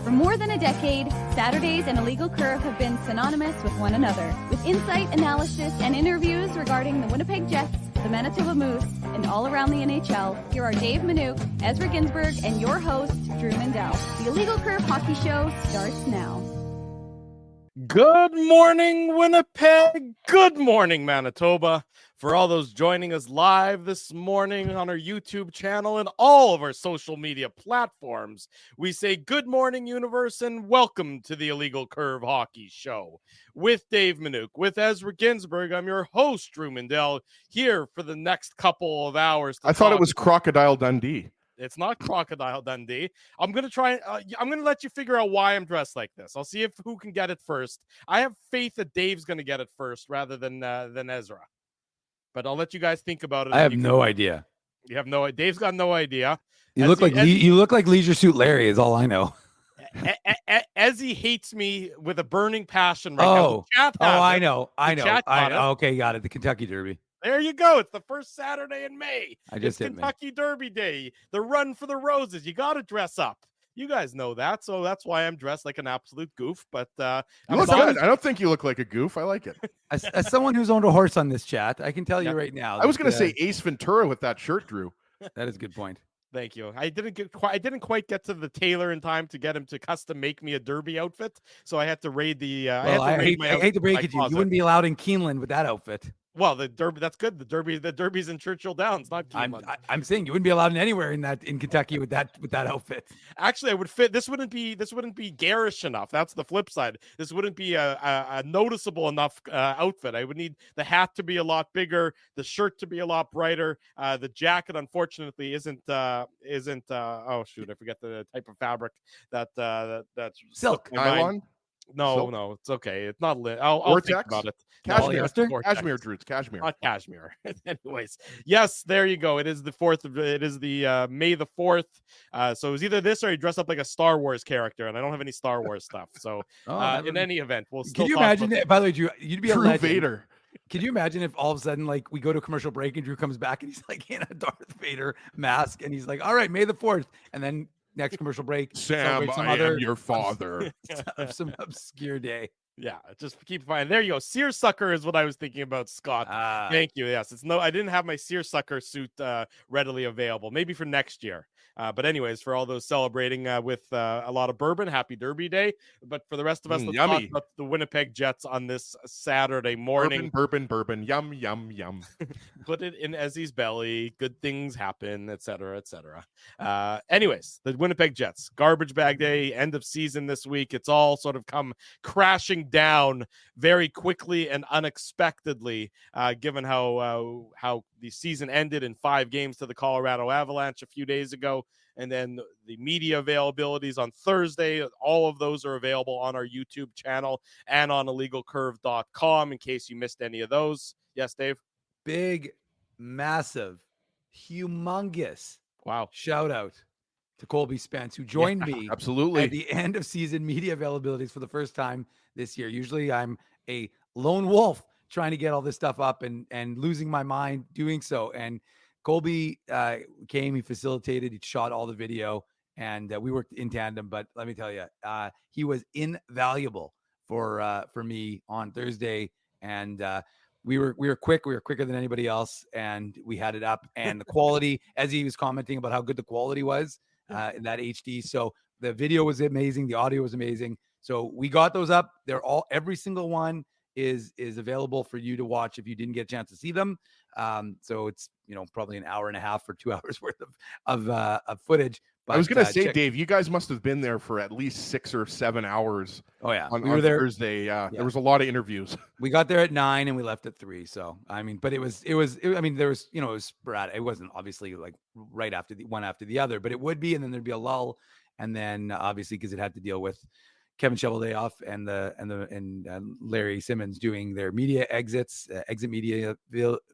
For more than a decade, Saturdays and Illegal Curve have been synonymous with one another. With insight, analysis, and interviews regarding the Winnipeg Jets, the Manitoba Moose, and all around the NHL, here are Dave Minuk, Ezra Ginsburg, and your host, Drew Mandel. The Illegal Curve Hockey Show starts now. Good morning, Winnipeg. Good morning, Manitoba. For all those joining us live this morning on our YouTube channel and all of our social media platforms, we say good morning, universe, and welcome to the Illegal Curve Hockey Show. With Dave Minuk, with Ezra Ginsburg, I'm your host, Drew Mandel, here for the next couple of hours. I thought it was Crocodile Dundee. It's not Crocodile Dundee. I'm going to try. I'm going to let you figure out why I'm dressed like this. I'll see if who can get it first. I have faith that Dave's going to get it first rather than Ezra. But I'll let you guys think about it. I have no idea. You have no. Dave's got no idea. You look like Leisure Suit Larry is all I know. Ezzy hates me with a burning passion right now. I know. Okay, got it. The Kentucky Derby. There you go. It's the first Saturday in May. It's Kentucky Derby Day. The run for the roses. You got to dress up. You guys know that, so that's why I'm dressed like an absolute goof. But you look good. I don't think you look like a goof. I like it. As someone who's owned a horse on this chat, I can tell you right now. I was going to say Ace Ventura with that shirt, Drew. That is a good point. Thank you. I didn't quite get to the tailor in time to get him to custom make me a derby outfit, so I had to raid the. I hate to break it to you. You wouldn't be allowed in Keeneland with that outfit. Well, the Derby, that's good. The Derby's in Churchill Downs, not Keeneland. I'm saying you wouldn't be allowed in anywhere in Kentucky with that outfit. Actually, I would fit. This wouldn't be garish enough. That's the flip side. This wouldn't be a noticeable enough outfit. I would need the hat to be a lot bigger, the shirt to be a lot brighter. The jacket, unfortunately, isn't. Oh shoot, I forget the type of fabric that's silk. Nylon. No, it's okay. It's not lit. I'll think about it. Cashmere, Drew. It's cashmere. Not cashmere. Anyways, yes, there you go. It is the 4th. It is the May the 4th. So it was either this or you dress up like a Star Wars character, and I don't have any Star Wars stuff. So in any event, we'll still. Can you imagine it? By the way, Drew, you'd be a legend. Vader. Can you imagine if all of a sudden, like, we go to a commercial break and Drew comes back and he's like in a Darth Vader mask and he's like, "All right, May the 4th," and then next commercial break, Sam, I am your father. some obscure day. Yeah, just keep finding. There you go. Seersucker is what I was thinking about, Scott. Thank you. Yes, I didn't have my Seersucker suit readily available. Maybe for next year. But anyways, for all those celebrating with a lot of bourbon, happy Derby Day. But for the rest of us, let's talk about the Winnipeg Jets on this Saturday morning. Bourbon. Yum. Put it in Ezzy's belly. Good things happen, etc., etc. Anyways, the Winnipeg Jets, garbage bag day, end of season this week. It's all sort of come crashing down very quickly and unexpectedly, given how the season ended in 5 games to the Colorado Avalanche a few days ago. And then the media availabilities on Thursday, all of those are available on our YouTube channel and on illegalcurve.com in case you missed any of those. Yes, Dave? Big, massive, humongous shout out to Colby Spence, who joined me absolutely at the end of season media availabilities for the first time this year. Usually I'm a lone wolf trying to get all this stuff up and losing my mind doing so. And Colby came, he facilitated, he shot all the video, and we worked in tandem. But let me tell you, he was invaluable for me on Thursday. And we were quick. We were quicker than anybody else, and we had it up. And the quality, as he was commenting about how good the quality was in that HD. So the video was amazing. The audio was amazing. So we got those up. Every single one is available for you to watch if you didn't get a chance to see them. So it's probably an hour and a half or 2 hours worth of footage. But, I was going to say, Dave, you guys must have been there for at least 6 or 7 hours. Oh yeah, we were there Thursday. Yeah, there was a lot of interviews. We got there at 9 and we left at 3. So I mean, but it was. There was it was sporadic. It wasn't obviously like right after the one after the other, but it would be, and then there'd be a lull, and then obviously because it had to deal with Kevin Cheveldayoff and Larry Simmons doing their media exit media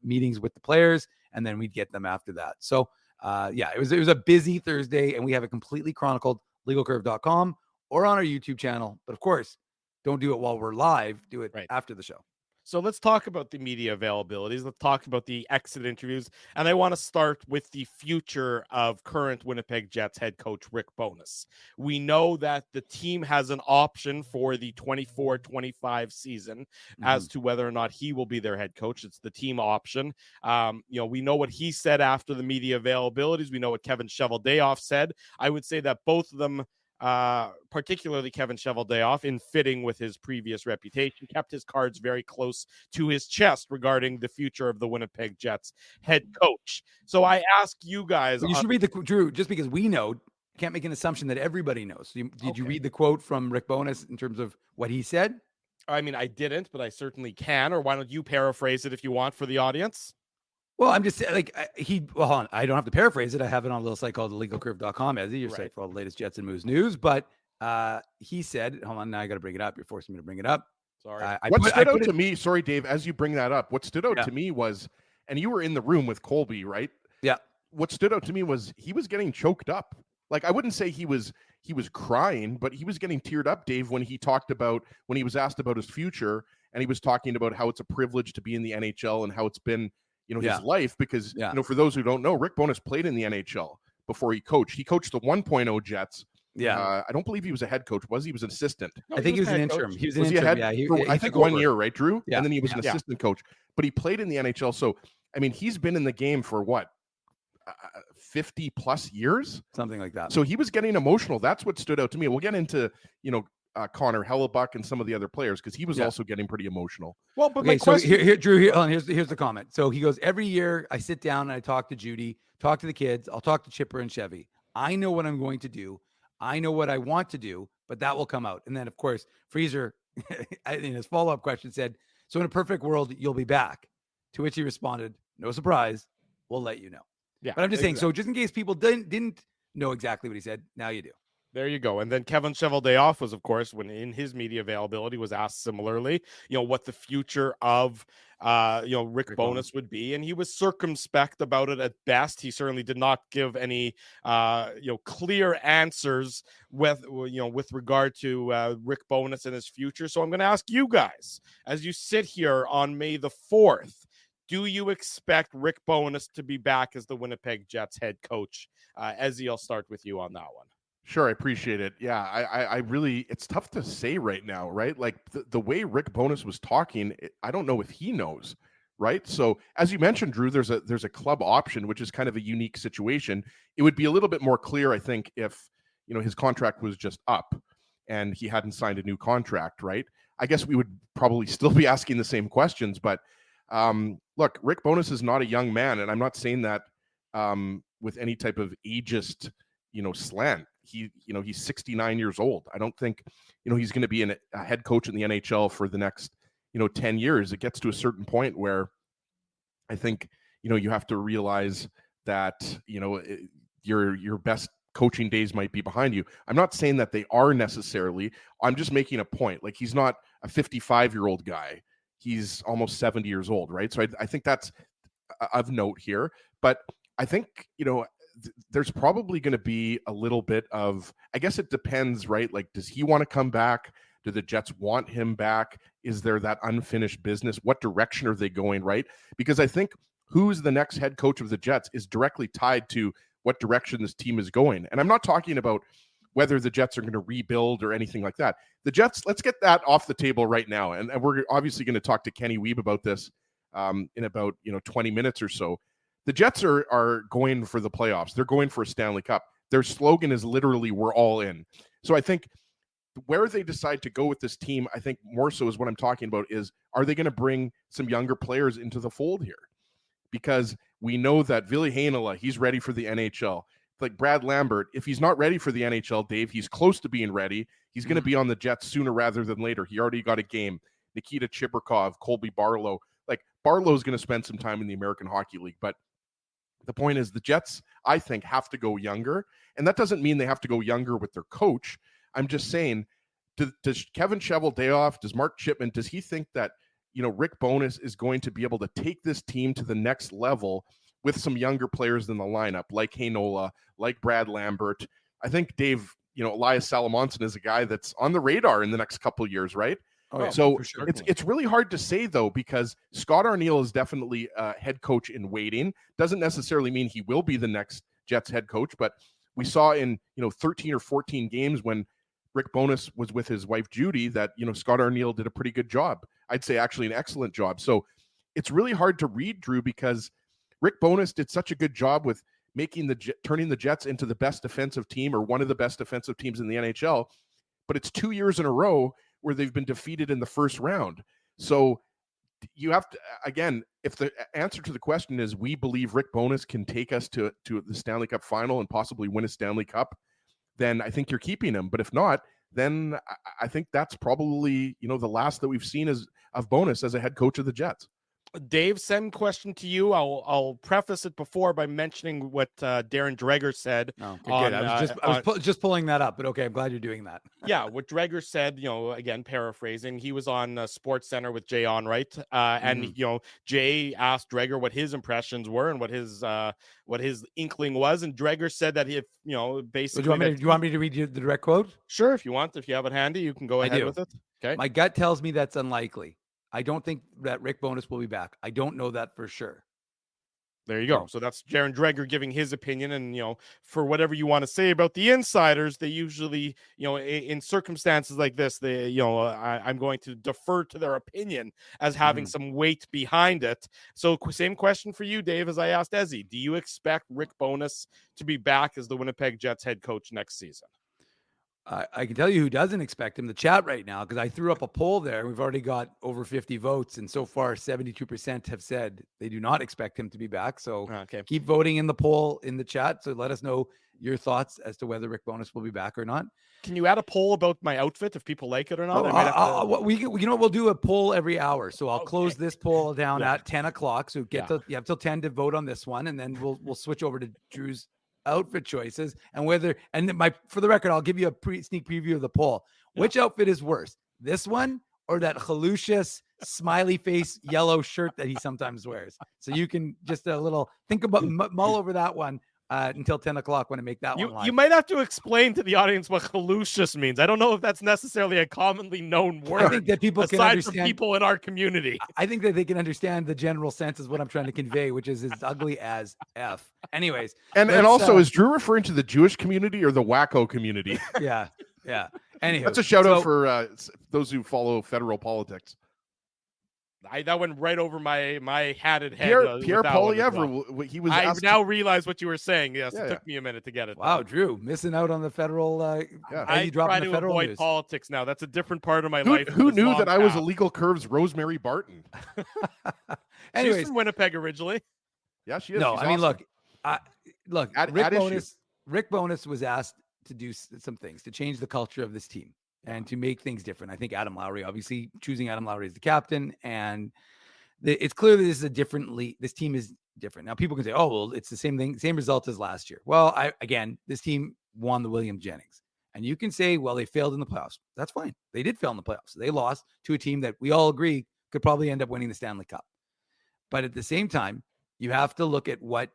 meetings with the players, and then we'd get them after that. So it was a busy Thursday, and we have it completely chronicled, legalcurve.com or on our YouTube channel. But of course, don't do it while we're live. Do it after the show. So let's talk about the media availabilities. Let's talk about the exit interviews. And I want to start with the future of current Winnipeg Jets head coach Rick Bowness. We know that the team has an option for the 24-25 season as to whether or not he will be their head coach. It's the team option. We know what he said after the media availabilities. We know what Kevin Cheveldayoff said. I would say that both of them, particularly Kevin Cheveldayoff, in fitting with his previous reputation, kept his cards very close to his chest regarding the future of the Winnipeg Jets head coach. So I ask you guys, you should read Drew, just because we know, can't make an assumption that everybody knows. Did you read the quote from Rick Bowness in terms of what he said? I mean, I didn't, but I certainly can. Or why don't you paraphrase it if you want for the audience? Well, I'm just like hold on. I don't have to paraphrase it. I have it on a little site called thelegalcurve.com, as your site for all the latest Jets and Moose news. But he said, hold on, now I got to bring it up. You're forcing me to bring it up. Sorry. What stood out to me, sorry, Dave, as you bring that up, what stood out to me was, and you were in the room with Colby, right? Yeah. What stood out to me was he was getting choked up. Like, I wouldn't say he was crying, but he was getting teared up, Dave, when he was asked about his future, and he was talking about how it's a privilege to be in the NHL and how it's been, his life, because, for those who don't know, Rick Bowness played in the NHL before he coached. He coached the 1.0 Jets. Yeah. I don't believe he was a head coach. He was an assistant? No, I think he was an interim. Coach. He was an interim. I think 1 year, right, Drew? Yeah. And then he was an assistant coach. But he played in the NHL. So, I mean, he's been in the game for what? 50 plus years? Something like that. So he was getting emotional. That's what stood out to me. We'll get into, Connor Hellebuck and some of the other players, because he was also getting pretty emotional. Well, but my question... Drew, here's the comment. So he goes, every year I sit down and I talk to Judy, talk to the kids. I'll talk to Chipper and Chevy. I know what I'm going to do. I know what I want to do, but that will come out. And then, of course, Freezer, in his follow-up question, said, so in a perfect world, you'll be back. To which he responded, no surprise, we'll let you know. Yeah, but I'm just saying, so just in case people didn't know exactly what he said, now you do. There you go. And then Kevin Cheveldayoff was, of course, when in his media availability, was asked similarly, what the future of, Rick Bowness would be. And he was circumspect about it at best. He certainly did not give any, clear answers with regard to Rick Bowness and his future. So I'm going to ask you guys, as you sit here on May the 4th, do you expect Rick Bowness to be back as the Winnipeg Jets head coach? Ezzy, I'll start with you on that one. Sure, I appreciate it. Yeah, I really, it's tough to say right now, right? Like the way Rick Bowness was talking, I don't know if he knows, right? So as you mentioned, Drew, there's a club option, which is kind of a unique situation. It would be a little bit more clear, I think, if his contract was just up and he hadn't signed a new contract, right? I guess we would probably still be asking the same questions, but look, Rick Bowness is not a young man, and I'm not saying that with any type of ageist, slant. He's 69 years old. I don't think, he's going to be a head coach in the NHL for the next, 10 years. It gets to a certain point where I think, you have to realize that, your best coaching days might be behind you. I'm not saying that they are necessarily. I'm just making a point. Like, he's not a 55-year-old guy. He's almost 70 years old, right? So I think that's of note here. But I think, there's probably going to be a little bit of, I guess it depends, right? Like, does he want to come back? Do the Jets want him back? Is there that unfinished business? What direction are they going, right? Because I think who's the next head coach of the Jets is directly tied to what direction this team is going. And I'm not talking about whether the Jets are going to rebuild or anything like that. The Jets, let's get that off the table right now. And we're obviously going to talk to Kenny Wiebe about this in about 20 minutes or so. The Jets are going for the playoffs. They're going for a Stanley Cup. Their slogan is literally, we're all in. So I think where they decide to go with this team, I think more so is what I'm talking about is, are they going to bring some younger players into the fold here? Because we know that Ville Heinola, he's ready for the NHL. Like Brad Lambert, if he's not ready for the NHL, Dave, he's close to being ready. He's going to be on the Jets sooner rather than later. He already got a game. Nikita Chibrikov, Colby Barlow. Like, Barlow's going to spend some time in the American Hockey League, but the point is the Jets, I think, have to go younger. And that doesn't mean they have to go younger with their coach. I'm just saying, does Kevin Cheveldayoff, does Mark Chipman, does he think that, Rick Bowness is going to be able to take this team to the next level with some younger players in the lineup, like Heinola, like Brad Lambert? I think, Dave, Elias Salamonson is a guy that's on the radar in the next couple of years, right? Oh, yeah, So for sure. it's really hard to say though, because Scott Arniel is definitely a head coach in waiting. Doesn't necessarily mean he will be the next Jets head coach, but we saw in 13 or 14 games when Rick Bowness was with his wife Judy that Scott Arniel did a pretty good job. I'd say actually an excellent job. So it's really hard to read, Drew, because Rick Bowness did such a good job with turning the Jets into the best defensive team or one of the best defensive teams in the NHL. But it's 2 years in a row where they've been defeated in the first round. So you have to, again, if the answer to the question is we believe Rick Bowness can take us to the Stanley Cup final and possibly win a Stanley Cup, then I think you're keeping him. But if not, then I think that's probably, the last that we've seen of Bowness as a head coach of the Jets. Dave, same question to you. I'll preface it before by mentioning what Darren Dreger said. Oh, okay, good. I was just pulling that up, but okay, I'm glad you're doing that. Yeah, what Dreger said, again, paraphrasing, he was on Sports Center with Jay Onrait, and Jay asked Dreger what his impressions were and what his inkling was, and Dreger said that if basically, do you want me to read you the direct quote? Sure, if you want, if you have it handy, you can go ahead with it. Okay, my gut tells me that's unlikely. I don't think that Rick Bowness will be back. I don't know that for sure. There you go. So that's Darren Dreger giving his opinion. And, for whatever you want to say about the insiders, they usually, in circumstances like this, they, I'm going to defer to their opinion as having some weight behind it. So same question for you, Dave, as I asked Ezzy. Do you expect Rick Bowness to be back as the Winnipeg Jets head coach next season? I can tell you who doesn't expect him, the chat right now, because I threw up a poll there. We've already got over 50 votes, and so far 72% have said they do not expect him to be back. So keep voting in the poll in the chat. So let us know your thoughts as to whether Rick Bowness will be back or not. Can you add a poll about my outfit if people like it or not? We'll do a poll every hour. So I'll close this poll down at 10 o'clock. So you have till 10 to vote on this one, and then we'll switch over to Drew's outfit choices for the record, I'll give you a sneak preview of the poll. Which outfit is worse, this one or that Halushis smiley face yellow shirt that he sometimes wears? So you can just think about mull over that one until 10 o'clock when I make that one live. You might have to explain to the audience what Halushis means. I don't know if that's necessarily a commonly known word. I think that people can understand, from people in our community. I think that they can understand the general sense is what I'm trying to convey, which is as ugly as F. Anyways. And also, is Drew referring to the Jewish community or the wacko community? Yeah. Anyhow, that's a shout out for those who follow federal politics. That went right over my hatted head. Pierre Poilievre, he was. I now realize what you were saying. Yes, it took me a minute to get it. Wow, Drew, missing out on the federal. I try to avoid news. Politics now. That's a different part of my life. Who knew that I was a Legal Curves Rosemary Barton? Anyways, she's from Winnipeg originally. Yeah, she is. No, I mean, look. Rick Bowness was asked to do some things to change the culture of this team and to make things different. I think Adam Lowry, obviously choosing Adam Lowry as the captain, and it's clear that this is a different league. This team is different. Now people can say, oh, well, it's the same thing, same result as last year. Well, this team won the William Jennings, and you can say, well, they failed in the playoffs. That's fine. They did fail in the playoffs. They lost to a team that we all agree could probably end up winning the Stanley Cup. But at the same time, you have to look at what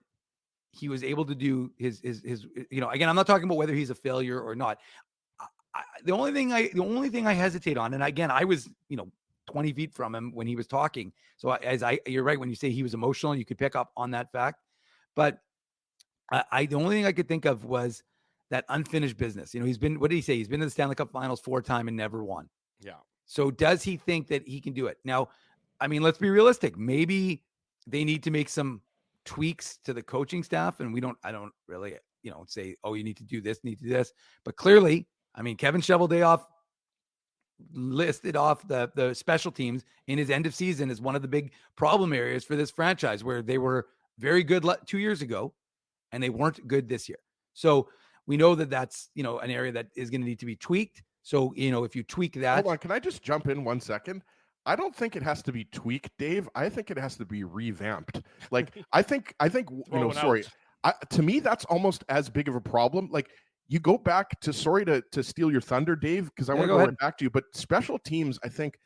he was able to do. His again, I'm not talking about whether he's a failure or not. The only thing I hesitate on, and again, I was 20 feet from him when he was talking. So you're right when you say he was emotional, you could pick up on that fact. But the only thing I could think of was that unfinished business. He's been, what did he say? He's been to the Stanley Cup Finals 4 times and never won. Yeah. So does he think that he can do it? Now, I mean, let's be realistic. Maybe they need to make some tweaks to the coaching staff, and I don't really, say, oh, you need to do this, But clearly, I mean, Kevin Cheveldayoff listed off the special teams in his end of season as one of the big problem areas for this franchise, where they were very good 2 years ago and they weren't good this year. So we know that that's, an area that is going to need to be tweaked. So, if you tweak that. Hold on. Can I just jump in 1 second? I don't think it has to be tweaked, Dave. I think it has to be revamped. Like, I think, to me, that's almost as big of a problem. Like, you go back to, sorry to steal your thunder, Dave, because I want to go right back to you, but special teams, I think,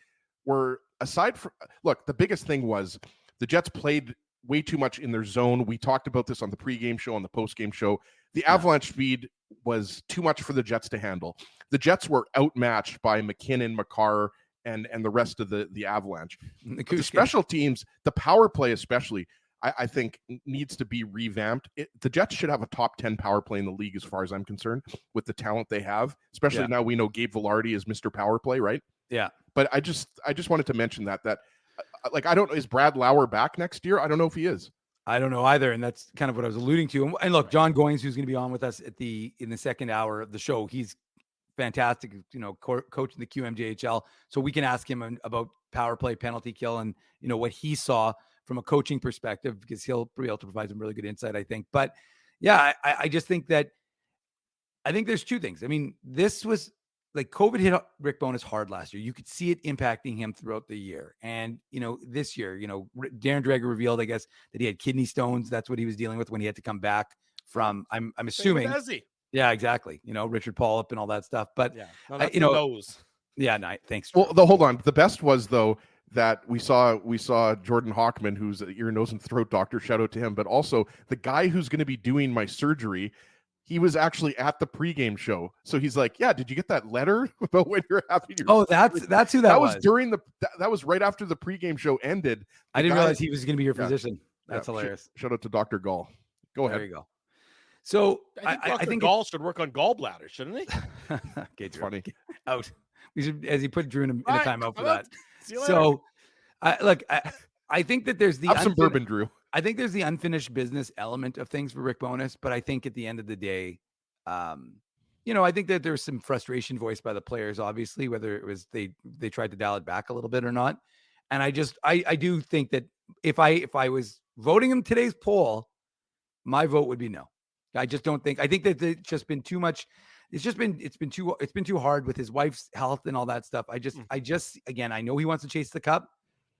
were, aside from, look, the biggest thing was the Jets played way too much in their zone. We talked about this on the pregame show, on the postgame show. The avalanche speed was too much for the Jets to handle. The Jets were outmatched by McKinnon, Makar, and the rest of the Avalanche. The The special teams, the power play especially, I think needs to be revamped. The Jets should have a top 10 power play in the league as far as I'm concerned with the talent they have, especially now we know Gabe Vilardi is Mr. Power Play, right? Yeah. But I just wanted to mention that like, I don't know, is Brad Lauer back next year? I don't know if he is. I don't know either, and that's kind of what I was alluding to. And look, John Goins, who's going to be on with us in the second hour of the show, he's fantastic, coaching the QMJHL. So we can ask him about power play, penalty kill, and what he saw from a coaching perspective, because he'll be able to provide some really good insight, I think. But yeah, I just think that there's two things. I mean, this was like COVID hit Rick Bowness hard last year. You could see it impacting him throughout the year. And, this year, Darren Dreger revealed, I guess, that he had kidney stones. That's what he was dealing with when he had to come back from, I'm assuming. Yeah, exactly. Richard Polyp and all that stuff. But, those. Yeah, no, thanks. Well, hold on. The best was, though, that we saw Jordan Hockman, who's an ear, nose, and throat doctor. Shout out to him. But also the guy who's going to be doing my surgery, he was actually at the pregame show. So he's like, yeah, did you get that letter about when you're having your surgery? That's who that was. During that was right after the pregame show ended. I didn't realize he was going to be your physician. That's hilarious. Shout out to Dr. Gall. Go ahead. There you go. So I think Gall should work on gallbladder, shouldn't he? It's funny. Out. We should, as he put Drew in a timeout for that. So I think that there's have some bourbon, Drew. I think there's the unfinished business element of things for Rick Bowness, but I think at the end of the day, I think that there's some frustration voiced by the players, obviously, whether it was they tried to dial it back a little bit or not. And I do think that if I was voting in today's poll, my vote would be no. I just don't think. I think that it's just been too much. It's been too hard with his wife's health and all that stuff. Again, I know he wants to chase the cup,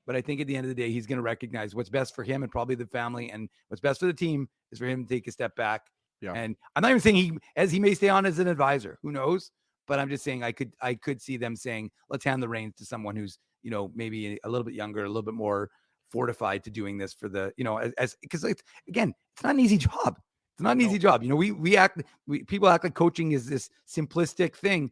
but I think at the end of the day, he's going to recognize what's best for him and probably the family, and what's best for the team is for him to take a step back. Yeah. And I'm not even saying he may stay on as an advisor. Who knows? But I'm just saying I could see them saying, let's hand the reins to someone who's, maybe a little bit younger, a little bit more fortified to doing this for the, because it's not an easy job. It's not an easy job. People act like coaching is this simplistic thing.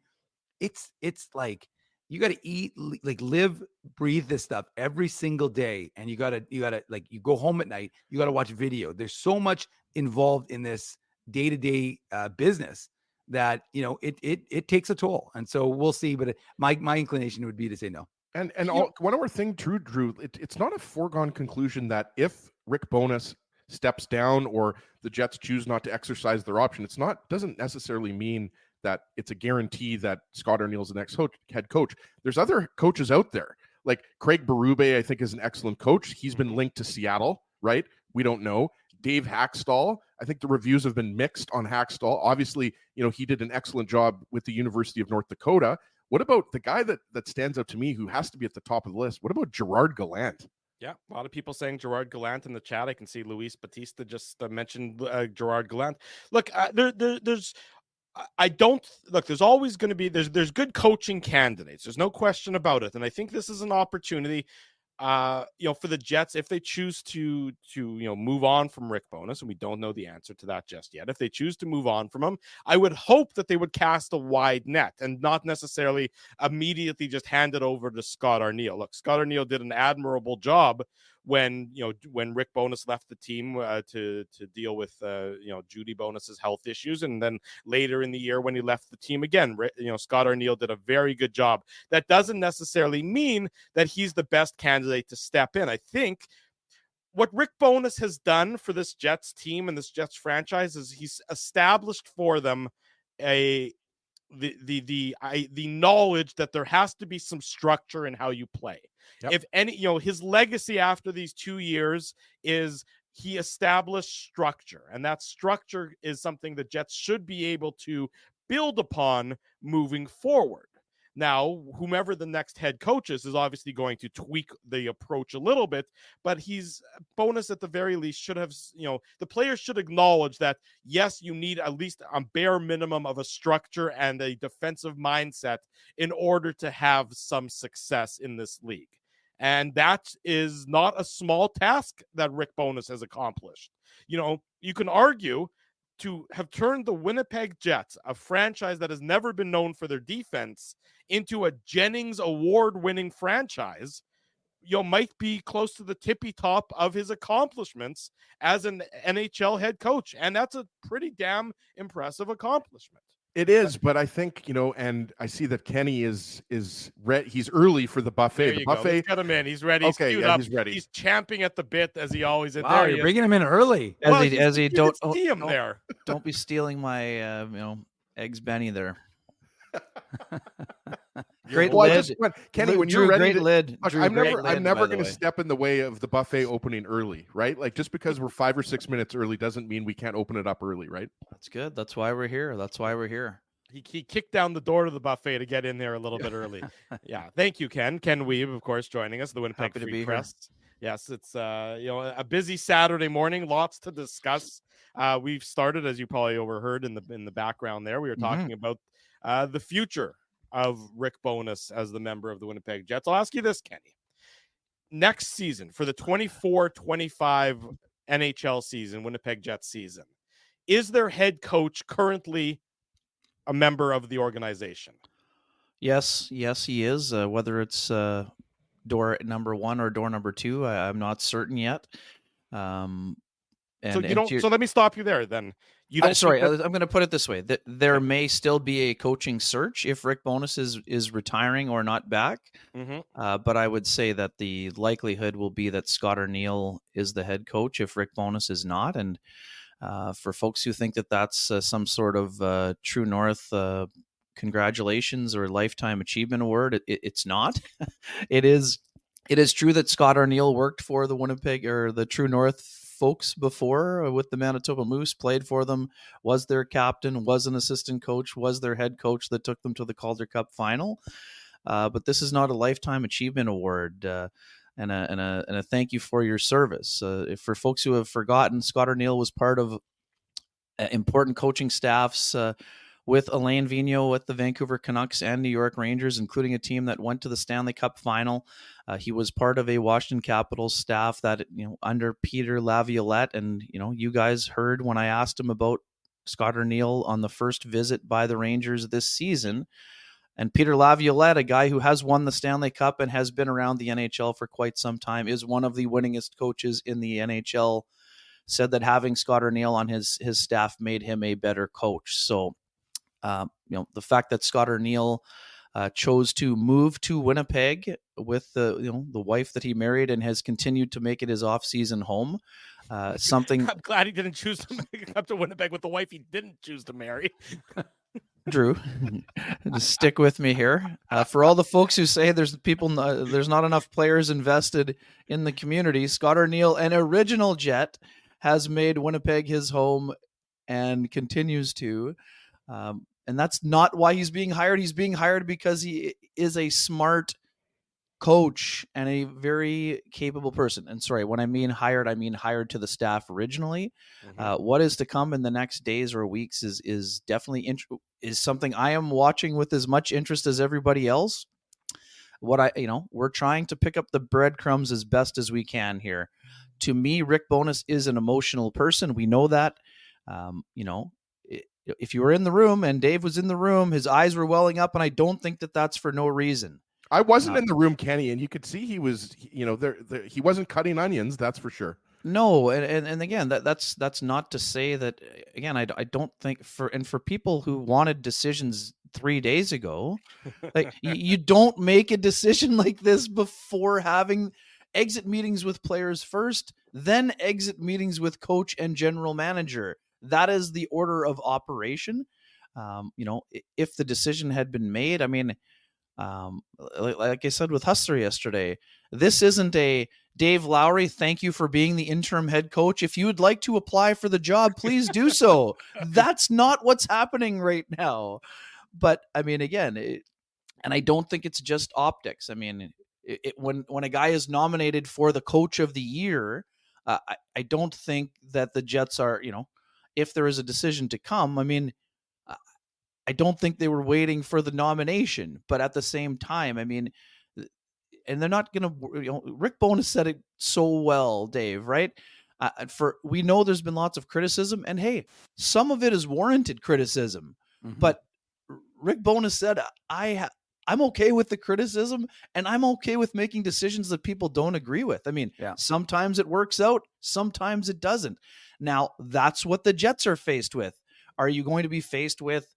It's like, you got to eat, like live, breathe this stuff every single day. And you got to like, you go home at night, you got to watch video. There's so much involved in this day-to-day business that, it takes a toll. And so we'll see, but my inclination would be to say no. And one more thing, Drew, it's not a foregone conclusion that if Rick Bowness steps down or the Jets choose not to exercise their option, doesn't necessarily mean that it's a guarantee that Scott Arniel's the next head coach. There's other coaches out there, like Craig Berube, I think, is an excellent coach. He's been linked to Seattle, right? We don't know. Dave Hackstall, I think the reviews have been mixed on Hackstall. Obviously, he did an excellent job with the University of North Dakota. What about the guy that stands out to me who has to be at the top of the list? What about Gerard Gallant? Yeah, a lot of people saying Gerard Gallant in the chat. I can see Luis Batista just mentioned Gerard Gallant. Look, there's always going to be there's good coaching candidates. There's no question about it, and I think this is an opportunity. For the Jets, if they choose to move on from Rick Bowness, and we don't know the answer to that just yet. If they choose to move on from him, I would hope that they would cast a wide net and not necessarily immediately just hand it over to Scott Arniel. Look, Scott Arniel did an admirable job when Rick Bowness left the team to deal with Judy Bowness's health issues, and then later in the year when he left the team again, Scott Arniel did a very good job. That doesn't necessarily mean that he's the best candidate to step in. I think what Rick Bowness has done for this Jets team and this Jets franchise is he's established for them the knowledge that there has to be some structure in how you play. Yep. If any, his legacy after these 2 years is he established structure, and that structure is something the Jets should be able to build upon moving forward. Now, whomever the next head coach is obviously going to tweak the approach a little bit, but Bowness at the very least should have, the players should acknowledge that, yes, you need at least a bare minimum of a structure and a defensive mindset in order to have some success in this league. And that is not a small task that Rick Bowness has accomplished. You can argue to have turned the Winnipeg Jets, a franchise that has never been known for their defense, into a Jennings award-winning franchise, might be close to the tippy top of his accomplishments as an NHL head coach. And that's a pretty damn impressive accomplishment. It is, but I think, and I see that Kenny is ready. He's early for the buffet. There The you go. buffet. Let's get him in. He's ready. He's Okay, queued yeah, up. he's ready. He's champing at the bit as he always is. Wow, There he you're is. bringing him in early. Well, As he you don't can see him don't- there. Don't be stealing my eggs Benny there. Great Well, I lid. just went, Kenny, Drew, when you're ready great to, lid. Look, Drew, I'm great never, lid, I'm never by the going to way. step in the way of the buffet opening early, right? Like just because we're 5 or 6 minutes early doesn't mean we can't open it up early, right? That's good. That's why we're here. That's why we're here. He kicked down the door to the buffet to get in there a little bit early. Yeah. Thank you, Ken. Ken Weeb, of course, joining us, the Winnipeg Happy to Free be here. Press. Yes, it's a busy Saturday morning, lots to discuss. We've started, as you probably overheard in the background there, we were talking about the future of Rick Bowness as the member of the Winnipeg Jets. I'll ask you this, Kenny. Next season, for the 24-25 NHL season, Winnipeg Jets season, is their head coach currently a member of the organization? Yes, he is. Whether it's door number 1 or door number 2, I'm not certain yet. And So you don't. So let me stop you there. Then you don't. sorry, think that- I'm going to put it this way: that there may still be a coaching search if Rick Bowness is retiring or not back. Mhm. But I would say that the likelihood will be that Scott Arniel is the head coach if Rick Bowness is not. And for folks who think that that's some sort of True North congratulations or lifetime achievement award, it's not. It is true that Scott Arniel worked for the Winnipeg or the True North folks before with the Manitoba Moose, played for them, was their captain, was an assistant coach, was their head coach that took them to the Calder Cup final. But this is not a lifetime achievement award. And a thank you for your service. For folks who have forgotten, Scott Arniel was part of important coaching staffs with Alain Vigneault with the Vancouver Canucks and New York Rangers, including a team that went to the Stanley Cup final. He was part of a Washington Capitals staff that, under Peter Laviolette. And, you guys heard when I asked him about Scott Arniel on the first visit by the Rangers this season. And Peter Laviolette, a guy who has won the Stanley Cup and has been around the NHL for quite some time, is one of the winningest coaches in the NHL, said that having Scott Arniel on his staff made him a better coach. So, the fact that Scott Arniel chose to move to Winnipeg with the wife that he married and has continued to make it his off-season home, something. I'm glad he didn't choose to come to Winnipeg with the wife he didn't choose to marry. Drew, just stick with me here. For all the folks who say there's not enough players invested in the community, Scott Arniel, an original Jet, has made Winnipeg his home and continues to. And that's not why he's being hired. He's being hired because he is a smart coach and a very capable person. And sorry, when I mean hired to the staff originally. What is to come in the next days or weeks is definitely is something I am watching with as much interest as everybody else. We're trying to pick up the breadcrumbs as best as we can here. To me, Rick Bowness is an emotional person. We know that. If you were in the room and Dave was in the room, his eyes were welling up, and I don't think that that's for no reason. I wasn't in the room, Kenny, and you could see he was, he wasn't cutting onions, that's for sure. No, and again, that's not to say that. Again, I don't think for people who wanted decisions 3 days ago, like you don't make a decision like this before having exit meetings with players first, then exit meetings with coach and general manager. That is the order of operation. If the decision had been made, like I said with Hustler yesterday, this isn't a Dave Lowry, thank you for being the interim head coach. If you would like to apply for the job, please do so. That's not what's happening right now. But again, and I don't think it's just optics. When a guy is nominated for the coach of the year, I don't think that the Jets are, if there is a decision to come, I don't think they were waiting for the nomination, but at the same time, and they're not going to, Rick Bowness said it so well, Dave, right? we know there's been lots of criticism, and hey, some of it is warranted criticism. Mhm. But Rick Bowness said, I'm okay with the criticism, and I'm okay with making decisions that people don't agree with. I mean, Yeah. sometimes it works out, sometimes it doesn't. Now, that's what the Jets are faced with. Are you going to be faced with,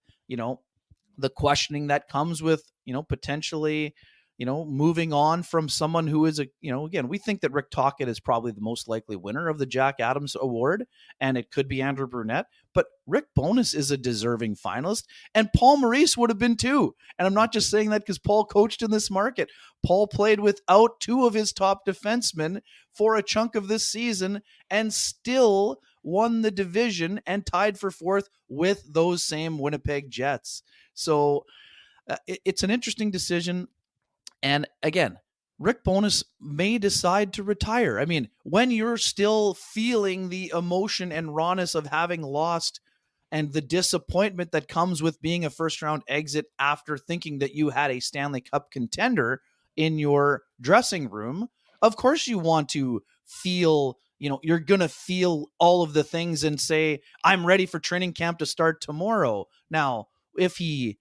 the questioning that comes with, potentially, moving on from someone who is again, we think that Rick Tocchet is probably the most likely winner of the Jack Adams Award, and it could be Andrew Brunette, but Rick Bowness is a deserving finalist, and Paul Maurice would have been too. And I'm not just saying that because Paul coached in this market. Paul played without two of his top defensemen for a chunk of this season and still won the division and tied for fourth with those same Winnipeg Jets. So it's an interesting decision. And again, Rick Bowness may decide to retire. I mean, when you're still feeling the emotion and rawness of having lost and the disappointment that comes with being a first round exit after thinking that you had a Stanley Cup contender in your dressing room, of course you want to feel, you're going to feel all of the things and say, I'm ready for training camp to start tomorrow. Now, if he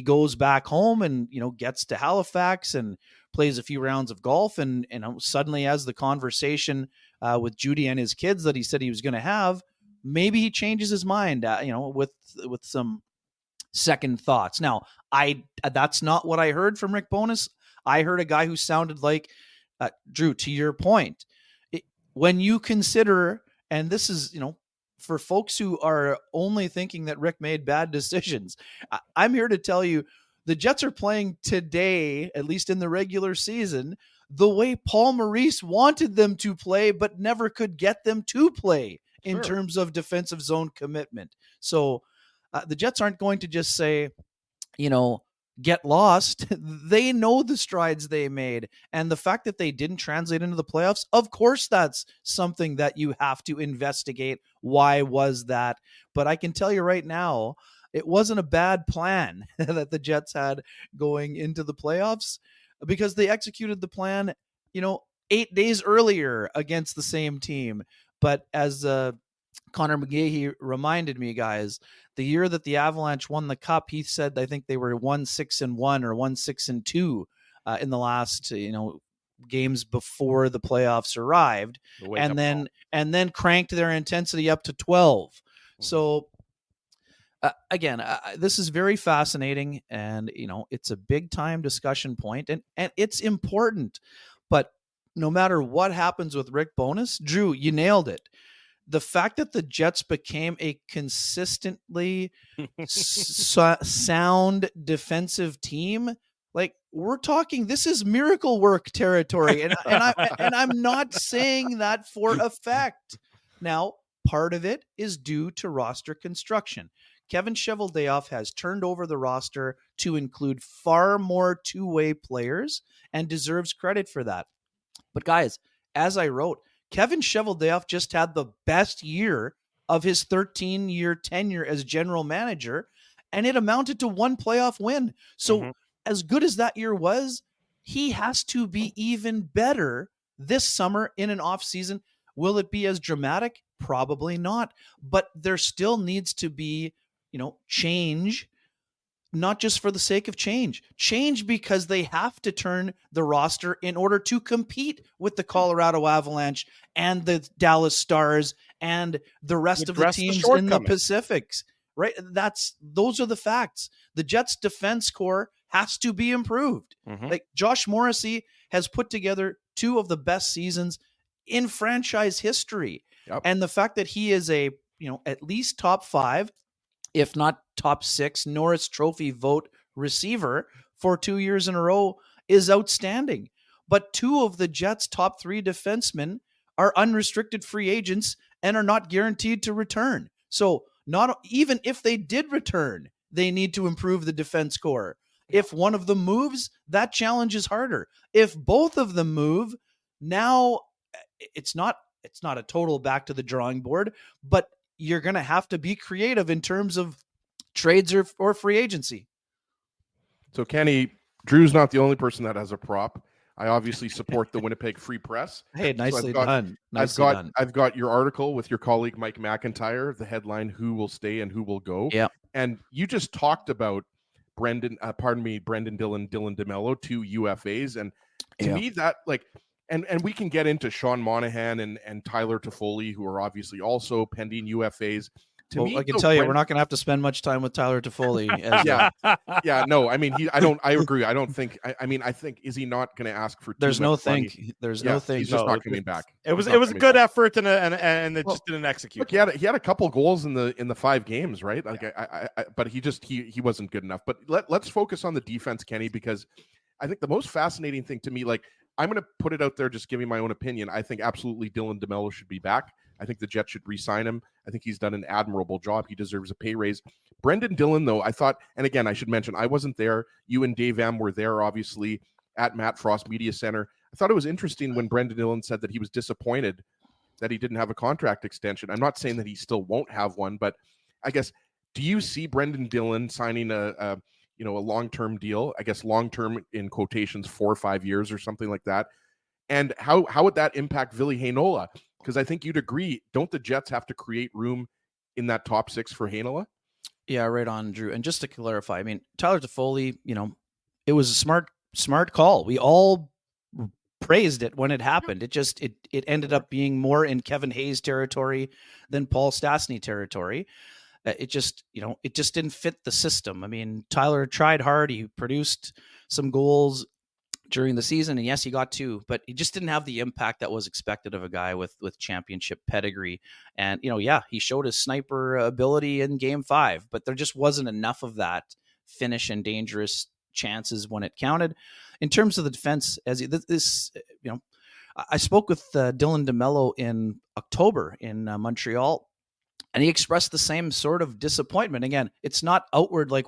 goes back home and, gets to Halifax and plays a few rounds of golf and suddenly has the conversation with Judy and his kids that he said he was going to have, maybe he changes his mind, with some second thoughts. Now, that's not what I heard from Rick Bowness. I heard a guy who sounded like, Drew, to your point, when you consider, and this is, for folks who are only thinking that Rick made bad decisions, I'm here to tell you the Jets are playing today, at least in the regular season, the way Paul Maurice wanted them to play, but never could get them to play in terms of defensive zone commitment. So the Jets aren't going to just say, get lost. They know the strides they made. And the fact that they didn't translate into the playoffs, of course, that's something that you have to investigate. Why was that? But I can tell you right now, it wasn't a bad plan that the Jets had going into the playoffs, because they executed the plan, 8 days earlier against the same team. But as Connor McGahey reminded me, guys, the year that the Avalanche won the Cup, he said, I think they were 1-6-1 or 1-6-2 in the last, games before the playoffs arrived, and then cranked their intensity up to 12. Mm-hmm. So again, this is very fascinating, and it's a big time discussion point, and it's important. But no matter what happens with Rick Bowness, Drew, you nailed it. The fact that the Jets became a consistently sound defensive team, like, we're talking, this is miracle work territory, and I'm not saying that for effect. Now, part of it is due to roster construction. Kevin Cheveldayoff has turned over the roster to include far more two-way players and deserves credit for that. But guys, as I wrote, Kevin Cheveldayoff just had the best year of his 13-year tenure as general manager, and it amounted to one playoff win. So as good as that year was, he has to be even better this summer in an offseason. Will it be as dramatic? Probably not. But there still needs to be, change, not just for the sake of change because they have to turn the roster in order to compete with the Colorado Avalanche and the Dallas Stars and the rest of the teams in the Pacifics, right? Those are the facts. The Jets defense core has to be improved. Like, Josh Morrissey has put together two of the best seasons in franchise history. Yep. And the fact that he is a, at least top 5, if not top 6 Norris Trophy vote receiver for 2 years in a row is outstanding. But 2 of the Jets' top 3 defensemen are unrestricted free agents and are not guaranteed to return. So not even if they did return, they need to improve the defense core. If one of them moves, that challenge is harder. If both of them move, now it's not a total back to the drawing board, but you're going to have to be creative in terms of trades or free agency. So, Kenny, Drew's not the only person that has a prop. I obviously support the Winnipeg Free Press. Hey, nicely got- done. Nicely done. I've got your article with your colleague Mike McIntyre, the headline "Who Will Stay and Who Will Go." Yeah. And you just talked about Brendan Dillon, Dylan DeMello, 2 UFAs, and to me that and we can get into Sean Monahan and Tyler Toffoli, who are obviously also pending UFAs. To me, I can tell you, we're not going to have to spend much time with Tyler Toffoli. No, I mean, I agree. I don't think. I think is he not going to ask for? There's no money? think. There's no think. He's just not coming back. It was a good effort and it just didn't execute. Look, he had a couple goals in the 5 games, right? Like but he wasn't good enough. But let's focus on the defense, Kenny, because I think the most fascinating thing to me, like I'm going to put it out there, just giving my own opinion. I think absolutely Dylan DeMello should be back. I think the Jets should re-sign him. I think he's done an admirable job. He deserves a pay raise. Brendan Dillon, though, I thought, and again, I should mention, I wasn't there. You and Dave M were there, obviously, at Matt Frost Media Center. I thought it was interesting when Brendan Dillon said that he was disappointed that he didn't have a contract extension. I'm not saying that he still won't have one, but I guess, do you see Brendan Dillon signing a long-term deal? I guess long-term in quotations, 4 or 5 years or something like that. And how would that impact Ville Heinola? Because I think you'd agree, don't the Jets have to create room in that top 6 for Heinola? Yeah, right on, Drew. And just to clarify, I mean, Tyler Toffoli, it was a smart call. We all praised it when it happened. It ended up being more in Kevin Hayes territory than Paul Stastny territory. It just didn't fit the system. I mean, Tyler tried hard. He produced some goals during the season, and yes, he got 2, but he just didn't have the impact that was expected of a guy with championship pedigree. And he showed his sniper ability in Game 5, but there just wasn't enough of that finish and dangerous chances when it counted. In terms of the defense, I spoke with Dylan DeMello in October in Montreal, and he expressed the same sort of disappointment. Again, it's not outward like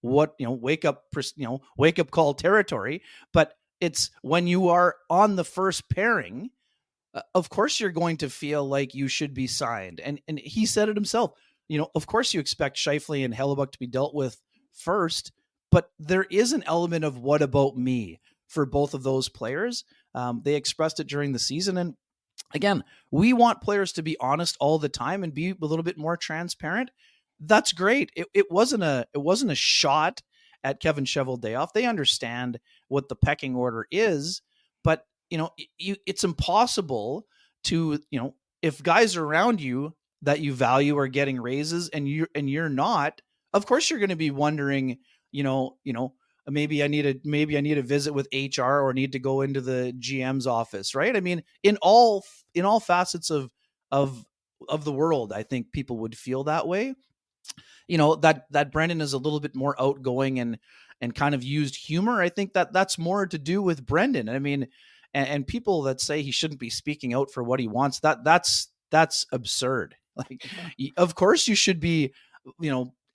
wake up call territory, but it's when you are on the first pairing, of course you're going to feel like you should be signed. And he said it himself, of course you expect Scheifele and Hellebuck to be dealt with first, but there is an element of what about me for both of those players. They expressed it during the season. And again, we want players to be honest all the time and be a little bit more transparent. That's great. It wasn't a shot at Kevin Cheveldayoff. They understand what the pecking order is, but it's impossible to, if guys around you that you value are getting raises and you're not, of course you're going to be wondering, maybe I need a visit with HR or need to go into the GM's office, right? I mean, in all facets of the world, I think people would feel that way. That Brendan is a little bit more outgoing and kind of used humor. I think that's more to do with Brendan. I mean, and people that say he shouldn't be speaking out for what he wants, that's absurd. Like, of course you should be,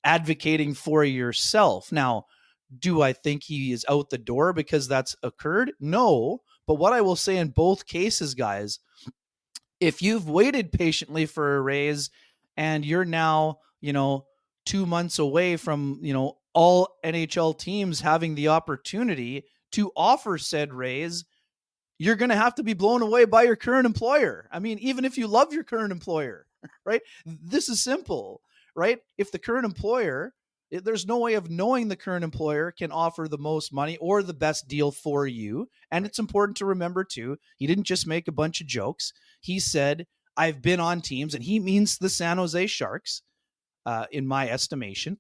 advocating for yourself. Now, do I think he is out the door because that's occurred? No. But what I will say in both cases, guys, if you've waited patiently for a raise and you're now, 2 months away from, all NHL teams having the opportunity to offer said raise, you're going to have to be blown away by your current employer. I mean, even if you love your current employer, right? This is simple, right? If the current employer, there's no way of knowing the current employer can offer the most money or the best deal for you. And it's important to remember too, he didn't just make a bunch of jokes. He said, I've been on teams, and he means the San Jose Sharks, in my estimation,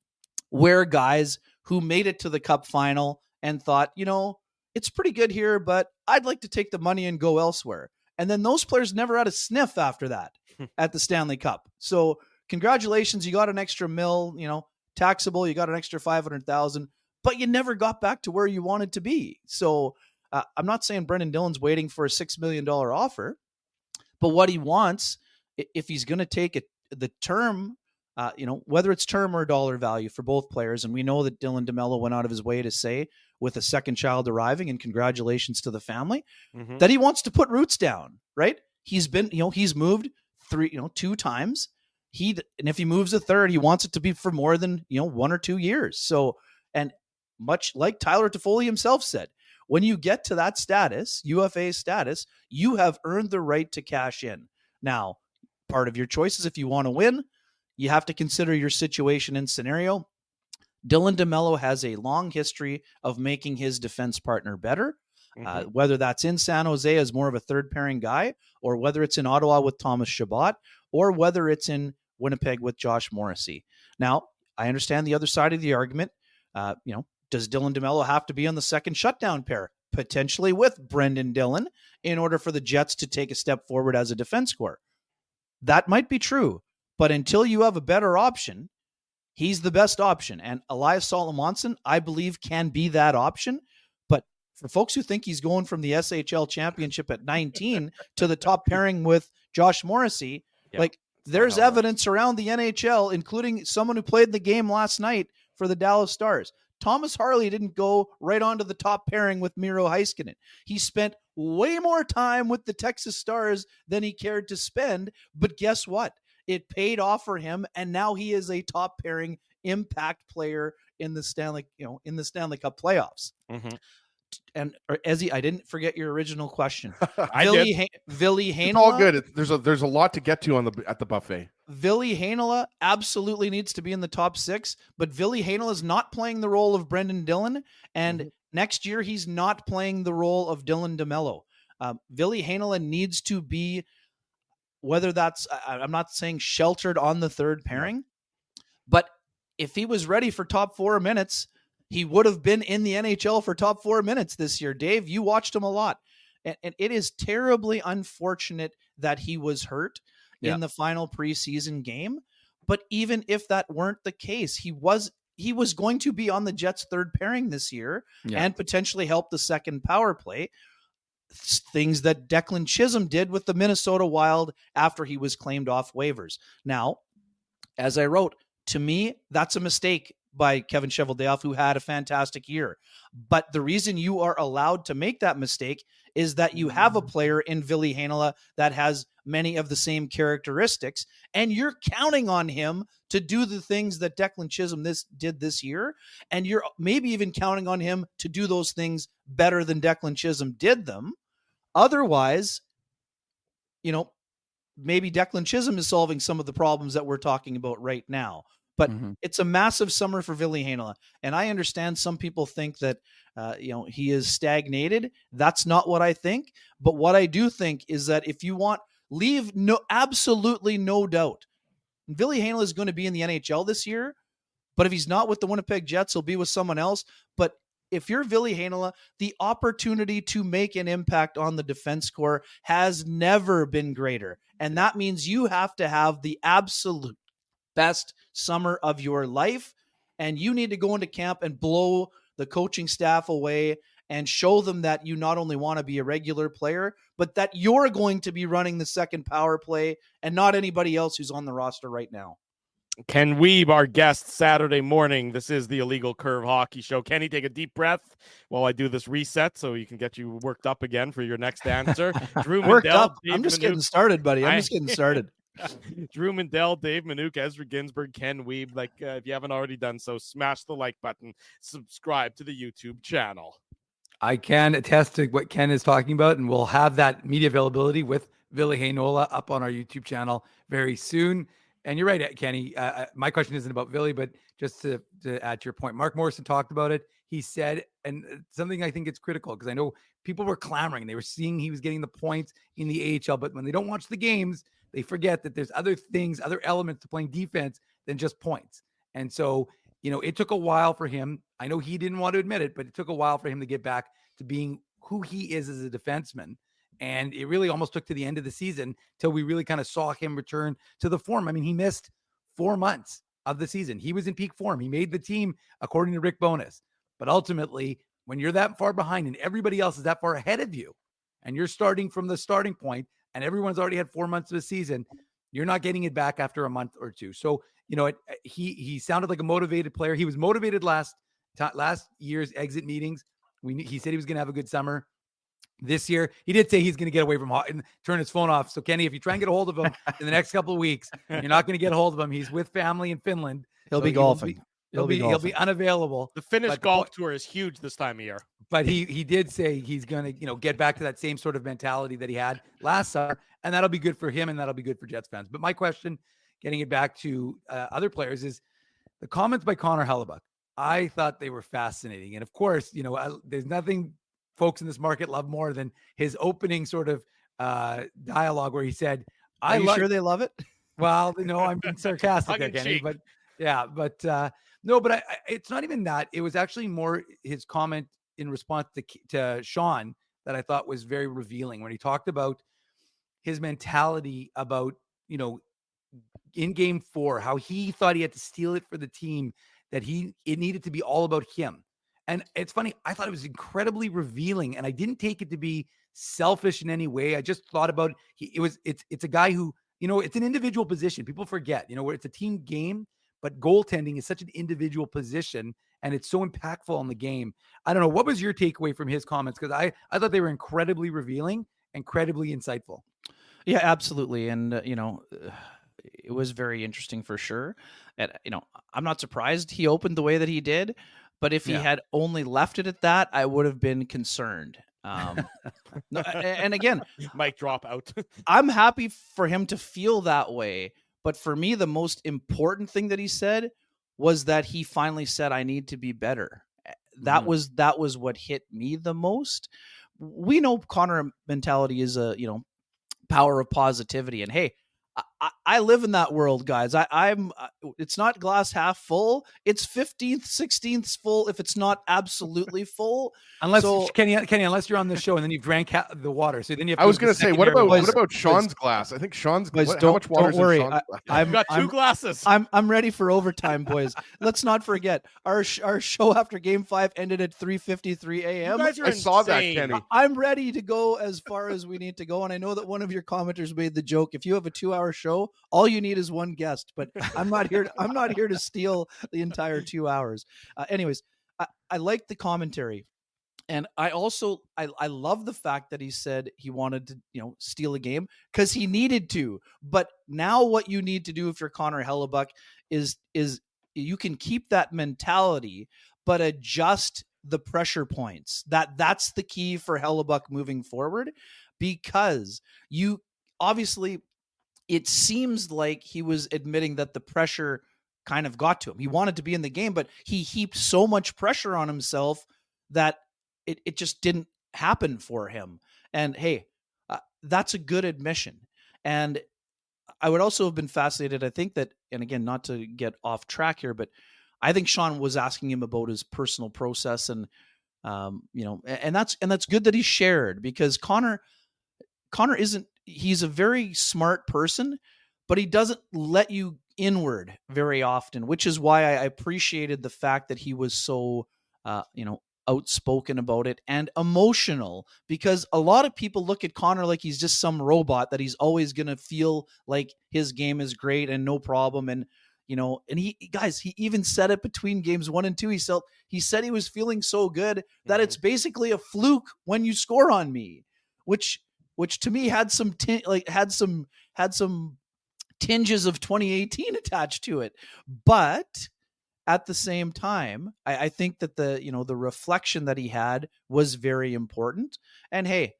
where guys who made it to the Cup final and thought, it's pretty good here, but I'd like to take the money and go elsewhere. And then those players never had a sniff after that at the Stanley Cup. So congratulations, you got an extra mil, taxable, you got an extra 500,000, but you never got back to where you wanted to be. So I'm not saying Brendan Dillon's waiting for a $6 million offer, but what he wants, if he's going to take the term, whether it's term or dollar value for both players. And we know that Dylan DeMello went out of his way to say, with a second child arriving, and congratulations to the family, that he wants to put roots down, right? He's been, he's moved 2 times. And if he moves a third, he wants it to be for more than, 1 or 2 years. So, and much like Tyler Toffoli himself said, When you get to that status, UFA status, you have earned the right to cash in. Now, part of your choice is if you want to win, you have to consider your situation and scenario. Dylan DeMello has a long history of making his defense partner better, whether that's in San Jose as more of a third pairing guy, or whether it's in Ottawa with Thomas Chabot, or whether it's in Winnipeg with Josh Morrissey. Now, I understand the other side of the argument. Does Dylan DeMello have to be on the second shutdown pair, potentially with Brendan Dillon, in order for the Jets to take a step forward as a defense corps? That might be true, but until you have a better option, he's the best option. And Elias Solomonson, I believe, can be that option. But for folks who think he's going from the SHL championship at 19 to the top pairing with Josh Morrissey, there's evidence around the NHL, including someone who played the game last night for the Dallas Stars. Thomas Harley didn't go right onto the top pairing with Miro Heiskanen. He spent way more time with the Texas Stars than he cared to spend. But guess what? It paid off for him, and now he is a top pairing impact player in the Stanley Cup playoffs. Mm-hmm. And Ezzy, I didn't forget your original question. Ville Heinola, it's all good. There's a lot to get to at the buffet. Ville Heinola absolutely needs to be in the top 6, but Ville Heinola is not playing the role of Brendan Dillon, and next year he's not playing the role of Dylan DeMello. Ville Heinola needs to be, whether that's, I'm not saying sheltered on the third pairing, but if he was ready for top 4 minutes, he would have been in the NHL for top 4 minutes this year. Dave, you watched him a lot. And it is terribly unfortunate that he was hurt in the final preseason game. But even if that weren't the case, he was going to be on the Jets' third pairing this year and potentially help the second power play. Things that Declan Chisholm did with the Minnesota Wild after he was claimed off waivers. Now, as I wrote, to me, that's a mistake by Kevin Cheveldayoff, who had a fantastic year. But the reason you are allowed to make that mistake is that you have a player in Ville Heinola that has many of the same characteristics, and you're counting on him to do the things that Declan Chisholm did this year, and you're maybe even counting on him to do those things better than Declan Chisholm did them. Otherwise, maybe Declan Chisholm is solving some of the problems that we're talking about right now. But it's a massive summer for Ville Heinola. And I understand some people think that, he is stagnated. That's not what I think. But what I do think is that if you absolutely no doubt, Ville Heinola is going to be in the NHL this year. But if he's not with the Winnipeg Jets, he'll be with someone else. But if you're Ville Heinola, the opportunity to make an impact on the defense corps has never been greater. And that means you have to have the absolute best summer of your life, and you need to go into camp and blow the coaching staff away and show them that you not only want to be a regular player, but that you're going to be running the second power play and not anybody else who's on the roster right now. Ken Wiebe, our guest Saturday morning. This is the Illegal Curve Hockey Show. Kenny, take a deep breath while I do this reset so you can get you worked up again for your next answer. Drew worked Mandel, up. I'm just getting started, buddy. I'm just getting started. Drew Mandel, Dave Minuk, Ezra Ginsburg, Ken Wiebe. If you haven't already done so, smash the like button, subscribe to the YouTube channel. I can attest to what Ken is talking about, and we'll have that media availability with Ville Heinola up on our YouTube channel very soon. And you're right, Kenny. My question isn't about Ville, but just to add to your point, Mark Morrison talked about it. He said, and something I think it's critical because I know people were clamoring. They were seeing he was getting the points in the AHL, but when they don't watch the games, they forget that there's other things, other elements to playing defense than just points. And so, it took a while for him. I know he didn't want to admit it, but it took a while for him to get back to being who he is as a defenseman. And it really almost took to the end of the season till we really kind of saw him return to the form. I mean, he missed 4 months of the season. He was in peak form. He made the team according to Rick Bowness. But ultimately, when you're that far behind and everybody else is that far ahead of you, and you're starting from the starting point, and everyone's already had 4 months of the season, you're not getting it back after a month or two. So, he sounded like a motivated player. He was motivated last year's exit meetings. He said he was going to have a good summer. This year, he did say he's going to get away from and turn his phone off. So, Kenny, if you try and get a hold of him in the next couple of weeks, you're not going to get a hold of him. He's with family in Finland. He'll be golfing. He'll be unavailable. The Finnish golf tour is huge this time of year. but he did say he's going to, get back to that same sort of mentality that he had last summer, and that'll be good for him and that'll be good for Jets fans. But my question, getting it back to other players, is the comments by Connor Hellebuck. I thought they were fascinating. And of course, there's nothing folks in this market love more than his opening sort of dialogue where he said, Are you sure they love it? Well, I'm being sarcastic there, Kenny, but yeah, but no, but it's not even that. It was actually more his comment in response to Sean that I thought was very revealing when he talked about his mentality about, in game 4, how he thought he had to steal it for the team, that it needed to be all about him. And it's funny, I thought it was incredibly revealing, and I didn't take it to be selfish in any way. I just thought about it's a guy who, it's an individual position. People forget, where it's a team game, but goaltending is such an individual position and it's so impactful on the game. I don't know. What was your takeaway from his comments? Because I thought they were incredibly revealing, incredibly insightful. Yeah, absolutely. And, it was very interesting for sure. And, I'm not surprised he opened the way that he did, but if he had only left it at that, I would have been concerned. And again, mic drop out. I'm happy for him to feel that way. But for me, the most important thing that he said was that he finally said, I need to be better. That was what hit me the most. We know Connor mentality is a, power of positivity. And hey, I live in that world, guys. I'm it's not glass half full. It's 15th, 16th full if it's not absolutely full. Unless Kenny, unless you're on the show and then you've drank the water. So then you have I was going to say, what about Sean's glass? I think Sean's glass. How much water is in Sean's glass? I've got 2 glasses. I'm ready for overtime, boys. Let's not forget our show after Game 5 ended at 3:53 a.m. I saw that, Kenny. I'm ready to go as far as we need to go, and I know that one of your commenters made the joke. If you have a 2-hour show, all you need is one guest. But I'm not here to steal the entire 2 hours. Anyways, I like the commentary. And I also I love the fact that he said he wanted to, steal a game because he needed to. But now what you need to do if you're Connor Hellebuck is you can keep that mentality, but adjust the pressure points. That's the key for Hellebuck moving forward, because you obviously, it seems like he was admitting that the pressure kind of got to him. He wanted to be in the game, but he heaped so much pressure on himself that it just didn't happen for him. And hey, that's a good admission. And I would also have been fascinated. I think that, and again, not to get off track here, but I think Sean was asking him about his personal process, and and that's good that he shared, because Connor he's a very smart person, but he doesn't let you inward very often, which is why I appreciated the fact that he was so, outspoken about it and emotional, because a lot of people look at Connor like he's just some robot that he's always going to feel like his game is great and no problem. And, and he even said it between games 1 and 2. He said he was feeling so good that it's basically a fluke when you score on me, which to me had some tinges of 2018 attached to it. But at the same time, I think that the reflection that he had was very important. And hey,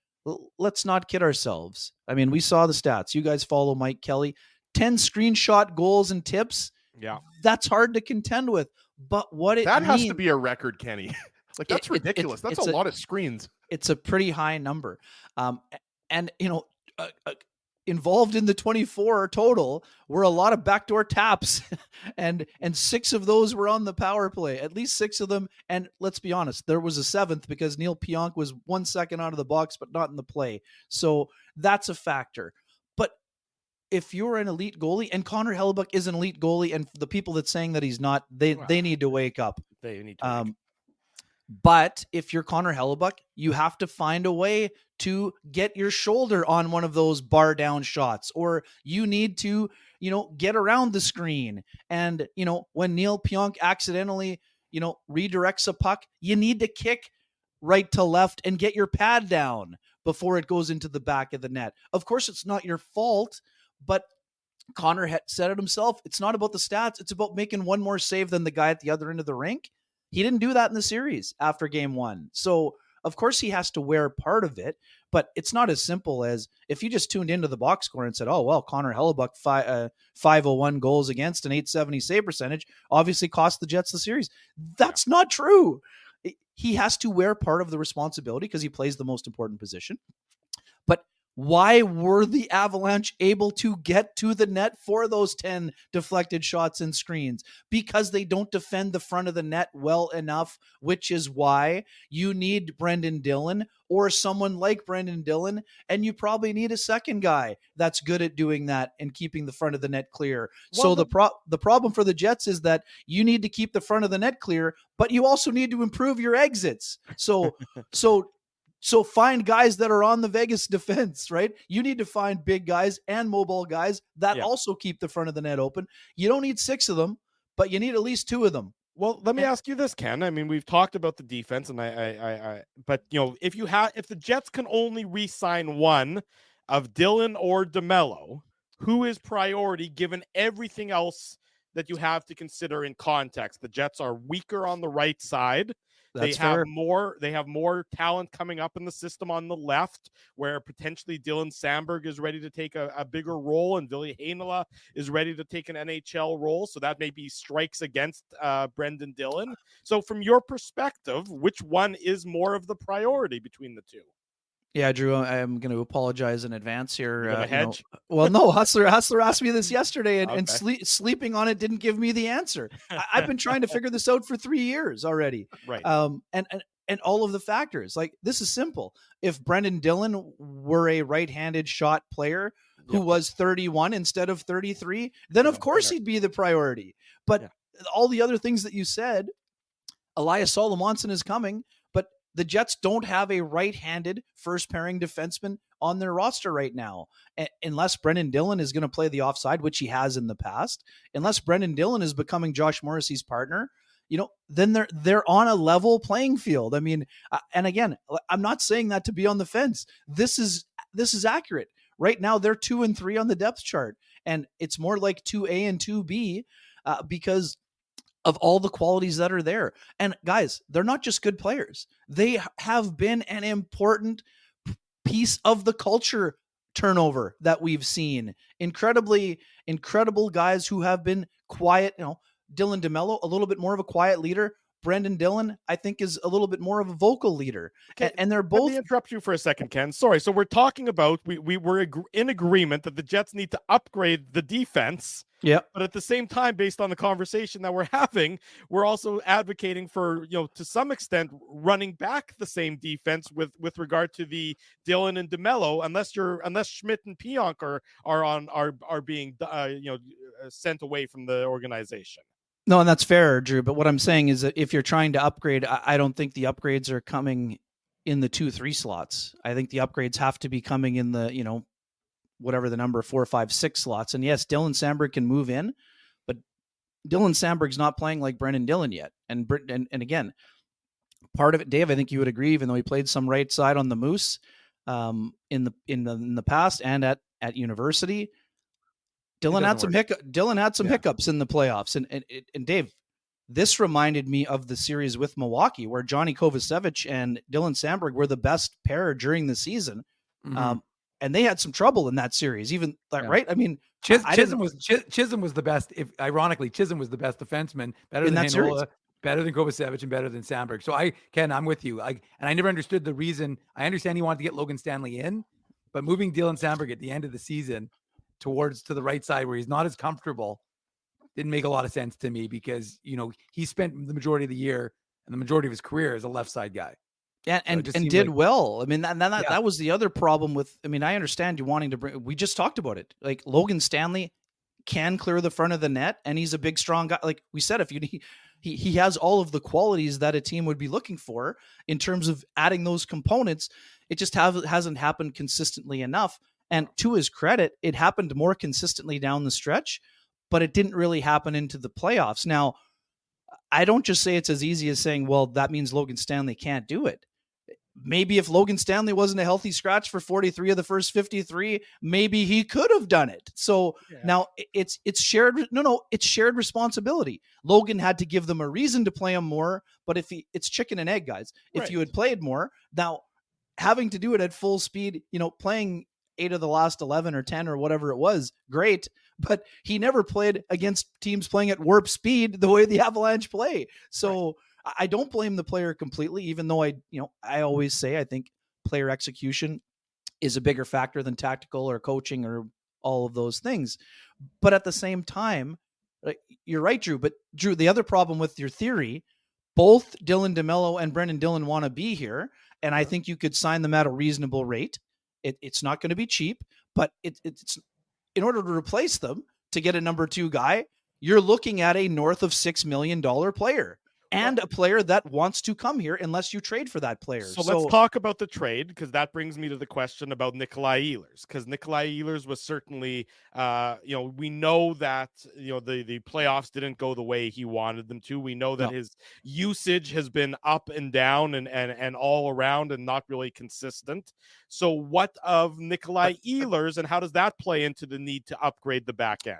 let's not kid ourselves. I mean, we saw the stats. You guys follow Mike Kelly. 10 screenshot goals and tips. Yeah, that's hard to contend with. But what it that has to be a record, Kenny. Like, that's ridiculous. That's a lot of screens. It's a pretty high number. And involved in the 24 total were a lot of backdoor taps, and 6 of those were on the power play, at least 6 of them. And let's be honest, there was a 7th because Neil Pionk was 1 second out of the box, but not in the play. So that's a factor. But if you're an elite goalie, and Connor Hellebuck is an elite goalie, and the people that saying that he's not, they need to wake up. They need to wake up. But if you're Connor Hellebuck, you have to find a way to get your shoulder on one of those bar down shots, or you need to, get around the screen. And, when Neil Pionk accidentally, redirects a puck, you need to kick right to left and get your pad down before it goes into the back of the net. Of course, it's not your fault, but Connor said it himself. It's not about the stats. It's about making one more save than the guy at the other end of the rink. He didn't do that in the series after game 1. So of course he has to wear part of it, but it's not as simple as if you just tuned into the box score and said, oh, well, Connor Hellebuck, 501 goals against, an 870 save percentage, obviously cost the Jets the series. That's not true. He has to wear part of the responsibility because he plays the most important position. But why were the Avalanche able to get to the net for those 10 deflected shots and screens? Because they don't defend the front of the net well enough, which is why you need Brendan Dillon or someone like Brendan Dillon, and you probably need a second guy that's good at doing that and keeping the front of the net clear. Well, So the problem for the Jets is that you need to keep the front of the net clear, but you also need to improve your exits. So find guys that are on the Vegas defense, right? You need to find big guys and mobile guys that also keep the front of the net open. You don't need 6 of them, but you need at least 2 of them. Well, let me ask you this, Ken. I mean, we've talked about the defense, and but if the Jets can only re-sign one of Dillon or DeMello, who is priority given everything else that you have to consider in context? The Jets are weaker on the right side. That's They have fair. more talent coming up in the system on the left, where potentially Dylan Samberg is ready to take a bigger role, and Ville Heinola is ready to take an NHL role. So that maybe strikes against Brendan Dillon. So from your perspective, which one is more of the priority between the two? Yeah, Drew, I'm going to apologize in advance here. You have a hedge? Well, no, Hustler asked me this yesterday, and, Okay. sleeping on it didn't give me the answer. I've been trying to figure this out for 3 years already. Right. And all of the factors. Like, this is simple. If Brendan Dillon were a right-handed shot player who was 31 instead of 33, then of course he'd be the priority. But all the other things that you said, Elias Solomonson is coming, but the Jets don't have a right-handed first-pairing defenseman on their roster right now. Unless Brendan Dillon is going to play the offside, which he has in the past, unless Brendan Dillon is becoming Josh Morrissey's partner, then they're on a level playing field. I mean, and again, I'm not saying that to be on the fence. This is accurate. Right now, they're 2 and 3 on the depth chart, and it's more like 2A and 2B because of all the qualities that are there. And guys, they're not just good players. They have been an important piece of the culture turnover that we've seen. Incredible guys who have been quiet. Dylan DeMello, a little bit more of a quiet leader. Brendan Dillon, I think, is a little bit more of a vocal leader. Okay, and they're both... Let me interrupt you for a second, Ken. Sorry. So we're talking about, we were in agreement that the Jets need to upgrade the defense. Yeah. But at the same time, based on the conversation that we're having, we're also advocating for, to some extent, running back the same defense with regard to the Dillon and DeMello, unless Schmidt and Pionk are being sent away from the organization. No, and that's fair, Drew. But what I'm saying is that if you're trying to upgrade, I don't think the upgrades are coming in the 2-3 slots. I think the upgrades have to be coming in the, whatever the number 4, 5, 6 slots. And yes, Dylan Samberg can move in, but Dylan Samberg's not playing like Brendan Dillon yet. And again, part of it, Dave, I think you would agree, even though he played some right side on the Moose in the past and at university, Dylan had some hiccups in the playoffs. And Dave, this reminded me of the series with Milwaukee, where Johnny Kovacevic and Dylan Samberg were the best pair during the season. Mm-hmm. And they had some trouble in that series, right? I mean, Chisholm was the best. Ironically, Chisholm was the best defenseman, better than Heinola, better than Kovacevic, and better than Samberg. So I'm with you. And I never understood the reason. I understand he wanted to get Logan Stanley in, but moving Dylan Samberg at the end of the season to the right side where he's not as comfortable didn't make a lot of sense to me, because he spent the majority of the year and the majority of his career as a left side guy. And did well. I mean, that was the other problem with. I mean, I understand you wanting to bring. We just talked about it. Like, Logan Stanley can clear the front of the net, and he's a big, strong guy. Like we said, he has all of the qualities that a team would be looking for in terms of adding those components. It just hasn't happened consistently enough. And to his credit, it happened more consistently down the stretch, but it didn't really happen into the playoffs. Now, I don't just say it's as easy as saying, well, that means Logan Stanley can't do it. maybe if Logan Stanley wasn't a healthy scratch for 43 of the first 53, maybe he could have done it. So now it's shared. It's shared responsibility. Logan had to give them a reason to play him more, but it's chicken and egg, guys. If you had played more, now having to do it at full speed, playing 8 of the last 11 or 10 or whatever it was, great. But he never played against teams playing at warp speed the way the Avalanche play. So I don't blame the player completely, even though I always say I think player execution is a bigger factor than tactical or coaching or all of those things. But at the same time, you're right, Drew. But Drew, the other problem with your theory, both Dylan DeMello and Brendan Dillon want to be here, and I think you could sign them at a reasonable rate. It's not going to be cheap, but it's in order to replace them, to get a number 2 guy, you're looking at a north of $6 million player. And a player that wants to come here unless you trade for that player. So let's talk about the trade, because that brings me to the question about Nikolai Ehlers. Because Nikolai Ehlers was certainly, we know that, the playoffs didn't go the way he wanted them to. We know that his usage has been up and down and all around and not really consistent. So what of Nikolai Ehlers, and how does that play into the need to upgrade the back end?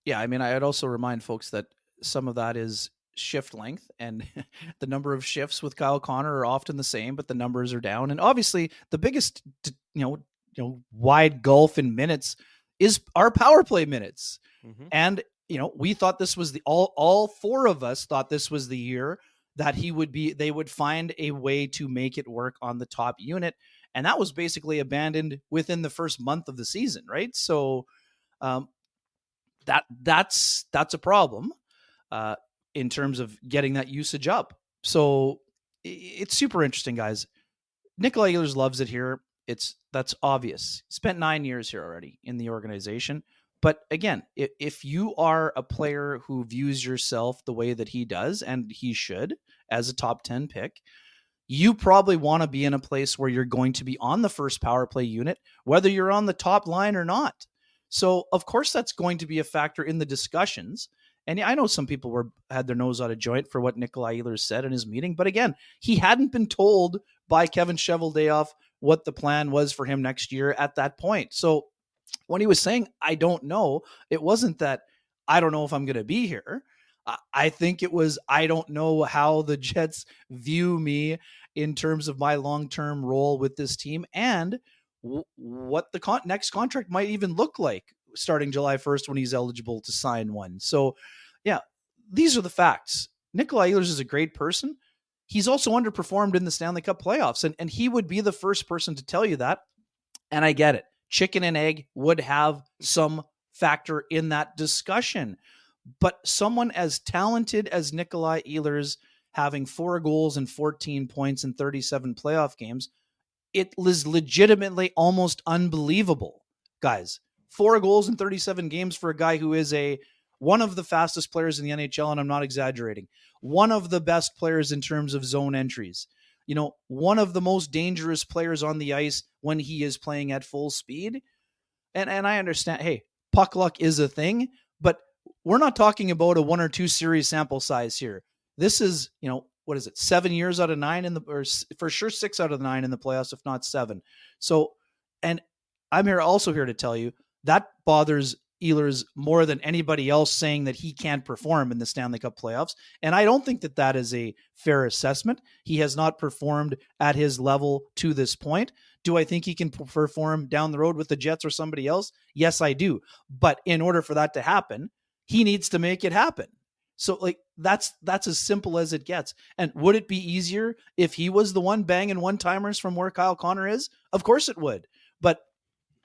Yeah, I mean, I'd also remind folks that some of that is shift length, and the number of shifts with Kyle Connor are often the same, but the numbers are down. And obviously the biggest, wide gulf in minutes is our power play minutes. Mm-hmm. And, we thought this was all 4 of us thought this was the year that they would find a way to make it work on the top unit. And that was basically abandoned within the first month of the season. Right. So, that's a problem. In terms of getting that usage up. So it's super interesting, guys. Nikolai Ehlers loves it here. That's obvious. Spent 9 years here already in the organization. But again, if you are a player who views yourself the way that he does, and he should, as a top 10 pick, you probably want to be in a place where you're going to be on the first power play unit, whether you're on the top line or not. So of course that's going to be a factor in the discussions. And I know some people had their nose out of joint for what Nikolai Ehlers said in his meeting. But again, he hadn't been told by Kevin Cheveldayoff what the plan was for him next year at that point. So when he was saying, I don't know, it wasn't that I don't know if I'm going to be here. I think it was, I don't know how the Jets view me in terms of my long-term role with this team and what the next contract might even look like starting July 1st when he's eligible to sign one. So yeah, these are the facts. Nikolai Ehlers is a great person. He's also underperformed in the Stanley Cup playoffs, and he would be the first person to tell you that. And I get it. Chicken and egg would have some factor in that discussion. But someone as talented as Nikolai Ehlers, having 4 goals and 14 points in 37 playoff games, it is legitimately almost unbelievable, guys. 4 goals in 37 games for a guy who is one of the fastest players in the NHL, and I'm not exaggerating. One of the best players in terms of zone entries. One of the most dangerous players on the ice when he is playing at full speed. And I understand, hey, puck luck is a thing, but we're not talking about a 1 or 2 series sample size here. This is, what is it? 7 years out of 9 or for sure 6 out of the 9 in the playoffs, if not 7. So, and I'm also here to tell you that bothers Ehlers more than anybody else saying that he can't perform in the Stanley Cup playoffs. And I don't think that is a fair assessment. He has not performed at his level to this point. Do I think he can perform down the road with the Jets or somebody else? Yes, I do. But in order for that to happen, he needs to make it happen. So that's as simple as it gets. And would it be easier if he was the one banging one-timers from where Kyle Connor is? Of course it would. But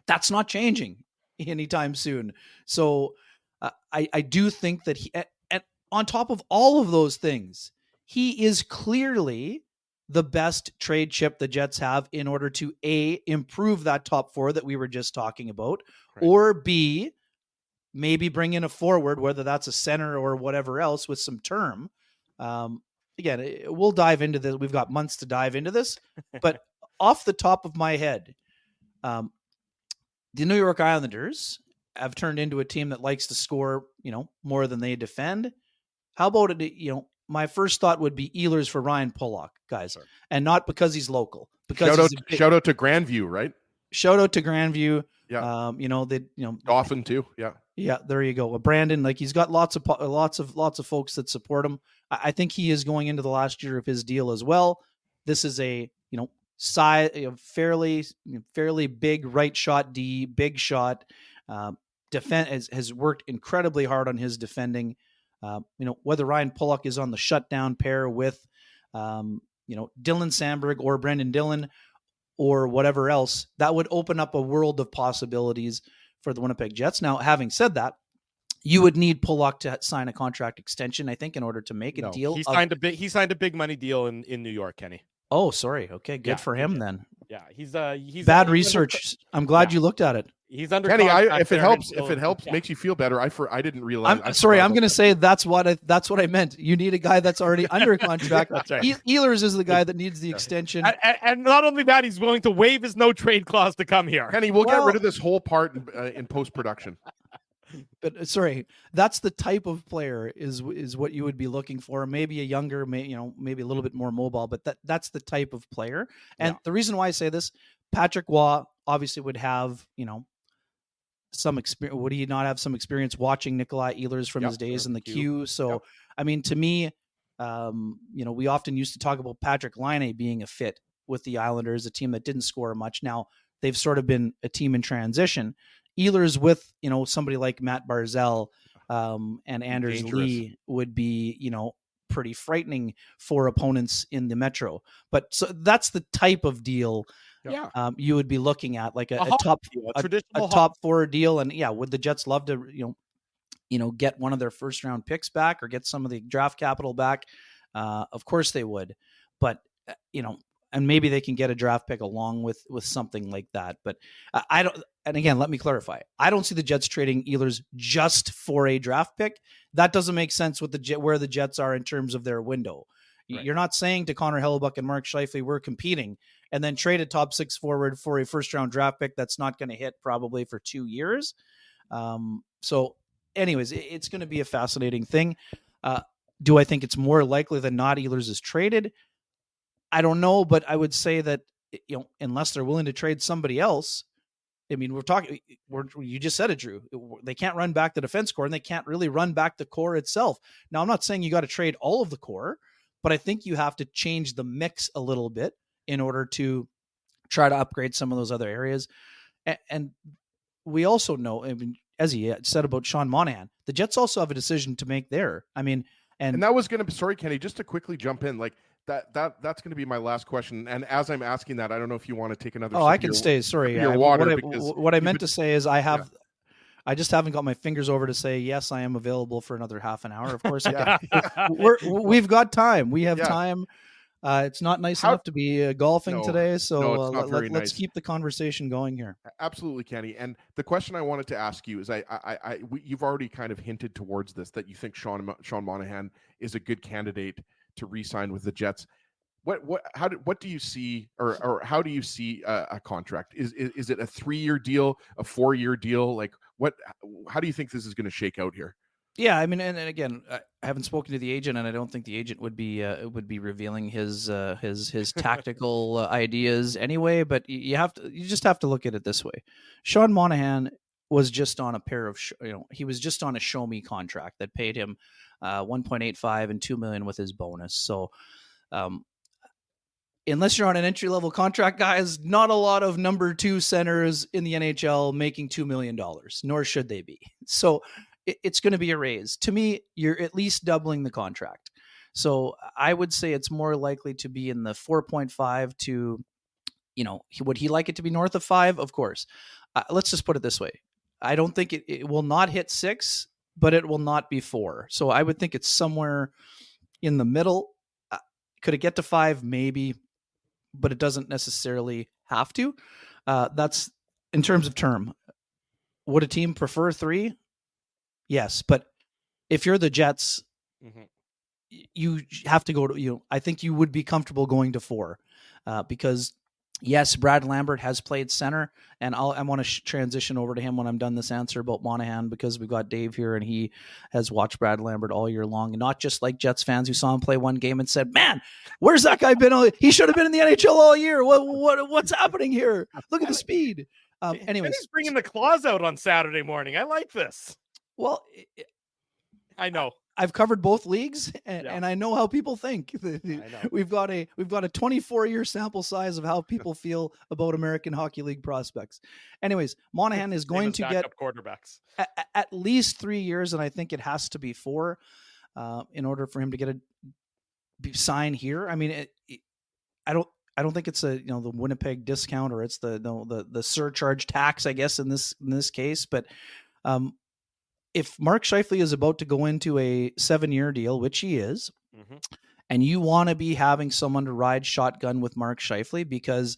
that's not changing anytime soon. So I do think that and on top of all of those things, he is clearly the best trade chip the Jets have in order to A, improve that top 4 that we were just talking about, right, or B, maybe bring in a forward, whether that's a center or whatever else with some term. Again, we'll dive into this. We've got months to dive into this, but off the top of my head, the New York Islanders have turned into a team that likes to score, more than they defend. How about it? my first thought would be Ehlers for Ryan Pulock, guys, and not because he's local. Because shout out to Grandview, right? Shout out to Grandview. Yeah. Dauphin too. Yeah. Yeah, there you go. Brandon, like he's got lots of folks that support him. I think he is going into the last year of his deal as well. This is a fairly big right shot D, big shot. Defense has worked incredibly hard on his defending. Whether Ryan Pulock is on the shutdown pair with Dylan Sandberg or Brendan Dillon or whatever else, that would open up a world of possibilities for the Winnipeg Jets. Now, having said that, you would need Pulock to sign a contract extension, I think, in order to make a deal. He signed a big money deal in New York, Kenny. Oh, sorry. Okay, good for him then. Yeah, he's bad research. I'm glad you looked at it. He's under Kenny. If it helps, yeah. makes you feel better. I didn't realize. I'm going to say that's what I meant. You need a guy that's already under contract. That's right. Ehlers is the guy that needs the extension. And not only that, he's willing to waive his no trade clause to come here. Kenny, we'll get rid of this whole part in post production. But sorry, that's the type of player is what you would be looking for. Maybe a younger, maybe a little bit more mobile, but that's the type of player. And the reason why I say this, Patrick Waugh obviously would have, some experience. Would he not have some experience watching Nikolai Ehlers from his days in the Q? So, I mean, to me, we often used to talk about Patrick Laine being a fit with the Islanders, a team that didn't score much. Now they've sort of been a team in transition. Ehlers with, somebody like Matt Barzal and Anders Lee would be, pretty frightening for opponents in the Metro. But so that's the type of deal you would be looking at, like a top four deal. And would the Jets love to, get one of their first round picks back or get some of the draft capital back? Of course they would, but and maybe they can get a draft pick along with something like that. But I don't. And again, let me clarify. I don't see the Jets trading Ehlers just for a draft pick. That doesn't make sense with where the Jets are in terms of their window. Right. You're not saying to Connor Hellebuck and Mark Scheifele, we're competing, and then trade a top six forward for a first round draft pick that's not going to hit probably for 2 years. So anyways, it's going to be a fascinating thing. Do I think it's more likely than not Ehlers is traded? I don't know, but I would say that, unless they're willing to trade somebody else, I mean, you just said it, Drew. They can't run back the defense core and they can't really run back the core itself. Now, I'm not saying you got to trade all of the core, but I think you have to change the mix a little bit in order to try to upgrade some of those other areas. And we also know, I mean, as he said about Sean Monahan, the Jets also have a decision to make there. I mean, and that was going to be, sorry, Kenny, just to quickly jump in, like, that's going to be my last question. And as I'm asking that, I don't know if you want to take another. Oh, I can stay. Sorry, your water. What I meant to say is I just haven't got my fingers over to say yes. I am available for another half an hour. Of course, we've got time. We have time. It's not nice enough to be golfing today, so let's keep the conversation going here. Absolutely, Kenny. And the question I wanted to ask you is, you've already kind of hinted towards this, that you think Sean Monahan is a good candidate to re-sign with the Jets. What do you see, or how do you see a contract? Is it a 3-year deal, a 4-year deal? Like how do you think this is going to shake out here? Yeah, I mean, and again, I haven't spoken to the agent, and I don't think the agent would be revealing his tactical ideas anyway. But you just have to look at it this way: Sean Monahan was just on a pair of, he was just on a show me contract that paid him $1.85 and $2 million with his bonus. So, unless you're on an entry level contract, guys, not a lot of number 2 centers in the NHL making $2 million, nor should they be. So it's going to be a raise. To me, you're at least doubling the contract. So I would say it's more likely to be in the 4.5 to, would he like it to be north of 5? Of course. Let's just put it this way. I don't think it will not hit 6, but it will not be 4. So I would think it's somewhere in the middle. Could it get to 5? Maybe, but it doesn't necessarily have to. That's in terms of term. Would a team prefer 3? Yes, but if you're the Jets, you have to go to, I think you would be comfortable going to 4 because Yes, Brad Lambert has played center, and I want to transition over to him when I'm done this answer about Monahan, because we've got Dave here, and he has watched Brad Lambert all year long, and not just like Jets fans who saw him play one game and said, "Man, where's that guy been? He should have been in the NHL all year. What's happening here? Look at the speed." Anyways, he's bringing the claws out on Saturday morning. I like this. Well, I know. I've covered both leagues, and, Yeah. and I know how people think. We've got a 24-year sample size of how people feel about American Hockey League prospects. Anyways, Monahan is going to get quarterbacks at least 3 years, and I think it has to be 4 in order for him to get sign here. I mean, I don't think it's the Winnipeg discount, or it's the surcharge tax, I guess, in this case, but if Mark Scheifele is about to go into a 7-year deal, which he is, and you want to be having someone to ride shotgun with Mark Scheifele, because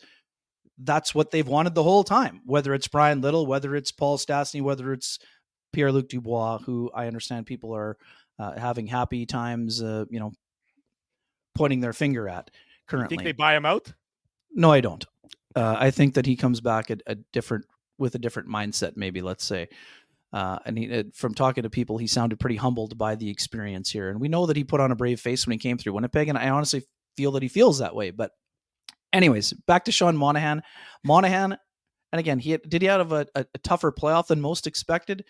that's what they've wanted the whole time, whether it's Brian Little, whether it's Paul Stastny, whether it's Pierre-Luc Dubois, who I understand people are having happy times, pointing their finger at currently. You think they buy him out? No, I don't. I think that he comes back with a different mindset, maybe, let's say. And from talking to people, he sounded pretty humbled by the experience here. And we know that he put on a brave face when he came through Winnipeg, and I honestly feel that he feels that way. But anyways, back to Sean Monahan. And again, did he have a tougher playoff than most expected?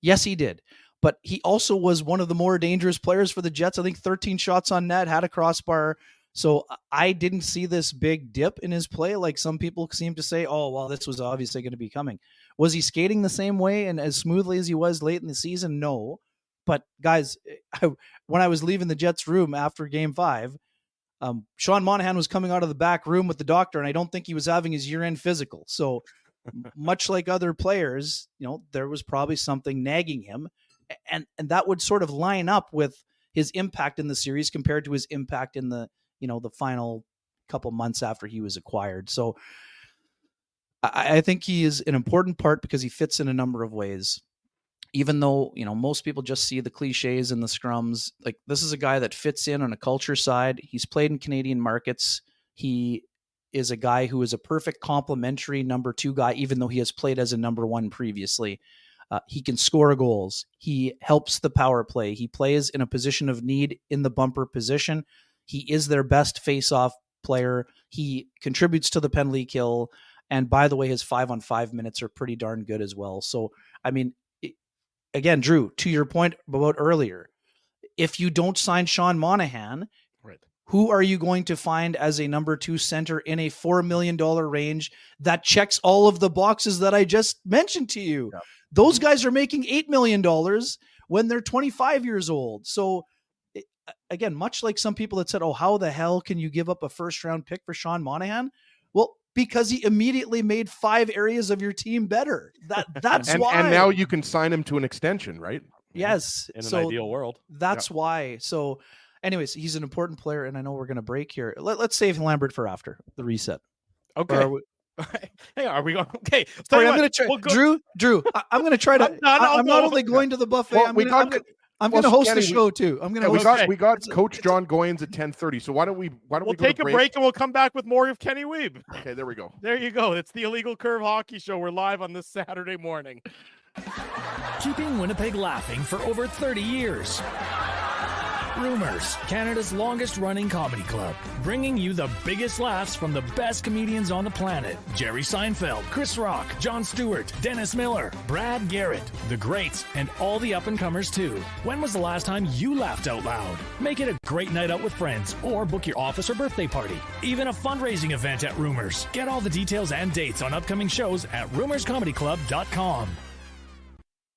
Yes, he did. But he also was one of the more dangerous players for the Jets. I think 13 shots on net, had a crossbar. So I didn't see this big dip in his play like some people seem to say, oh, well, this was obviously going to be coming. Was he skating the same way and as smoothly as he was late in the season? No. But guys, when I was leaving the Jets room after Game 5, Sean Monahan was coming out of the back room with the doctor, and I don't think he was having his year-end physical. So much like other players, there was probably something nagging him, and that would sort of line up with his impact in the series compared to his impact in the final couple months after he was acquired. So I think he is an important part because he fits in a number of ways. Even though, most people just see the cliches and the scrums, like this is a guy that fits in on a culture side. He's played in Canadian markets. He is a guy who is a perfect complementary number 2 guy, even though he has played as a number 1 previously. He can score goals. He helps the power play. He plays in a position of need in the bumper position. He is their best face-off player. He contributes to the penalty kill. And by the way, his 5-on-5 minutes are pretty darn good as well. So, I mean, again, Drew, to your point about earlier, if you don't sign Sean Monahan, right, who are you going to find as a number 2 center in a $4 million range that checks all of the boxes that I just mentioned to you? Yeah. Those guys are making $8 million when they're 25 years old. So, again, much like some people that said, oh, how the hell can you give up a first-round pick for Sean Monahan? Well, because he immediately made 5 areas of your team better. That's why. And now you can sign him to an extension, right? Yes. In an ideal world. That's why. So anyways, he's an important player, and I know we're going to break here. Let's save Lambert for after the reset. Okay. Are we going? Okay. Sorry, I'm going to try. Drew, I'm going to try to. I'm not only going to the buffet. Well, I'm going to host the show too. I'm going to. We got Coach John Goyens at 10:30. So why don't we take a break and we'll come back with more of Kenny Weeb. Okay, there we go. There you go. It's the Illegal Curve Hockey Show. We're live on this Saturday morning. Keeping Winnipeg laughing for over 30 years. Rumors, Canada's longest-running comedy club, bringing you the biggest laughs from the best comedians on the planet. Jerry Seinfeld, Chris Rock, Jon Stewart, Dennis Miller, Brad Garrett, the greats, and all the up-and-comers too. When was the last time you laughed out loud? Make it a great night out with friends, or book your office or birthday party. Even a fundraising event at Rumors. Get all the details and dates on upcoming shows at rumorscomedyclub.com.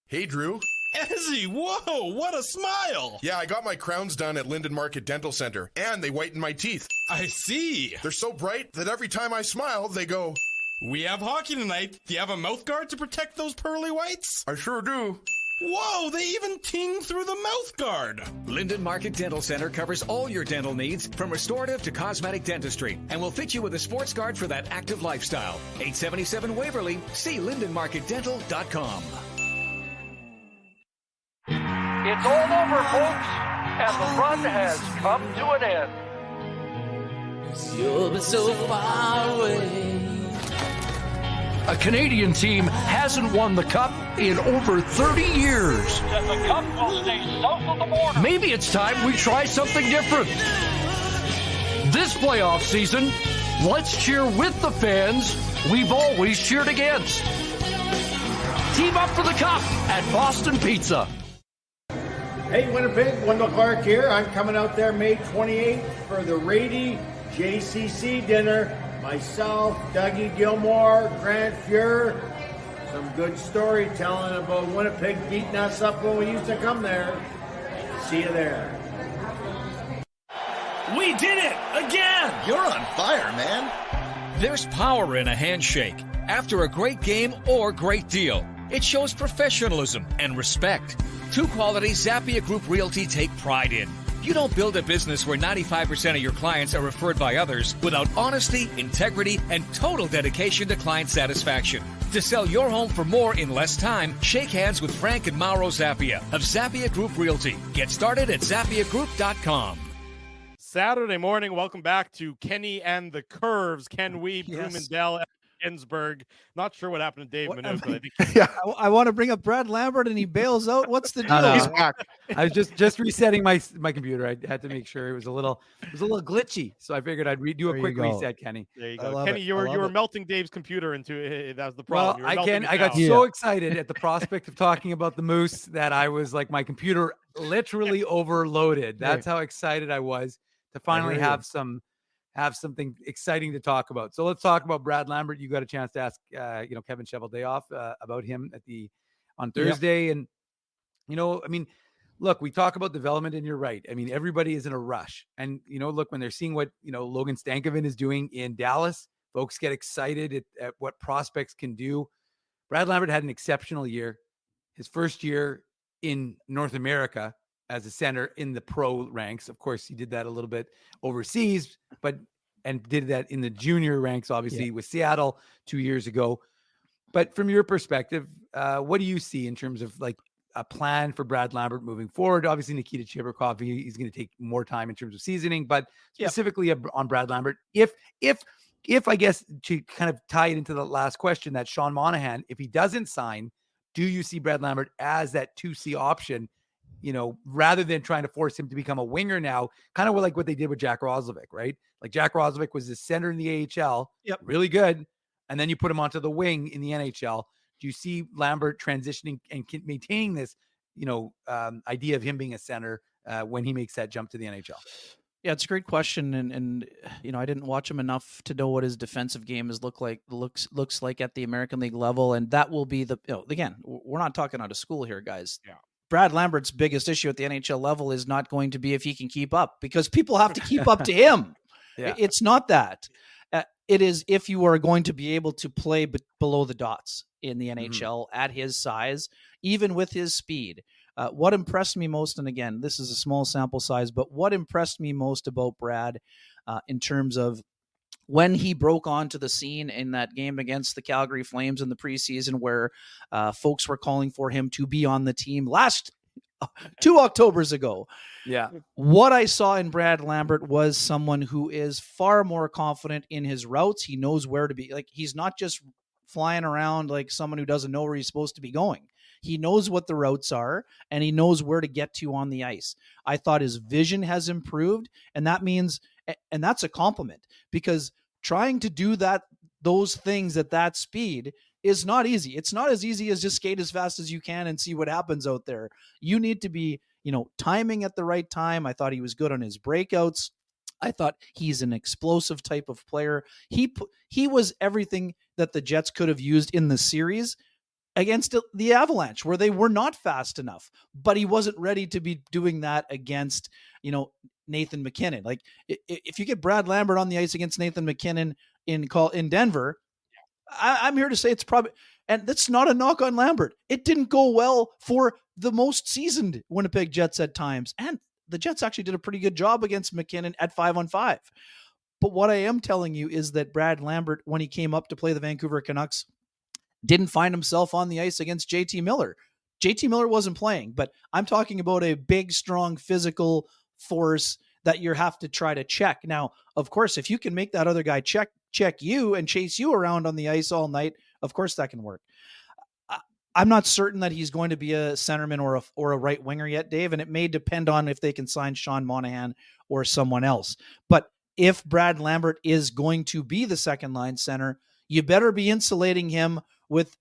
Hey, Drew. Ezzy, whoa, what a smile! Yeah, I got my crowns done at Linden Market Dental Center, and they whitened my teeth. I see. They're so bright that every time I smile, they go, "We have hockey tonight. Do you have a mouth guard to protect those pearly whites?" I sure do. Whoa, they even ting through the mouth guard. Linden Market Dental Center covers all your dental needs, from restorative to cosmetic dentistry, and will fit you with a sports guard for that active lifestyle. 877 Waverly. See lindenmarketdental.com. It's all over, folks, and the run has come to an end. You'll be so far away. A Canadian team hasn't won the Cup in over 30 years. That the Cup will stay south of the border. Maybe it's time we try something different. This playoff season, let's cheer with the fans we've always cheered against. Team up for the Cup at Boston Pizza. Hey Winnipeg, Wendell Clark here. I'm coming out there May 28th for the Rady JCC dinner. Myself, Dougie Gilmore, Grant Fuhr. Some good storytelling about Winnipeg beating us up when we used to come there. See you there. We did it again! You're on fire, man. There's power in a handshake after a great game or great deal. It shows professionalism and respect. Two qualities Zappia Group Realty take pride in. You don't build a business where 95% of your clients are referred by others without honesty, integrity, and total dedication to client satisfaction. To sell your home for more in less time, shake hands with Frank and Mauro Zappia of Zappia Group Realty. Get started at ZappiaGroup.com. Saturday morning, welcome back to Kenny and the Curves. Ken Wiebe, Drew Yes. Mandel, Ginsburg. Not sure what happened to Dave Manook, but I think I want to bring up Brad Lambert and he bails out. What's the deal? No. He's back. I was just resetting my computer. I had to make sure it was a little glitchy, so I figured I'd do a There quick you go. reset, Kenny. there you I go. love Kenny, it. you I were love it. melting Dave's computer into it. That was the Well, problem. You were melting I it got down. so excited at the prospect of talking about the Moose that I was like, my computer literally overloaded. That's how excited I was to finally hear you. have something exciting to talk about. So let's talk about Brad Lambert. You got a chance to ask, Kevin Cheveldayoff about him on Thursday. And, I mean, look, we talk about development and you're right. I mean, everybody is in a rush. And, look, when they're seeing what, Logan Stankoven is doing in Dallas, folks get excited at what prospects can do. Brad Lambert had an exceptional year. His first year in North America as a center in the pro ranks. Of course, he did that a little bit overseas, and did that in the junior ranks, obviously, with Seattle 2 years ago. But from your perspective, what do you see in terms of like a plan for Brad Lambert moving forward? Obviously, Nikita Chibrikov, he's going to take more time in terms of seasoning, but specifically on Brad Lambert, if I guess to kind of tie it into the last question, that Sean Monahan, if he doesn't sign, do you see Brad Lambert as that 2C option, rather than trying to force him to become a winger now, kind of like what they did with Jack Roslovic, right? Like Jack Roslovic was the center in the AHL, really good. And then you put him onto the wing in the NHL. Do you see Lambert transitioning and maintaining this, idea of him being a center when he makes that jump to the NHL? Yeah, it's a great question, and I didn't watch him enough to know what his defensive game looks like at the American League level, and that will be again, we're not talking out of school here, guys. Yeah. Brad Lambert's biggest issue at the NHL level is not going to be if he can keep up, because people have to keep up to him. Yeah. It's not that. It is if you are going to be able to play below the dots in the NHL at his size, even with his speed. What impressed me most, and again, this is a small sample size, but what impressed me most about Brad in terms of when he broke onto the scene in that game against the Calgary Flames in the preseason, where folks were calling for him to be on the team last 2 Octobers ago. Yeah. What I saw in Brad Lambert was someone who is far more confident in his routes. He knows where to be. Like, he's not just flying around like someone who doesn't know where he's supposed to be going. He knows what the routes are, and he knows where to get to on the ice. I thought his vision has improved, and that means, and that's a compliment, because trying to do those things at that speed is not easy. It's not as easy as just skate as fast as you can and see what happens out there. You need to be, timing at the right time. I thought he was good on his breakouts. I thought he's an explosive type of player. He was everything that the Jets could have used in the series against the Avalanche, where they were not fast enough, but he wasn't ready to be doing that against, Nathan MacKinnon. Like, if you get Brad Lambert on the ice against Nathan MacKinnon in Denver, I'm here to say it's probably, and that's not a knock on Lambert. It didn't go well for the most seasoned Winnipeg Jets at times. And the Jets actually did a pretty good job against MacKinnon at 5-on-5. But what I am telling you is that Brad Lambert, when he came up to play the Vancouver Canucks, didn't find himself on the ice against JT Miller. JT Miller wasn't playing, but I'm talking about a big, strong, physical force that you have to try to check. Now, of course, if you can make that other guy check you and chase you around on the ice all night, Of course that can work. I'm not certain that he's going to be a centerman or a right winger yet, Dave, and it may depend on if they can sign Sean Monahan or someone else. But if Brad Lambert is going to be the second line center, you better be insulating him with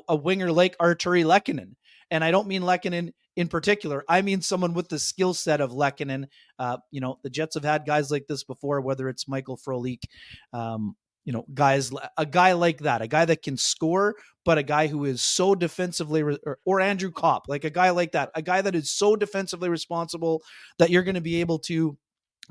a winger like Arturi Lehkonen. And I don't mean Lehkonen in particular. I mean someone with the skill set of Lehkonen. The Jets have had guys like this before, whether it's Michael Frolik, a guy like that, a guy that can score, but a guy who is so defensively, or Andrew Kopp, like a guy like that, a guy that is so defensively responsible that you're going to be able to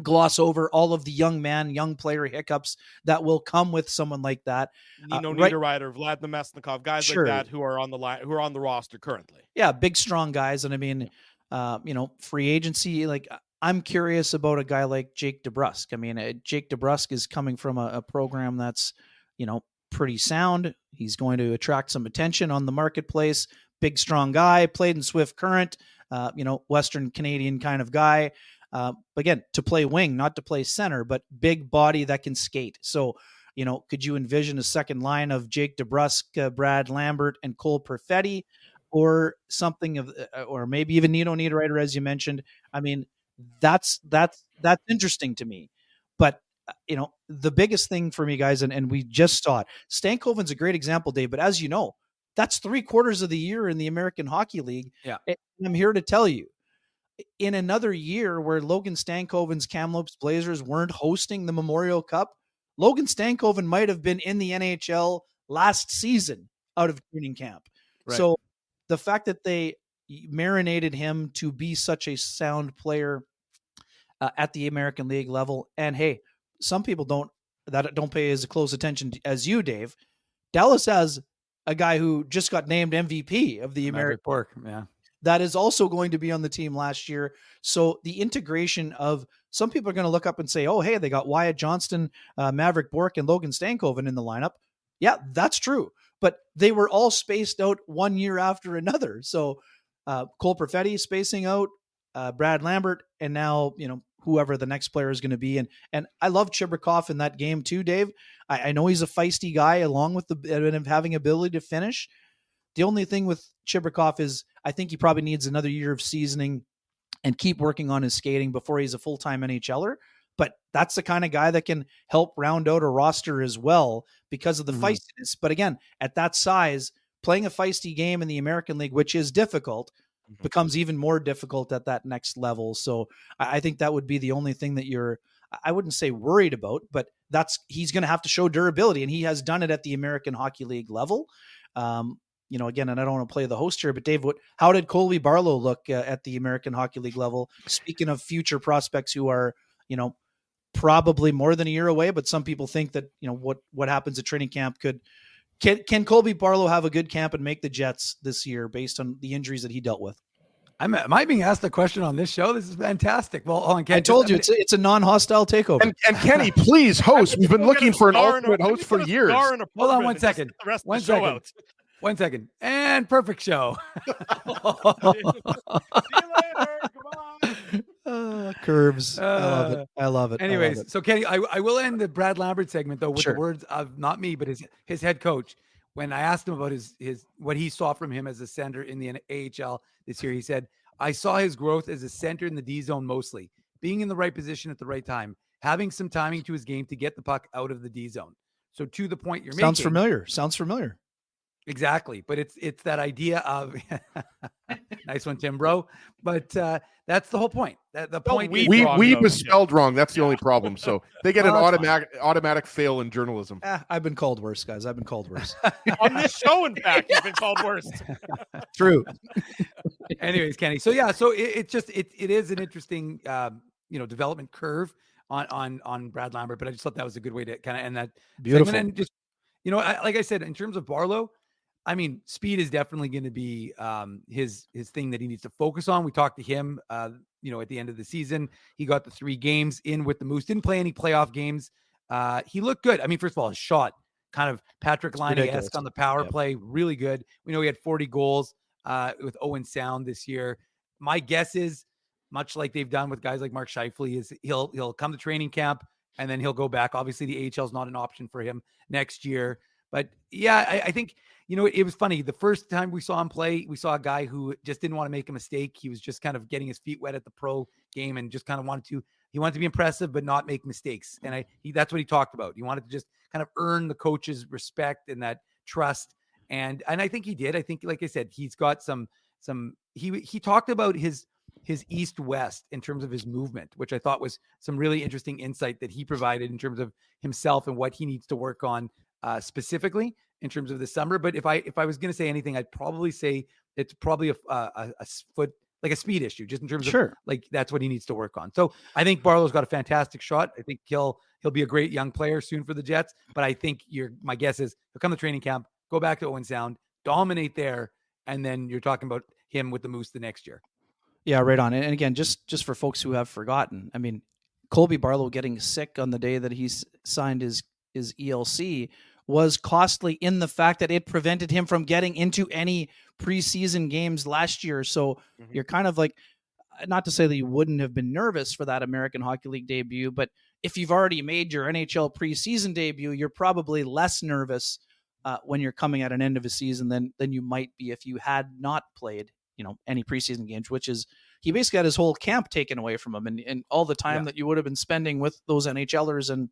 gloss over all of the young player hiccups that will come with someone like that. Nino Niederreiter, Vlad Nemesnikov, guys like that who are on the line, who are on the roster currently. Yeah, big, strong guys. And I mean, free agency, like I'm curious about a guy like Jake DeBrusk. I mean, Jake DeBrusk is coming from a program that's, pretty sound. He's going to attract some attention on the marketplace. Big, strong guy, played in Swift Current, Western Canadian kind of guy. Again, to play wing, not to play center, but big body that can skate. So, could you envision a second line of Jake DeBrusk, Brad Lambert, and Cole Perfetti, or something or maybe even Nino Niederreiter, as you mentioned? I mean, that's interesting to me. But the biggest thing for me, guys, and we just saw it. Stankoven's a great example, Dave. But as you know, that's 3/4 of the year in the American Hockey League. Yeah, and I'm here to tell you, in another year where Logan Stankoven's Kamloops Blazers weren't hosting the Memorial Cup, Logan Stankoven might have been in the NHL last season out of training camp. Right. So the fact that they marinated him to be such a sound player at the American League level, and hey, some people don't pay as close attention as you, Dave. Dallas has a guy who just got named MVP of the American League. Yeah. That is also going to be on the team last year. So the integration of some people are going to look up and say, oh, hey, they got Wyatt Johnston, Maverick Bourque, and Logan Stankoven in the lineup. Yeah, that's true. But they were all spaced out one year after another. So Cole Perfetti spacing out, Brad Lambert, and now, whoever the next player is going to be. And I love Chibrikov in that game too, Dave. I know he's a feisty guy along with having ability to finish. The only thing with Chibrikov is I think he probably needs another year of seasoning and keep working on his skating before he's a full-time NHLer. But that's the kind of guy that can help round out a roster as well because of the feistiness. But again, at that size, playing a feisty game in the American League, which is difficult, becomes even more difficult at that next level. So I think that would be the only thing that I wouldn't say worried about, but he's going to have to show durability, and he has done it at the American Hockey League level. Again, and I don't want to play the host here, but Dave, how did Colby Barlow look at the American Hockey League level? Speaking of future prospects who are, probably more than a year away, but some people think that, what happens at training camp can Colby Barlow have a good camp and make the Jets this year based on the injuries that he dealt with? Am I being asked a question on this show? This is fantastic. Well, I told you it's a non-hostile takeover. And Kenny, please host. We've been looking for an ultimate host for years. Hold on 1 second. 1 second. 1 second. And perfect show. See you later. Goodbye. Curves. I love it. Anyways, so Kenny, I will end the Brad Lambert segment though with the words of not me, but his head coach. When I asked him about his what he saw from him as a center in the AHL this year, he said, I saw his growth as a center in the D zone mostly, being in the right position at the right time, having some timing to his game to get the puck out of the D zone. So to the point you're making. Sounds familiar. Exactly. But it's that idea of nice one, Tim, bro. But that's the whole point. The point we misspelled wrong. That's the only problem. So they get an automatic fail in journalism. I've been called worse, guys. I've been called worse. On this show, in fact, you've been called worse. True. Anyways, Kenny. So yeah, so it is an interesting development curve on Brad Lambert, but I just thought that was a good way to kind of end that beautiful segment. And just like I said, in terms of Barlow, I mean, speed is definitely going to be his thing that he needs to focus on. We talked to him, at the end of the season. He got the 3 games in with the Moose. Didn't play any playoff games. He looked good. I mean, first of all, his shot, kind of Patrick Laine-esque on the power play, really good. We know he had 40 goals with Owen Sound this year. My guess is, much like they've done with guys like Mark Scheifele, is he'll come to training camp and then he'll go back. Obviously, the AHL is not an option for him next year. But yeah, I think, it was funny. The first time we saw him play, we saw a guy who just didn't want to make a mistake. He was just kind of getting his feet wet at the pro game and just kind of wanted to be impressive, but not make mistakes. And that's what he talked about. He wanted to just kind of earn the coach's respect and that trust. And I think he did. I think, like I said, he's got he talked about his east-west in terms of his movement, which I thought was some really interesting insight that he provided in terms of himself and what he needs to work on specifically in terms of the summer. But if I was going to say anything, I'd probably say it's probably a foot, like a speed issue, just in terms of like, that's what he needs to work on. So I think Barlow's got a fantastic shot. I think he'll be a great young player soon for the Jets, but I think my guess is he'll come to training camp, go back to Owen Sound, dominate there. And then you're talking about him with the Moose the next year. Yeah, right on. And again, just for folks who have forgotten, I mean, Colby Barlow getting sick on the day that he signed his ELC was costly in the fact that it prevented him from getting into any preseason games last year. So you're kind of like, not to say that you wouldn't have been nervous for that American Hockey League debut, but if you've already made your NHL preseason debut, you're probably less nervous when you're coming at an end of a season than you might be if you had not played, any preseason games, which is, he basically had his whole camp taken away from him and all the time that you would have been spending with those NHLers and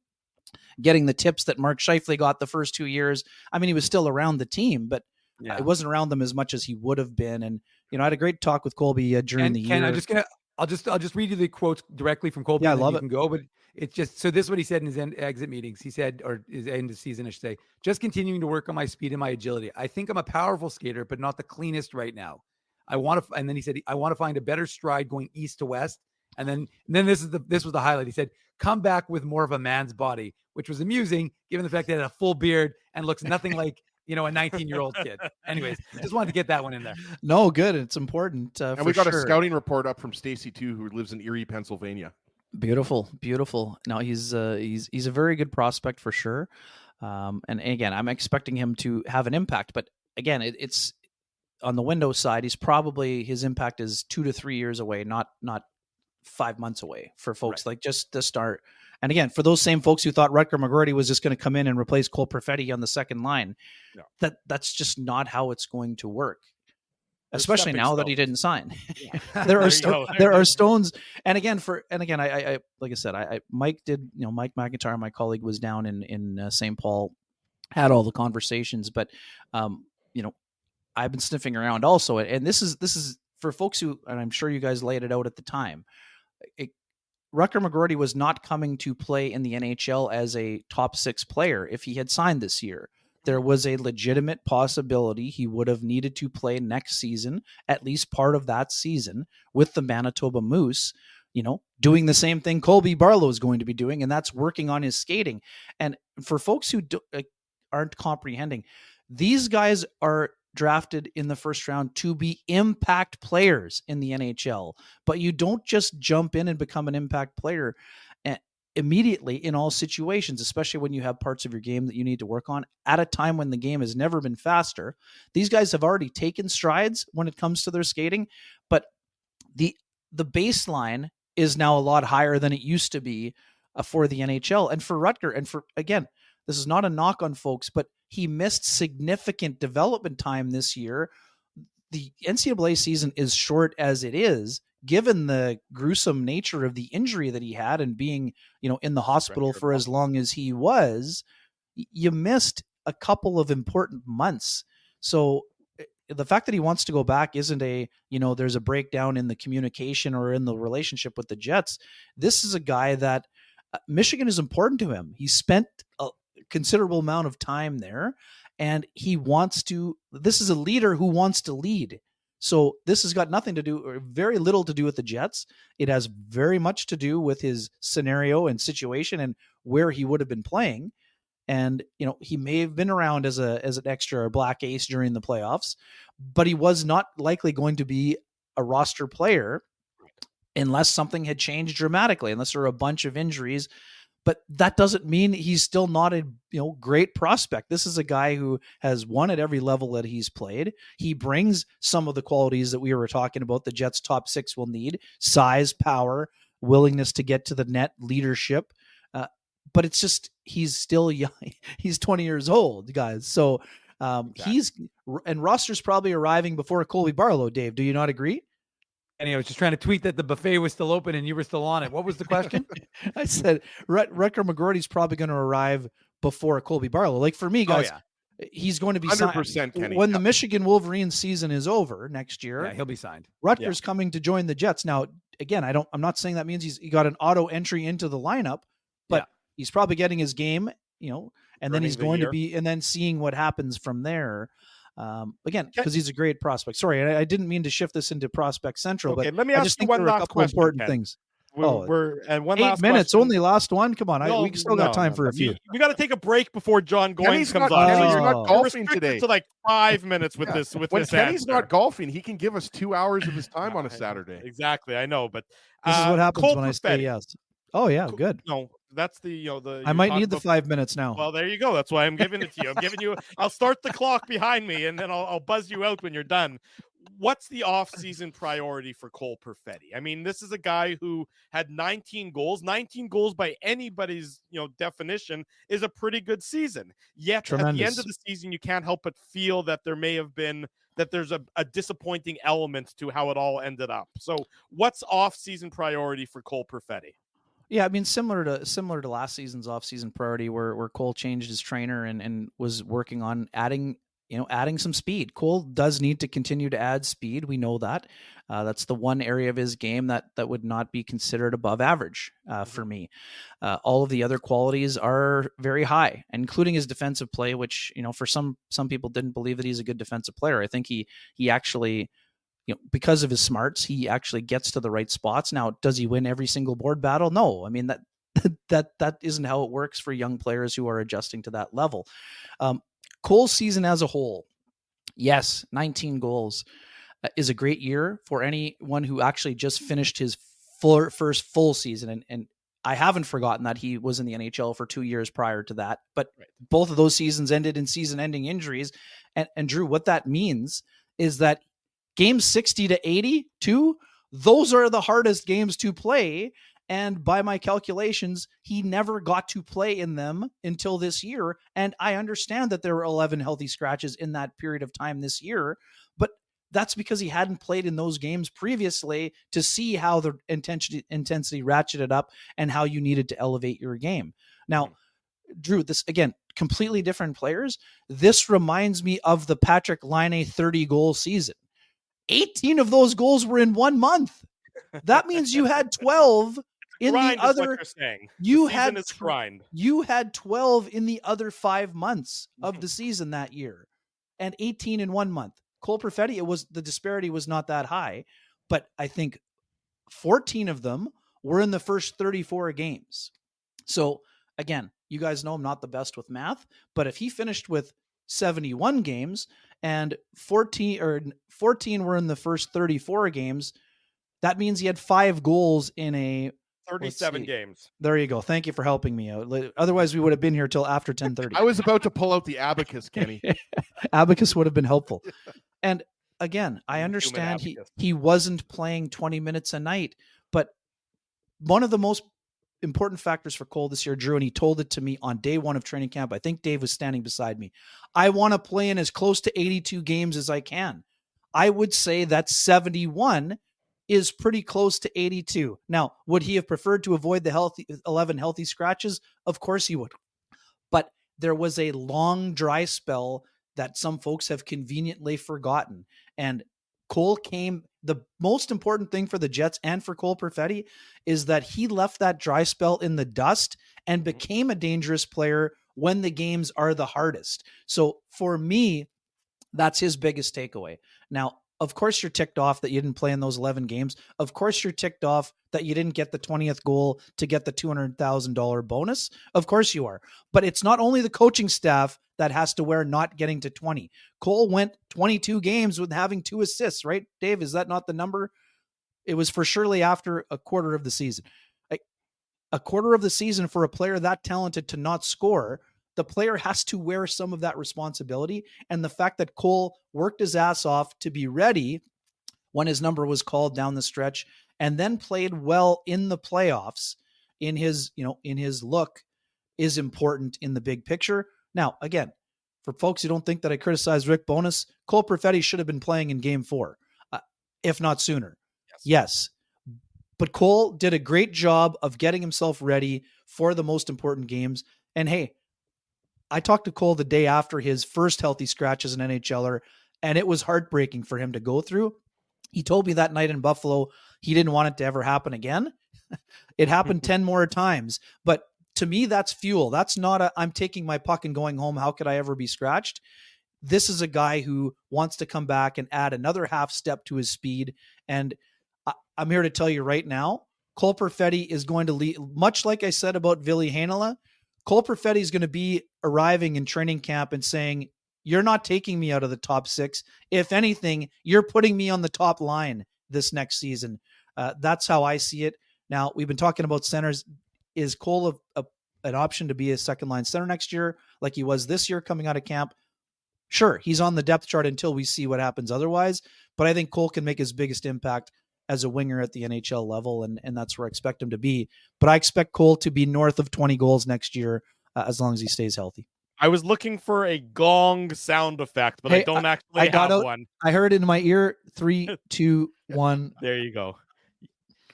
getting the tips that Mark Scheifele got the first 2 years. I mean, he was still around the team, but it wasn't around them as much as he would have been. And, I had a great talk with Colby during the year. I'll just read you the quotes directly from Colby. Yeah, I love it. Can go, but it's just, so this is what he said in his exit meetings. He said, or his end of season, I should say, just continuing to work on my speed and my agility. I think I'm a powerful skater, but not the cleanest right now. And then he said, I want to find a better stride going east to west. And then this was the highlight. He said, come back with more of a man's body, which was amusing given the fact that he had a full beard and looks nothing like, a 19-year-old kid. Anyways, just wanted to get that one in there. No, good. It's important. And we got a scouting report up from Stacy too, who lives in Erie, Pennsylvania. Beautiful. No, he's a very good prospect for sure. And again, I'm expecting him to have an impact, but again, it's on the Windows side. His impact is 2 to 3 years away, not 5 months away for folks, like just to start. And again, for those same folks who thought Rutger McGroarty was just going to come in and replace Cole Perfetti on the second line, that's just not how it's going to work. Especially now that he didn't sign. Yeah. there are stones. And again, I like I said, Mike did, Mike McIntyre, my colleague, was down in St. Paul, had all the conversations, but I've been sniffing around also. And this is for folks who, and I'm sure you guys laid it out at the time, Rutger McGroarty was not coming to play in the NHL as a top 6 player if he had signed this year. There was a legitimate possibility he would have needed to play next season, at least part of that season, with the Manitoba Moose, doing the same thing Colby Barlow is going to be doing, and that's working on his skating. And for folks who aren't comprehending, these guys are drafted in the first round to be impact players in the NHL, but you don't just jump in and become an impact player immediately in all situations, especially when you have parts of your game that you need to work on at a time when the game has never been faster. These guys have already taken strides when it comes to their skating, but the baseline is now a lot higher than it used to be for the NHL. And for Rutger, and for, again, this is not a knock on folks, but he missed significant development time this year. The NCAA season is short as it is, given the gruesome nature of the injury that he had and being, in the hospital for as long as he was. You missed a couple of important months. So the fact that he wants to go back isn't there's a breakdown in the communication or in the relationship with the Jets. This is a guy that Michigan is important to him. He spent a considerable amount of time there, and this is a leader who wants to lead. So this has got nothing to do, or very little to do, with the Jets. It has very much to do with his scenario and situation and where he would have been playing. And, he may have been around as an extra or black ace during the playoffs, but he was not likely going to be a roster player unless something had changed dramatically, unless there were a bunch of injuries. But that doesn't mean he's still not a great prospect. This is a guy who has won at every level that he's played. He brings some of the qualities that we were talking about the Jets' top 6 will need: size, power, willingness to get to the net, leadership. but it's just he's still young. He's 20 years old, guys. So and Roster's probably arriving before Colby Barlow. Dave, do you not agree? And I was just trying to tweet that the buffet was still open and you were still on it. What was the question? I said Rutger McGroarty's probably going to arrive before Colby Barlow. Like for me, guys, he's going to be 100%, signed Kenny. when the Michigan Wolverines season is over next year. Yeah, he'll be signed. Rutger's coming to join the Jets. Now, again, I'm not saying that means he got an auto entry into the lineup, but he's probably getting his game, and then he's going to be, and then seeing what happens from there. Again, because he's a great prospect. Sorry, I didn't mean to shift this into Prospect Central, but let me I ask just you think one there are a last couple question, important Ken. things. We're and one 8 last minutes, question. only last one. Come on, we still got time for a few. We got to take a break before John Kenny's Goins comes not- on. Kenny's You're not golfing restricted today. to like 5 minutes with this. With when this Kenny's answer. not golfing, he can give us 2 hours of his time on a Saturday. Exactly, I know, but This is what happens Cole when I say Perfetti. yes. Oh yeah, good. No, that's the I might need the 5 minutes now. Well, there you go. That's why I'm giving it to you. I'm giving you. I'll start the clock behind me, and then I'll buzz you out when you're done. What's the off-season priority for Cole Perfetti? I mean, this is a guy who had 19 goals. 19 goals by anybody's definition is a pretty good season. Yet at the end of the season, you can't help but feel that there may have been there's a disappointing element to how it all ended up. So, what's off-season priority for Cole Perfetti? Yeah, I mean, similar to last season's off-season priority, where Cole changed his trainer and was working on adding some speed. Cole does need to continue to add speed. We know that. That's the one area of his game that would not be considered above average for me. All of the other qualities are very high, including his defensive play, which, for some people didn't believe that he's a good defensive player. I think he actually, because of his smarts, he actually gets to the right spots. Now, does he win every single board battle? No. I mean, that isn't how it works for young players who are adjusting to that level. Cole's season as a whole, yes, 19 goals is a great year for anyone who actually just finished his first full season. And I haven't forgotten that he was in the NHL for 2 years prior to that, but both of those seasons ended in season-ending injuries. And Drew, what that means is that games 60 to 82, those are the hardest games to play. And by my calculations, he never got to play in them until this year. And I understand that there were 11 healthy scratches in that period of time this year, but that's because he hadn't played in those games previously to see how the intensity ratcheted up and how you needed to elevate your game. Now, Drew, this again, completely different players. This reminds me of the Patrick Laine 30-goal season. 18 of those goals were in 1 month. That means you had 12 in the other. You had 12 in the other 5 months of the season that year, and 18 in 1 month. Cole Perfetti, the disparity was not that high, but I think 14 of them were in the first 34 games. So again, you guys know I'm not the best with math, but if he finished with 71 games and 14 were in the first 34 games, that means he had 5 goals in a 37 games. There you go. Thank you for helping me out. Otherwise, we would have been here till after 10:30. I was about to pull out the abacus, Kenny. Abacus would have been helpful. And again, I understand he wasn't playing 20 minutes a night, but one of the most important factors for Cole this year, Drew, and he told it to me on day 1 of training camp. I think Dave was standing beside me. I want to play in as close to 82 games as I can. I would say that 71 is pretty close to 82. Now, would he have preferred to avoid the 11 healthy scratches? Of course he would. But there was a long dry spell that some folks have conveniently forgotten. And Cole came, the most important thing for the Jets and for Cole Perfetti is that he left that dry spell in the dust and became a dangerous player when the games are the hardest. So for me, that's his biggest takeaway. Now, of course, you're ticked off that you didn't play in those 11 games. Of course, you're ticked off that you didn't get the 20th goal to get the $200,000 bonus. Of course you are. But it's not only the coaching staff that has to wear not getting to 20. Cole went 22 games with having 2 assists, right? Dave, is that not the number? It was for surely after a quarter of the season. A quarter of the season for a player that talented to not score, the player has to wear some of that responsibility. And the fact that Cole worked his ass off to be ready when his number was called down the stretch and then played well in the playoffs in his look is important in the big picture. Now, again, for folks who don't think that I criticize Rick Bowness, Cole Perfetti should have been playing in game 4, if not sooner. Yes. But Cole did a great job of getting himself ready for the most important games. And hey, I talked to Cole the day after his first healthy scratch as an NHLer, and it was heartbreaking for him to go through. He told me that night in Buffalo, he didn't want it to ever happen again. It happened 10 more times. But to me, that's fuel. That's not I'm taking my puck and going home. How could I ever be scratched? This is a guy who wants to come back and add another half step to his speed. And I'm here to tell you right now, Cole Perfetti is going to lead, much like I said about Ville Heinola. Cole Perfetti is going to be arriving in training camp and saying, you're not taking me out of the top 6. If anything, you're putting me on the top line this next season. That's how I see it. Now, we've been talking about centers. Is Cole an option to be a second line center next year like he was this year coming out of camp? Sure, he's on the depth chart until we see what happens otherwise. But I think Cole can make his biggest impact as a winger at the NHL level, and that's where I expect him to be. But I expect Cole to be north of 20 goals next year as long as he stays healthy. I was looking for a gong sound effect, but I don't actually have one. I heard it in my ear. 3, 2, 1. There you go.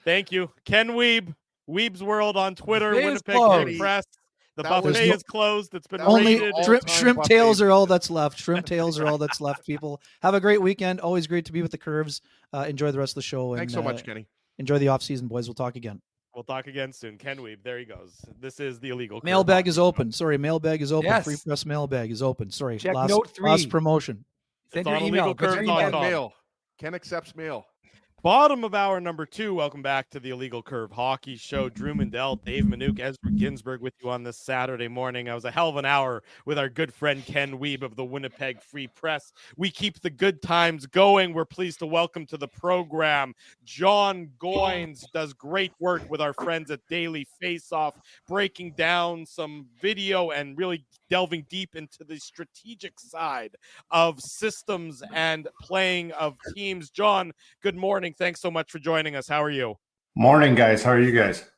Thank you. Ken Wiebe, Weeb's World on Twitter, Winnipeg Free Press. The buffet is closed. It's been only raided. shrimp tails are all that's left. Shrimp tails are all that's left, people. Have a great weekend. Always great to be with the Curves. Enjoy the rest of the show. Thanks so much, Kenny. Enjoy the off-season, boys. We'll talk again. We'll talk again soon. Ken Wiebe, there he goes. This is the illegal curve. Mailbag is open. Sorry, mailbag is open. Yes. Free Press mailbag is open. Sorry. Check note 3. Last promotion. Send It's your on email. illegalcurve.com. Mail. Ken accepts mail. Bottom of hour number 2. Welcome back to the Illegal Curve Hockey Show. Drew Mandel, Dave Minuk, Ezra Ginsburg with you on this Saturday morning. I was a hell of an hour with our good friend Ken Wiebe of the Winnipeg Free Press. We keep the good times going. We're pleased to welcome to the program John Goins. Does great work with our friends at Daily Faceoff, breaking down some video and really delving deep into the strategic side of systems and playing of teams. John, good morning. Thanks so much for joining us. How are you? Morning, guys. How are you guys?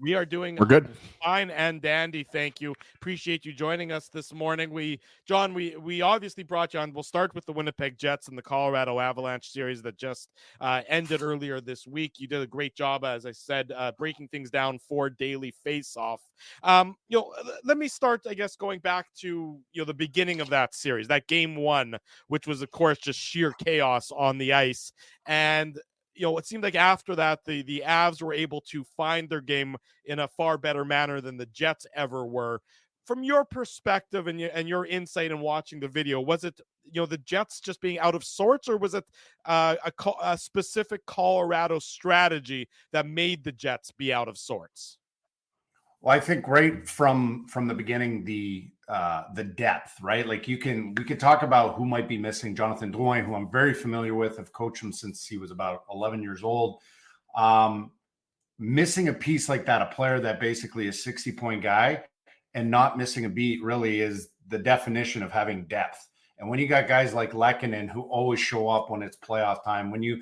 We are doing We're good. Fine and dandy. Thank you. Appreciate you joining us this morning. John, we obviously brought you on. We'll start with the Winnipeg Jets and the Colorado Avalanche series that just ended earlier this week. You did a great job, as I said, breaking things down for Daily Faceoff. Let me start, I guess, going back to the beginning of that series, that game 1, which was, of course, just sheer chaos on the ice. And it seemed like after that, the Avs were able to find their game in a far better manner than the Jets ever were. From your perspective and your insight in watching the video, was it the Jets just being out of sorts, or was it a specific Colorado strategy that made the Jets be out of sorts? Well, I think right from the beginning, the depth, right? Like we could talk about who might be missing. Jonathan Drouin, who I'm very familiar with, I've coached him since he was about 11 years old. Missing a piece like that, a player that basically is 60-point guy, and not missing a beat really is the definition of having depth. And when you got guys like Lehkonen who always show up when it's playoff time, when you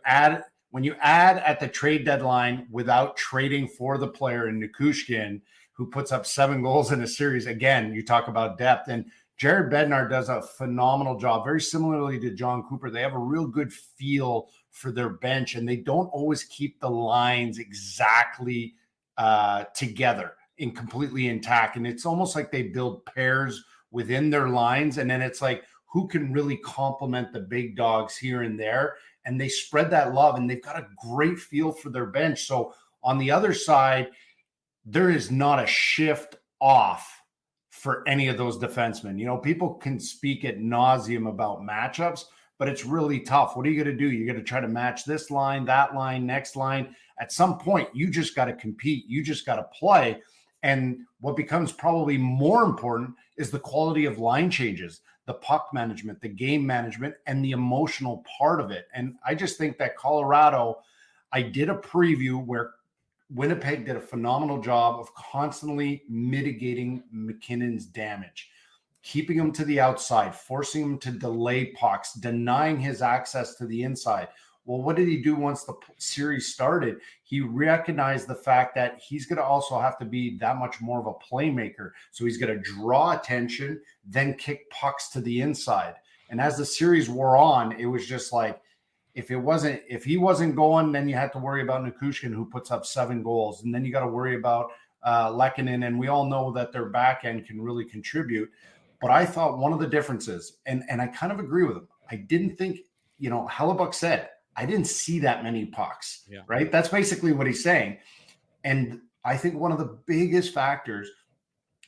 add at the trade deadline without trading for the player in Nichushkin, who puts up 7 goals in a series, again, you talk about depth. And Jared Bednar does a phenomenal job, very similarly to John Cooper. They have a real good feel for their bench, and they don't always keep the lines exactly together and completely intact. And it's almost like they build pairs within their lines, and then it's like, who can really complement the big dogs here and there? And they spread that love, and they've got a great feel for their bench. So on the other side, there is not a shift off for any of those defensemen. People can speak ad nauseum about matchups, but it's really tough. What are you going to do? You're going to try to match this line, that line, next line. At some point, you just got to compete. You just got to play. And what becomes probably more important is the quality of line changes, the puck management, the game management, and the emotional part of it. And I just think that Colorado, I did a preview where Winnipeg did a phenomenal job of constantly mitigating McKinnon's damage, keeping him to the outside, forcing him to delay pucks, denying his access to the inside. Well, what did he do once the series started? He recognized the fact that he's going to also have to be that much more of a playmaker. So he's going to draw attention, then kick pucks to the inside. And as the series wore on, it was just like, if he wasn't going, then you had to worry about Nichushkin, who puts up 7 goals. And then you got to worry about Lehkonen. And we all know that their back end can really contribute. But I thought one of the differences, and I kind of agree with him, I didn't think, Hellebuyck said, I didn't see that many pucks, right? That's basically what he's saying. And I think one of the biggest factors,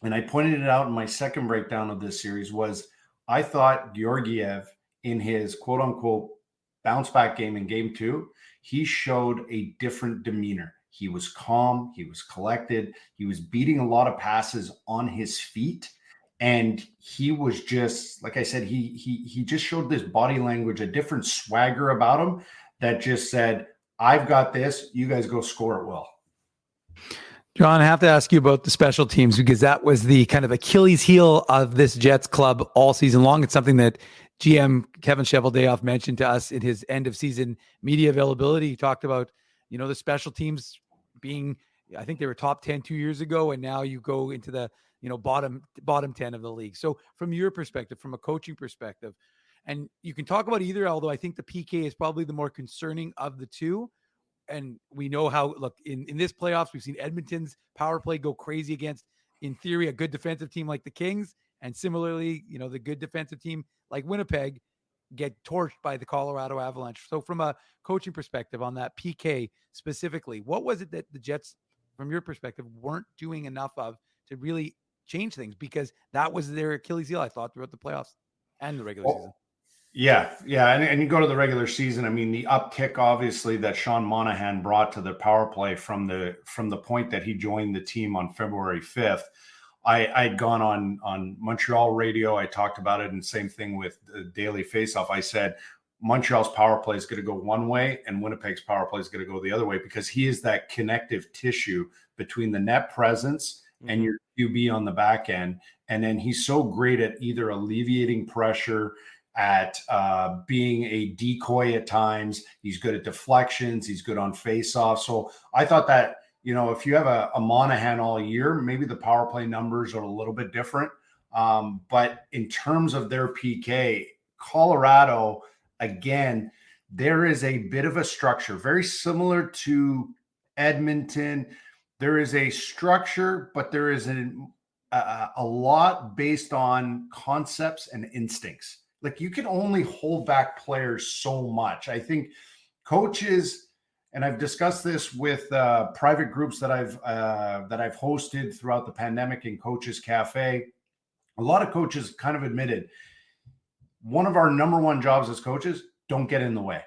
and I pointed it out in my second breakdown of this series, was I thought Georgiev, in his quote unquote bounce back game in game 2, he showed a different demeanor. He was calm, he was collected, he was beating a lot of passes on his feet. And he was just, like I said, he just showed this body language, a different swagger about him that just said, I've got this. You guys go score it well. John, I have to ask you about the special teams, because that was the kind of Achilles heel of this Jets club all season long. It's something that GM Kevin Cheveldayoff mentioned to us in his end of season media availability. He talked about, the special teams being, I think they were top 10 2 years ago, and now you go into the bottom 10 of the league. So from your perspective, from a coaching perspective, and you can talk about either, although I think the PK is probably the more concerning of the two. And we know how, look, in this playoffs, we've seen Edmonton's power play go crazy against, in theory, a good defensive team like the Kings. And similarly, the good defensive team like Winnipeg get torched by the Colorado Avalanche. So from a coaching perspective on that PK specifically, what was it that the Jets, from your perspective, weren't doing enough of to really change things? Because that was their Achilles heel, I thought, throughout the playoffs and the regular season. Yeah. And you go to the regular season. I mean, the uptick, obviously, that Sean Monahan brought to the power play from the point that he joined the team on February 5th. I'd gone on Montreal radio. I talked about it, and same thing with the Daily Faceoff. I said Montreal's power play is going to go one way and Winnipeg's power play is going to go the other way, because he is that connective tissue between the net presence and your QB on the back end. And then he's so great at either alleviating pressure, at being a decoy at times. He's good at deflections. He's good on faceoff. So I thought that, if you have a Monahan all year, maybe the power play numbers are a little bit different. But in terms of their PK, Colorado, again, there is a bit of a structure, very similar to Edmonton. There is a structure, but there is a lot based on concepts and instincts. Like, you can only hold back players so much. I think coaches, and I've discussed this with private groups that I've hosted throughout the pandemic in Coaches Cafe. A lot of coaches kind of admitted one of our number one jobs as coaches: don't get in the way.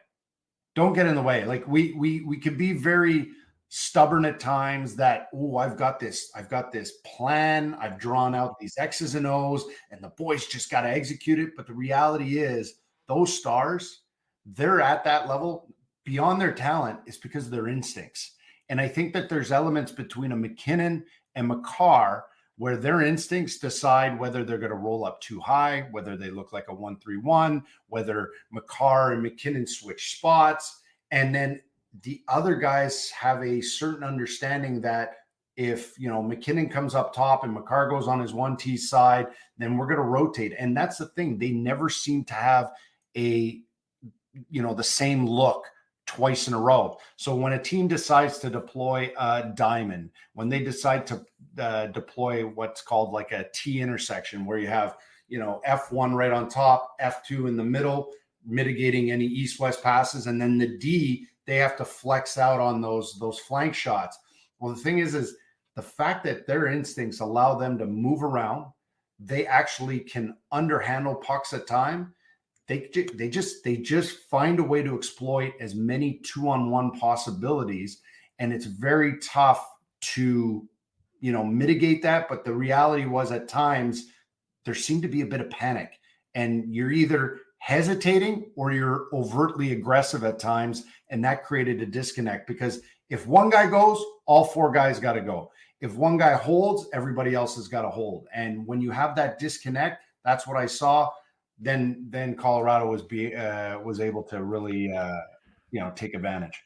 Don't get in the way. Like, we could be very stubborn at times that, I've got this plan, I've drawn out these X's and O's, and the boys just got to execute it. But the reality is, those stars, they're at that level beyond their talent is because of their instincts. And I think that there's elements between a McKinnon and Makar where their instincts decide whether they're going to roll up too high, whether they look like a 1-3-1, whether Makar and McKinnon switch spots. And then the other guys have a certain understanding that if, McKinnon comes up top and Makar goes on his 1T side, then we're going to rotate. And that's the thing. They never seem to have the same look twice in a row. So when a team decides to deploy a diamond, when they decide to deploy what's called like a T intersection, where you have, F1 right on top, F2 in the middle, mitigating any east-west passes, and then the D, they have to flex out on those flank shots. Well, the thing is the fact that their instincts allow them to move around, they actually can underhandle pucks at time. They just find a way to exploit as many 2-on-1 possibilities, and it's very tough to mitigate that. But the reality was, at times there seemed to be a bit of panic, and you're either hesitating or you're overtly aggressive at times, and that created a disconnect, because if one guy goes, all 4 guys got to go. If one guy holds, everybody else has got to hold. And when you have that disconnect, that's what I saw. Then Colorado was able to really take advantage.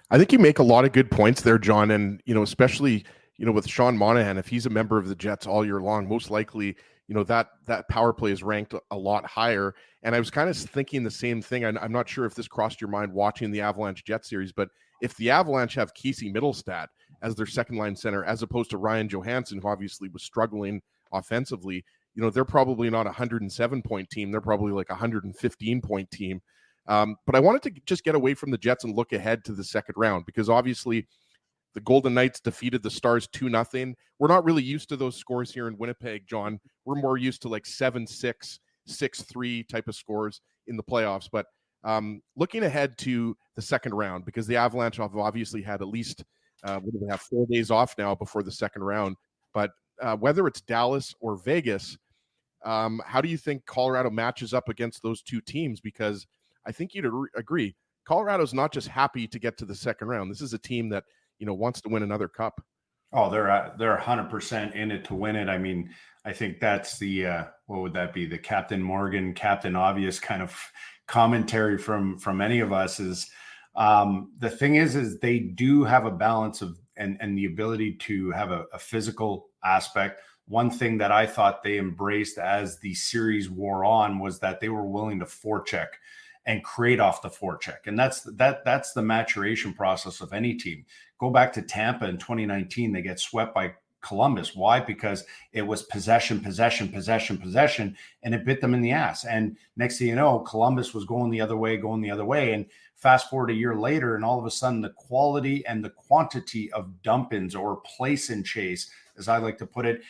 I think you make a lot of good points there, John. And, especially, with Sean Monahan, if he's a member of the Jets all year long, most likely, that power play is ranked a lot higher. And I was kind of thinking the same thing. I'm not sure if this crossed your mind watching the Avalanche Jet series, but if the Avalanche have Casey Middlestat as their second line center, as opposed to Ryan Johansson, who obviously was struggling offensively, they're probably not a 107-point team. They're probably like a 115-point team. But I wanted to just get away from the Jets and look ahead to the second round, because obviously the Golden Knights defeated the Stars 2-0. We're not really used to those scores here in Winnipeg, John. We're more used to like 7-6, 6-3 type of scores in the playoffs. But looking ahead to the second round, because the Avalanche have obviously had at least, what do they have, 4 days off now before the second round. But whether it's Dallas or Vegas, how do you think Colorado matches up against those two teams? Because I think you'd agree, Colorado's not just happy to get to the second round. This is a team that, wants to win another cup. Oh, they're 100% in it to win it. I mean, I think that's the, what would that be? The Captain Morgan, Captain Obvious kind of commentary from any of us is, the thing is they do have a balance of, and the ability to have a physical aspect. One thing that I thought they embraced as the series wore on was that they were willing to forecheck and create off the forecheck. And that's the maturation process of any team. Go back to Tampa in 2019, they get swept by Columbus. Why? Because it was possession, and it bit them in the ass. And next thing you know, Columbus was going the other way. And fast forward a year later, and all of a sudden the quality and the quantity of dump-ins or place and chase, as I like to put it,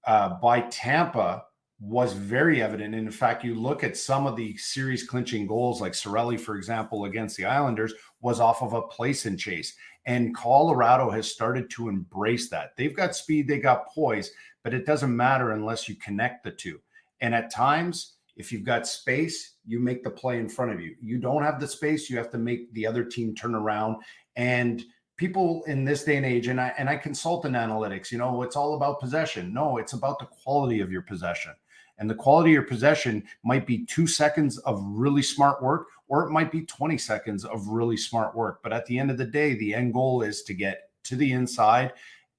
by Tampa was very evident. And in fact, you look at some of the series clinching goals, like Cirelli, for example, against the Islanders, was off of a place and chase. And Colorado has started to embrace that. They've got speed, they got poise, but it doesn't matter unless you connect the two. And at times, if you've got space, you make the play in front of you. You don't have the space, you have to make the other team turn around. And people in this day and age, and I consult in analytics, it's all about possession. No, it's about the quality of your possession. And the quality of your possession might be 2 seconds of really smart work, or it might be 20 seconds of really smart work. But at the end of the day, the end goal is to get to the inside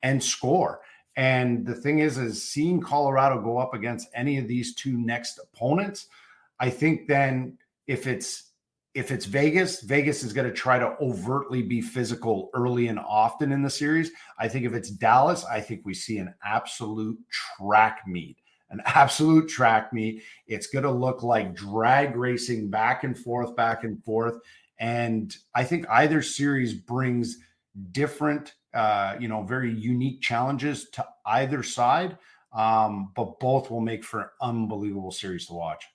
and score. And the thing is seeing Colorado go up against any of these two next opponents, I think then if it's Vegas is going to try to overtly be physical early and often in the series. I think if it's Dallas, I think we see an absolute track meet. It's going to look like drag racing back and forth. And I think either series brings different, very unique challenges to either side. But both will make for an unbelievable series to watch.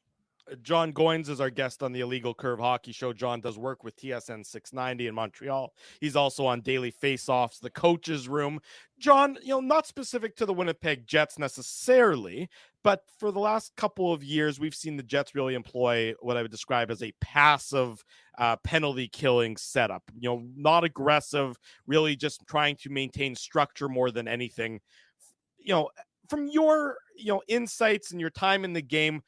John Goins is our guest on the Illegal Curve Hockey Show. John does work with TSN 690 in Montreal. He's also on Daily Faceoffs, the Coach's Room. John, not specific to the Winnipeg Jets necessarily, but for the last couple of years, we've seen the Jets really employ what I would describe as a passive penalty killing setup. Not aggressive, really just trying to maintain structure more than anything. From your insights and your time in the game,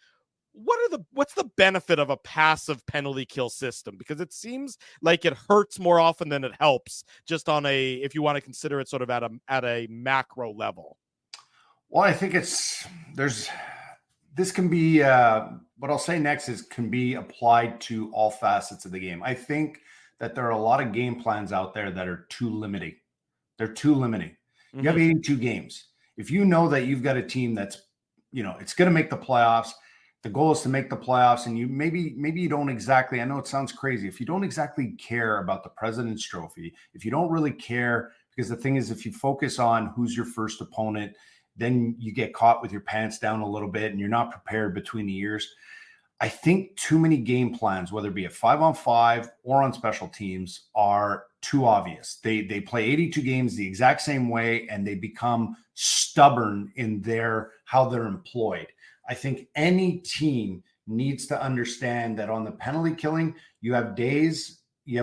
what's the benefit of a passive penalty kill system? Because it seems like it hurts more often than it helps, just on if you want to consider it sort of at a macro level. Well, I think this can be what I'll say next can be applied to all facets of the game. I think that there are a lot of game plans out there that are too limiting. They're too limiting. Mm-hmm. You have 82 games. If you know that you've got a team that's, it's going to make the playoffs, the goal is to make the playoffs, and you maybe you don't exactly, I know it sounds crazy, if you don't exactly care about the President's Trophy, if you don't really care, because the thing is, if you focus on who's your first opponent, then you get caught with your pants down a little bit and you're not prepared between the years. I think too many game plans, whether it be a 5-on-5 or on special teams, are too obvious. They play 82 games the exact same way, and they become stubborn in how they're employed. I think any team needs to understand that on the penalty killing, you have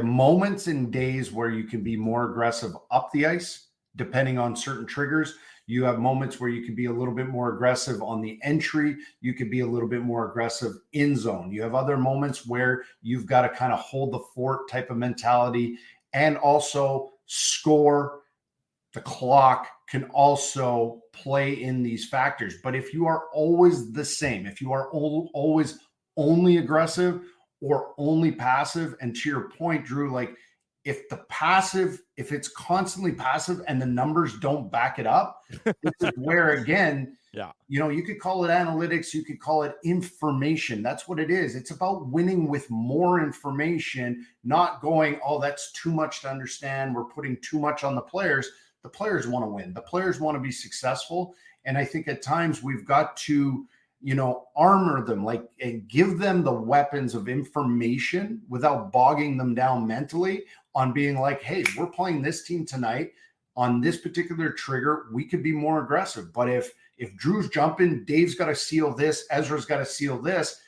moments and days where you can be more aggressive up the ice, depending on certain triggers. You have moments where you could be a little bit more aggressive on the entry. You could be a little bit more aggressive in zone. You have other moments where you've got to kind of hold the fort type of mentality and also score. The clock can also play in these factors. But if you are always the same, if you are always only aggressive or only passive, and to your point, Drew, like if it's constantly passive and the numbers don't back it up, this is where, again, you could call it analytics, you could call it information. That's what it is. It's about winning with more information, not going, oh, that's too much to understand. We're putting too much on the players. The players want to win. The players want to be successful. And I think at times we've got to, armor them, and give them the weapons of information without bogging them down mentally on being like, hey, we're playing this team tonight on this particular trigger. We could be more aggressive. But if Drew's jumping, Dave's got to seal this, Ezra's got to seal this,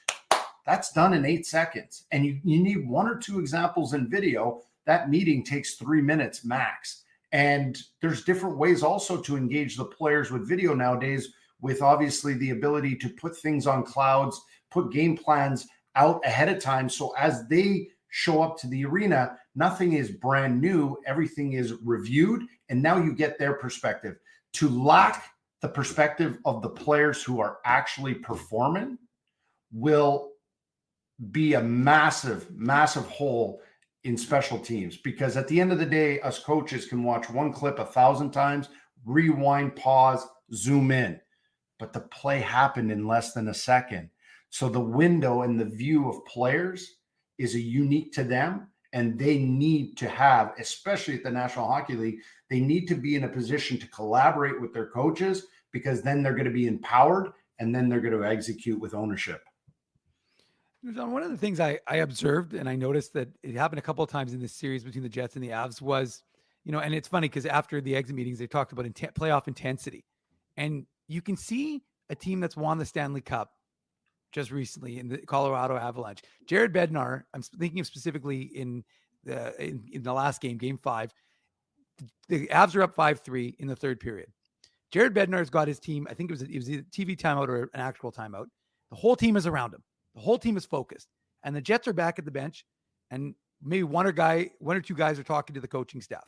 that's done in 8 seconds. And you need 1 or 2 examples in video. That meeting takes 3 minutes max. And there's different ways also to engage the players with video nowadays, with obviously the ability to put things on clouds, put game plans out ahead of time. So as they show up to the arena, nothing is brand new. Everything is reviewed. And now you get their perspective. To lack the perspective of the players who are actually performing will be a massive, massive hole in special teams, because at the end of the day, us coaches can watch one clip 1,000 times, rewind, pause, zoom in, but the play happened in less than a second. So the window and the view of players is unique to them, and they need to have, especially at the National Hockey League, they need to be in a position to collaborate with their coaches, because then they're going to be empowered and then they're going to execute with ownership. John, one of the things I observed, and I noticed that it happened a couple of times in this series between the Jets and the Avs, was, and it's funny because after the exit meetings, they talked about playoff intensity. And you can see a team that's won the Stanley Cup just recently in the Colorado Avalanche. Jared Bednar, I'm thinking of specifically in the last game, Game 5, the Avs are up 5-3 in the third period. Jared Bednar's got his team, I think it was a TV timeout or an actual timeout. The whole team is around him. The whole team is focused, and the Jets are back at the bench, and maybe one or two guys are talking to the coaching staff.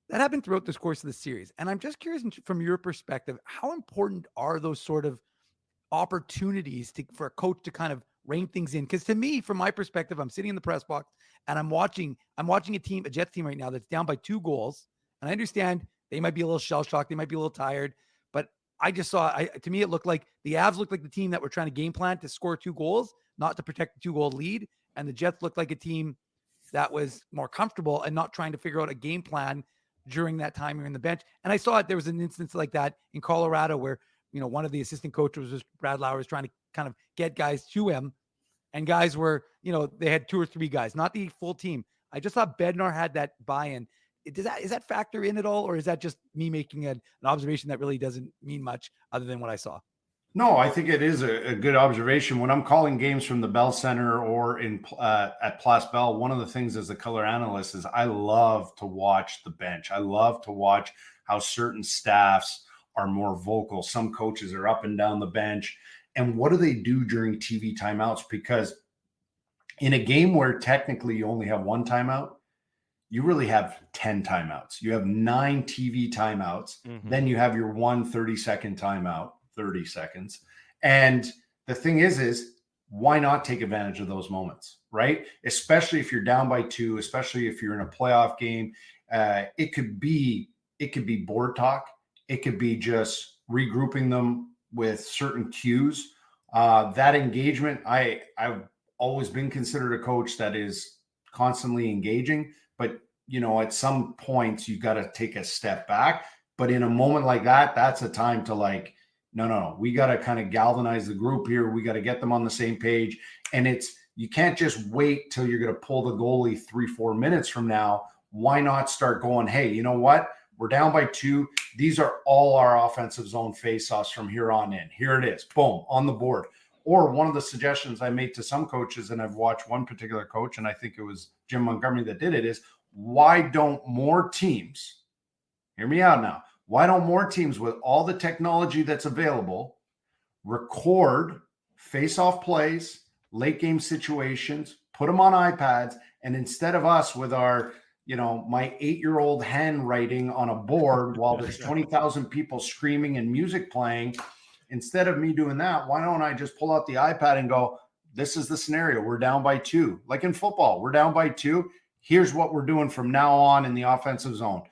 That happened throughout this course of the series. And I'm just curious from your perspective, how important are those sort of opportunities for a coach to kind of rein things in? Because to me, from my perspective, I'm sitting in the press box and I'm watching a Jets team right now that's down by 2 goals. And I understand they might be a little shell-shocked. They might be a little tired, but I just saw, to me, it looked like the Avs looked like the team that were trying to game plan to score 2 goals, not to protect the 2-goal lead. And the Jets looked like a team that was more comfortable and not trying to figure out a game plan during that time you're in the bench. And I saw it. There was an instance like that in Colorado where, one of the assistant coaches was Brad Lauer was trying to kind of get guys to him, and guys were, they had 2 or 3 guys, not the full team. I just thought Bednar had that buy-in. Is that factor in at all, or is that just me making an observation that really doesn't mean much other than what I saw? No, I think it is a good observation. When I'm calling games from the Bell Center or at Place Bell, one of the things as a color analyst is I love to watch the bench. I love to watch how certain staffs are more vocal. Some coaches are up and down the bench. And what do they do during TV timeouts? Because in a game where technically you only have 1 timeout, you really have 10 timeouts. You have 9 TV timeouts. Mm-hmm. Then you have your 1 30-second timeout, 30 seconds. And the thing is why not take advantage of those moments, right? Especially if you're down by 2, especially if you're in a playoff game. It could be board talk. It could be just regrouping them with certain cues. That engagement, I've always been considered a coach that is constantly engaging, but at some points you got to take a step back. But in a moment like that, that's a time to no, we got to kind of galvanize the group here. We got to get them on the same page. And you can't just wait till you're going to pull the goalie 3-4 minutes from now. Why not start going, hey, you know what? We're down by 2. These are all our offensive zone faceoffs from here on in. Here it is. Boom, on the board. Or one of the suggestions I made to some coaches, and I've watched one particular coach, and I think it was Jim Montgomery that did it, is why don't more teams, hear me out now, Why don't more teams with all the technology that's available record face-off plays, late game situations, put them on iPads, and instead of us with our, my 8-year-old handwriting on a board while there's 20,000 people screaming and music playing, instead of me doing that, why don't I just pull out the iPad and go, this is the scenario. We're down by 2. Like in football, we're down by 2. Here's what we're doing from now on in the offensive zone.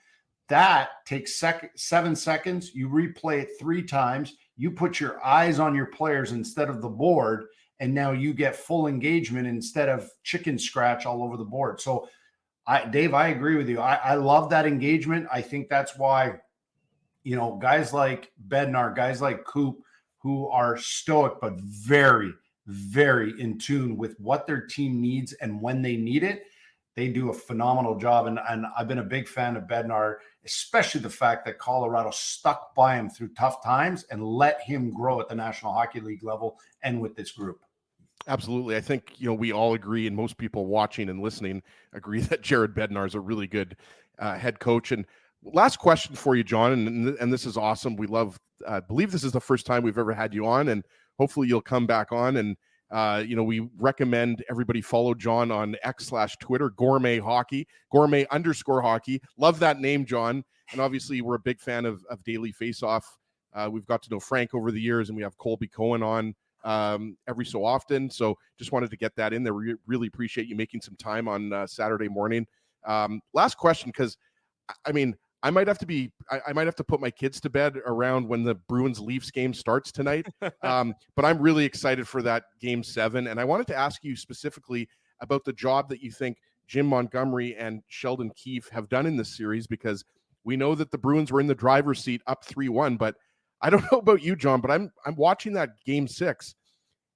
That takes 7 seconds. You replay it 3 times. You put your eyes on your players instead of the board, and now you get full engagement instead of chicken scratch all over the board. So, Dave, I agree with you. I love that engagement. I think that's why, guys like Bednar, guys like Coop, who are stoic but very, very in tune with what their team needs and when they need it, they do a phenomenal job. And I've been a big fan of Bednar, especially the fact that Colorado stuck by him through tough times and let him grow at the National Hockey League level and with this group. Absolutely. I think, we all agree, and most people watching and listening agree that Jared Bednar is a really good head coach. And last question for you, John, and this is awesome. We love, I believe this is the first time we've ever had you on, and hopefully you'll come back on. And we recommend everybody follow John on X/Twitter, Gourmet Hockey, Gourmet_hockey. Love that name, John. And obviously we're a big fan of Daily Faceoff. We've got to know Frank over the years, and we have Colby Cohen on every so often. So just wanted to get that in there. We really appreciate you making some time on Saturday morning. Last question, because I might have to put my kids to bed around when the Bruins Leafs game starts tonight. But I'm really excited for that game 7. And I wanted to ask you specifically about the job that you think Jim Montgomery and Sheldon Keefe have done in this series, because we know that the Bruins were in the driver's seat up 3-1, but I don't know about you, John, but I'm watching that game 6,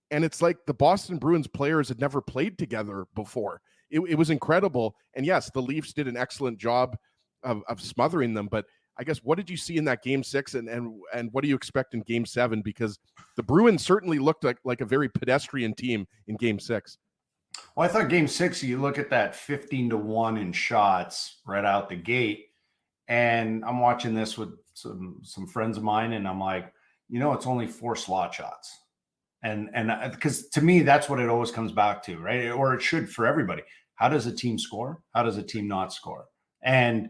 and it's like the Boston Bruins players had never played together before. It was incredible. And yes, the Leafs did an excellent job of smothering them, but I guess what did you see in that game 6, and what do you expect in game 7? Because the Bruins certainly looked like a very pedestrian team in game 6. Well, I thought game 6, you look at that 15-1 in shots right out the gate, and I'm watching this with some friends of mine, and I'm like, it's only 4 slot shots. And because to me, that's what it always comes back to, right? Or it should for everybody. How does a team score? How does a team not score? And,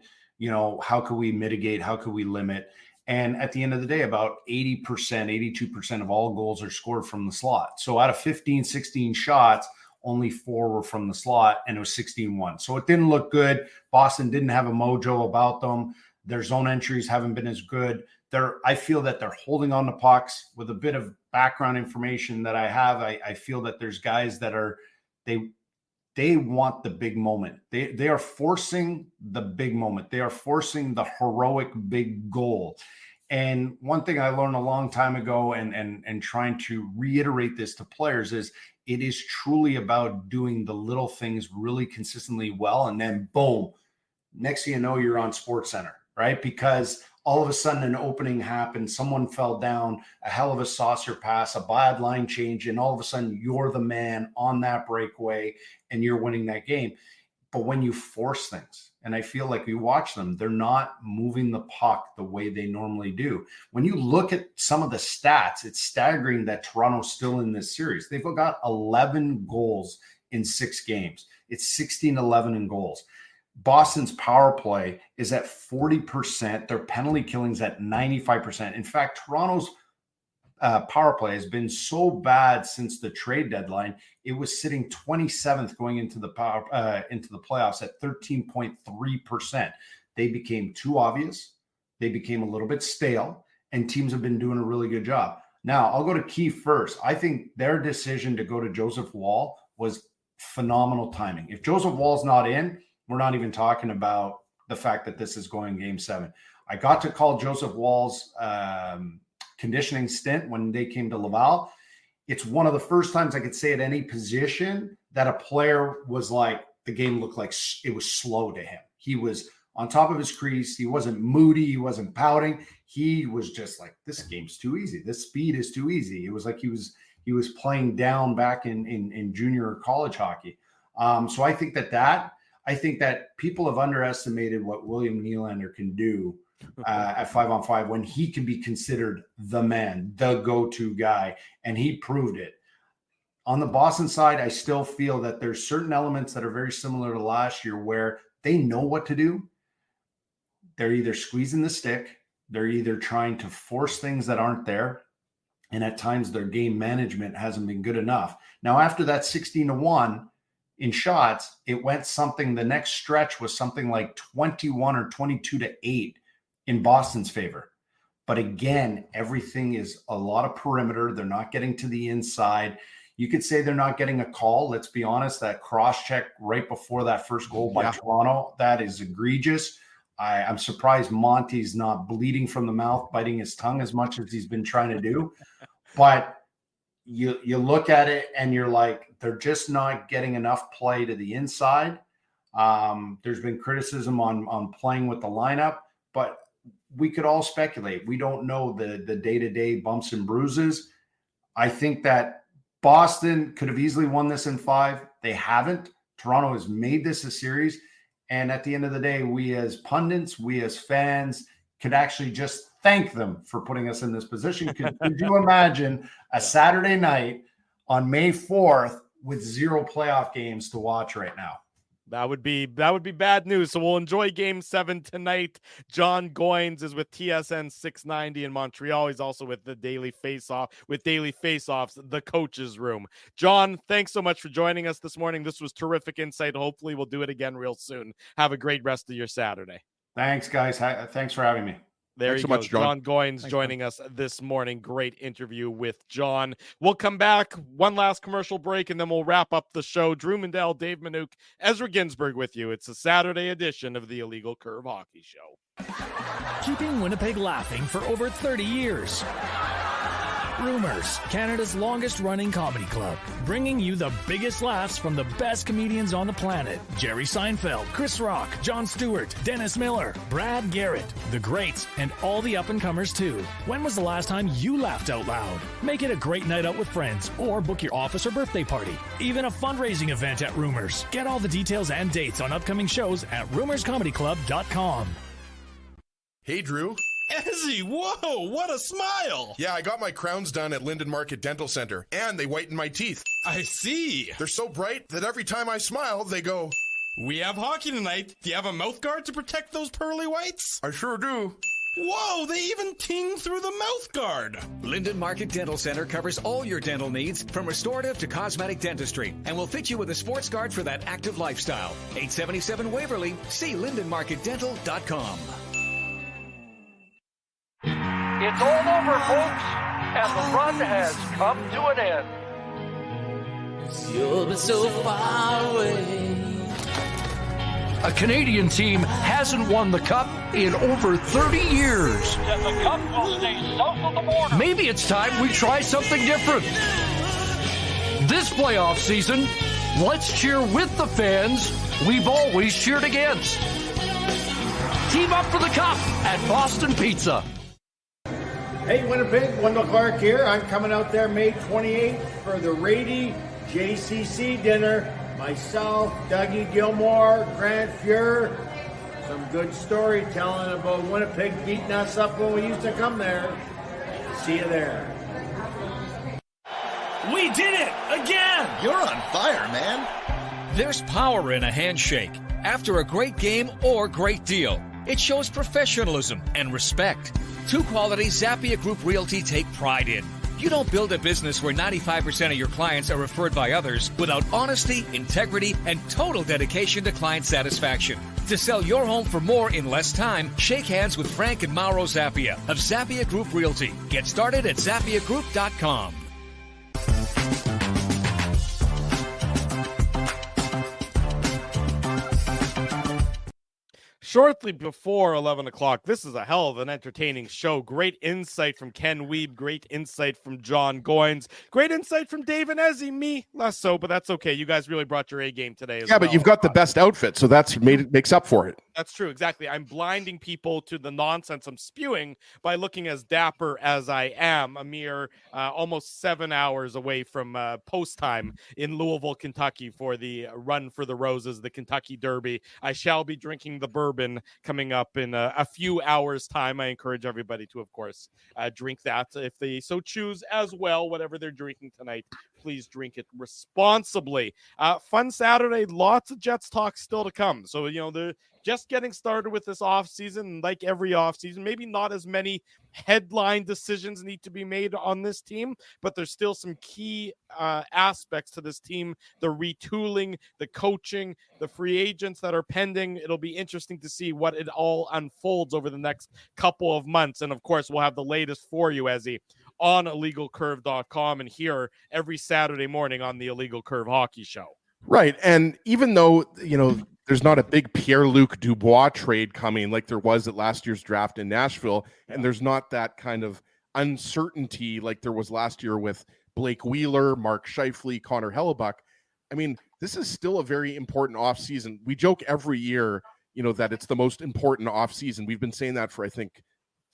how can we mitigate? How can we limit? And at the end of the day, about 80%, 82% of all goals are scored from the slot. So out of 15, 16 shots, only 4 were from the slot, and it was 16-1. So it didn't look good. Boston didn't have a mojo about them. Their zone entries haven't been as good. I feel that they're holding on to pucks. With a bit of background information that I have, I feel that there's guys that they want the big moment. They are forcing the big moment. They are forcing the heroic big goal. And one thing I learned a long time ago, and trying to reiterate this to players, is it is truly about doing the little things really consistently well, and then boom, next thing you know, you're on SportsCenter, right? Because all of a sudden an opening happened, someone fell down, a hell of a saucer pass, a bad line change, and all of a sudden you're the man on that breakaway and you're winning that game. But when you force things, and I feel like we watch them, they're not moving the puck the way they normally do. When you look at some of the stats, it's staggering that Toronto's still in this series. They've got 11 goals in 6 games. It's 16-11 in goals. Boston's power play is at 40%. Their penalty killing's at 95%. In fact, Toronto's power play has been so bad since the trade deadline. It was sitting 27th going into the playoffs at 13.3%. They became too obvious. They became a little bit stale, and teams have been doing a really good job. Now, I'll go to Keefe first. I think their decision to go to Joseph Woll was phenomenal timing. If Joseph Woll's not in, we're not even talking about the fact that this is going game 7. I got to call Joseph Woll's conditioning stint when they came to Laval. It's one of the first times I could say at any position that a player was like, the game looked like it was slow to him. He was on top of his crease. He wasn't moody. He wasn't pouting. He was just like, this game's too easy. This speed is too easy. It was like he was playing down back in junior or college hockey. So I think that people have underestimated what William Nylander can do at 5-on-5 when he can be considered the man, the go-to guy, and he proved it. On the Boston side, I still feel that there's certain elements that are very similar to last year where they know what to do. They're either squeezing the stick, they're either trying to force things that aren't there, and at times their game management hasn't been good enough. Now, after that 16-1 in shots, it went something, the next stretch was something like 21 or 22-8 in Boston's favor. But again, everything is a lot of perimeter. They're not getting to the inside. You could say they're not getting a call. Let's be honest, that cross-check right before that first goal by Toronto, that is egregious. I'm surprised Monty's not bleeding from the mouth, biting his tongue as much as he's been trying to do. But you look at it and you're like, they're just not getting enough play to the inside. There's been criticism on playing with the lineup, but we could all speculate. We don't know the day-to-day bumps and bruises. I think that Boston could have easily won this in 5. They haven't. Toronto has made this a series. And at the end of the day, we as pundits, we as fans could actually just thank them for putting us in this position. Could you imagine a Saturday night on May 4th with 0 playoff games to watch right now? That would be bad news. So we'll enjoy Game 7 tonight. John Goins is with TSN 690 in Montreal. He's also with the Daily Faceoff, with Daily Faceoffs, the coach's room. John, thanks so much for joining us this morning. This was terrific insight. Hopefully we'll do it again real soon. Have a great rest of your Saturday. Thanks, guys. Thanks for having me. There you go. John Goins joining us this morning. Great interview with John. We'll come back, one last commercial break, and then we'll wrap up the show. Drew Mandel, Dave Minuk, Ezra Ginsburg with you. It's a Saturday edition of the Illegal Curve Hockey Show. Keeping Winnipeg laughing for over 30 years. Rumors, Canada's longest running comedy club, bringing you the biggest laughs from the best comedians on the planet. Jerry Seinfeld, Chris Rock, Jon Stewart, Dennis Miller, Brad Garrett, the greats, and all the up-and-comers too. When was the last time you laughed out loud? Make it a great night out with friends or book your office or birthday party. Even a fundraising event at Rumors. Get all the details and dates on upcoming shows at rumorscomedyclub.com. Hey, Drew. Ezzy, whoa, what a smile! Yeah, I got my crowns done at Linden Market Dental Center, and they whiten my teeth. I see. They're so bright that every time I smile, they go, "We have hockey tonight. Do you have a mouth guard to protect those pearly whites?" I sure do. Whoa, they even ting through the mouth guard. Linden Market Dental Center covers all your dental needs from restorative to cosmetic dentistry and will fit you with a sports guard for that active lifestyle. 877 Waverly. See lindenmarketdental.com. It's all over, folks, and the run has come to an end. You'll be so far away. A Canadian team hasn't won the Cup in over 30 years. And the Cup will stay south of the border. Maybe it's time we try something different. This playoff season, let's cheer with the fans we've always cheered against. Team up for the Cup at Boston Pizza. Hey Winnipeg, Wendell Clark here. I'm coming out there May 28th for the Rady JCC dinner. Myself, Dougie Gilmore, Grant Fuhr. Some good storytelling about Winnipeg beating us up when we used to come there. See you there. We did it again! You're on fire, man. There's power in a handshake. After a great game or great deal, it shows professionalism and respect. Two qualities Zappia Group Realty take pride in. You don't build a business where 95% of your clients are referred by others without honesty, integrity, and total dedication to client satisfaction. To sell your home for more in less time, shake hands with Frank and Mauro Zappia of Zappia Group Realty. Get started at ZappiaGroup.com. Shortly before 11 o'clock, this is a hell of an entertaining show. Great insight from Ken Wiebe. Great insight from John Goins. Great insight from Dave and Ezzy. Me, less so, but that's okay. You guys really brought your A game today as well. Yeah, but you've got the best outfit, so that's makes up for it. That's true. Exactly. I'm blinding people to the nonsense I'm spewing by looking as dapper as I am. A mere almost 7 hours away from post time in Louisville, Kentucky for the Run for the Roses, the Kentucky Derby. I shall be drinking the bourbon bourbon coming up in a few hours' time. I encourage everybody to, of course, drink that if they so choose as well. Whatever they're drinking tonight, please drink it responsibly. Fun Saturday, lots of Jets talk still to come. So, you know, they're just getting started with this offseason. Like every offseason, maybe not as many headline decisions need to be made on this team, but there's still some key aspects to this team, the retooling, the coaching, the free agents that are pending. It'll be interesting to see what it all unfolds over the next couple of months. And of course, we'll have the latest for you, Ezzy, on illegalcurve.com and here every Saturday morning on the Illegal Curve Hockey Show. Right. And even though, you know, there's not a big Pierre-Luc Dubois trade coming like there was at last year's draft in Nashville, and there's not that kind of uncertainty like there was last year with Blake Wheeler, Mark Scheifele, Connor Hellebuck. I mean, this is still a very important offseason. We joke every year, you know, that it's the most important offseason. We've been saying that for, I think,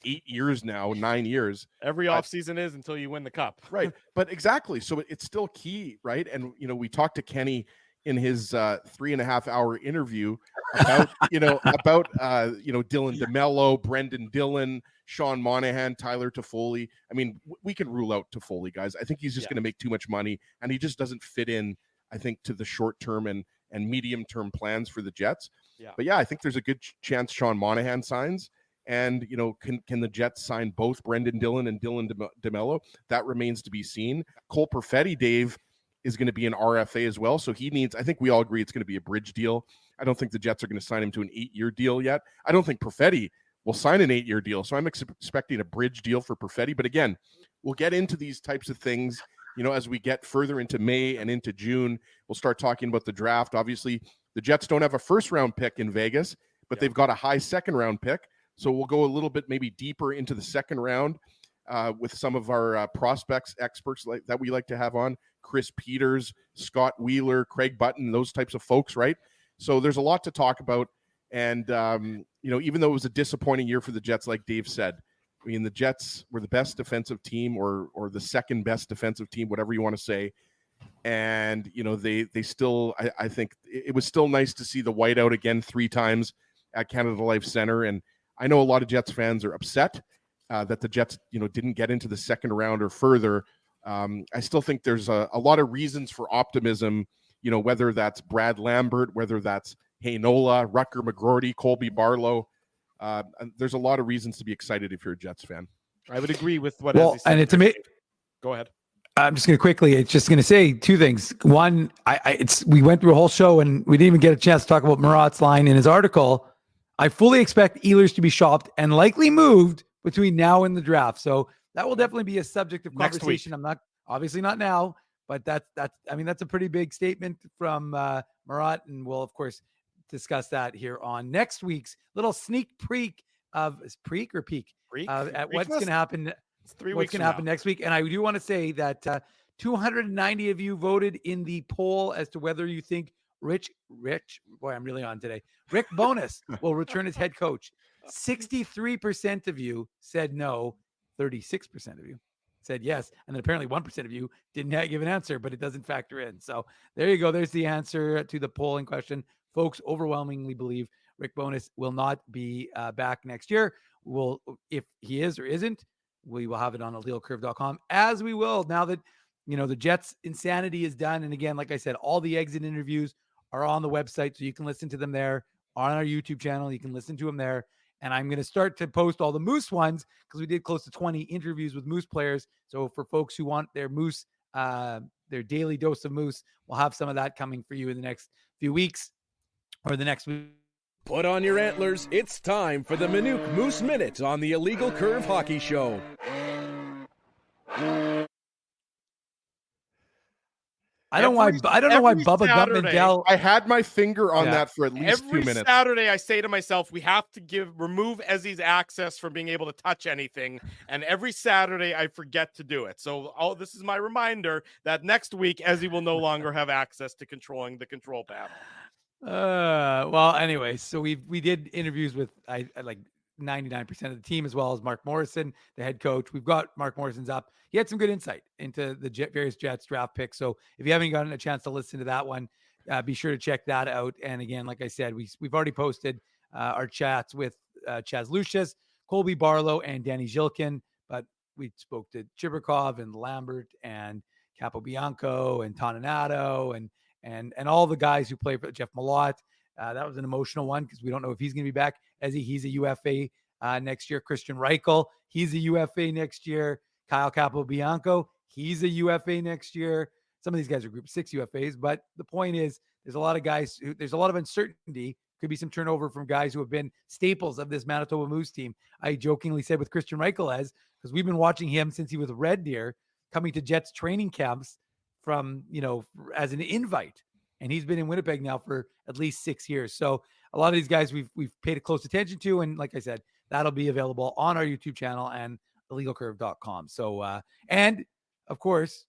8 years now, 9 years. Every offseason is until you win the cup. Right. But exactly. So it's still key, right? And, you know, we talked to Kenny in his 3.5 hour interview about, Dylan DeMello, Brendan Dillon, Sean Monahan, Tyler Toffoli. I mean, we can rule out Toffoli, guys. I think he's just going to make too much money, and he just doesn't fit in, I think, to the short-term and medium-term plans for the Jets. Yeah. But yeah, I think there's a good chance Sean Monahan signs. And, you know, can the Jets sign both Brendan Dillon and Dylan DeMello? That remains to be seen. Cole Perfetti, Dave, is going to be an RFA as well. So he needs, I think we all agree it's going to be a bridge deal. I don't think the Jets are going to sign him to an 8-year deal yet. I don't think Perfetti will sign an 8-year deal. So I'm expecting a bridge deal for Perfetti. But again, we'll get into these types of things, you know, as we get further into May and into June. We'll start talking about the draft. Obviously, the Jets don't have a first-round pick in Vegas, but they've got a high second-round pick. So we'll go a little bit maybe deeper into the second round with some of our prospects experts that we like to have on. Chris Peters, Scott Wheeler, Craig Button, those types of folks, right? So there's a lot to talk about. And, even though it was a disappointing year for the Jets, like Dave said, I mean, the Jets were the best defensive team or the second best defensive team, whatever you want to say. And, you know, they still, I think it was still nice to see the whiteout again 3 times at Canada Life Center. And I know a lot of Jets fans are upset that the Jets, you know, didn't get into the second round or further. I still think there's a lot of reasons for optimism, you know, whether that's Brad Lambert, whether that's Heinola, Rutger McGroarty, Colby Barlow. There's a lot of reasons to be excited if you're a Jets fan. I would agree with what. Well, and it's amazing. Go ahead. I'm just going to quickly. It's just going to say 2 things. One, we went through a whole show and we didn't even get a chance to talk about Murat's line in his article. I fully expect Ehlers to be shopped and likely moved between now and the draft. So that will definitely be a subject of conversation. I'm not, obviously not now, but that's a pretty big statement from Murat, and we'll of course discuss that here on next week's little sneak peek of at what's going to happen. It's 3 what's weeks going to happen next week. And I do want to say that 290 of you voted in the poll as to whether you think Rick Bowness will return as head coach. 63% of you said no. 36% of you said yes. And then apparently 1% of you didn't give an answer, but it doesn't factor in. So there you go. There's the answer to the polling question. Folks overwhelmingly believe Rick Bowness will not be back next year. If he is or isn't, we will have it on illegalcurve.com, as we will now that, you know, the Jets insanity is done. And again, like I said, all the exit interviews are on the website, so you can listen to them there. On our YouTube channel, you can listen to them there. And I'm going to start to post all the Moose ones because we did close to 20 interviews with Moose players. So for folks who want their Moose, their daily dose of Moose, we'll have some of that coming for you in the next few weeks or the next week. Put on your antlers. It's time for the Minute Moose Minute on the Illegal Curve Hockey Show. I don't know why Bubba Gutman-Dell. I had my finger on that for at least 2 minutes. Every Saturday, I say to myself, we have to remove Ezzy's access from being able to touch anything. And every Saturday, I forget to do it. So this is my reminder that next week, Ezzy will no longer have access to controlling the control pad. Well, anyway, so we did interviews with like 99% of the team, as well as Mark Morrison, the head coach. We've got Mark Morrison's up. He had some good insight into the various Jets draft picks. So if you haven't gotten a chance to listen to that one, be sure to check that out. And again, like I said, we've already posted our chats with Chaz Lucius, Colby Barlow, and Danny Zhilkin. But we spoke to Chibrikov and Lambert and Capobianco and Toninato and all the guys who play for Jeff Malott. That was an emotional one because we don't know if he's going to be back. He's a UFA next year. Christian Reichel, he's a UFA next year. Kyle Capobianco, he's a UFA next year. Some of these guys are Group 6 UFAs, but the point is there's a lot of guys there's a lot of uncertainty. Could be some turnover from guys who have been staples of this Manitoba Moose team. I jokingly said with Christian Reichel because we've been watching him since he was Red Deer coming to Jets training camps from, as an invite. And he's been in Winnipeg now for at least 6 years. So a lot of these guys we've paid close attention to. And like I said, that'll be available on our YouTube channel and illegalcurve.com. So, and of course,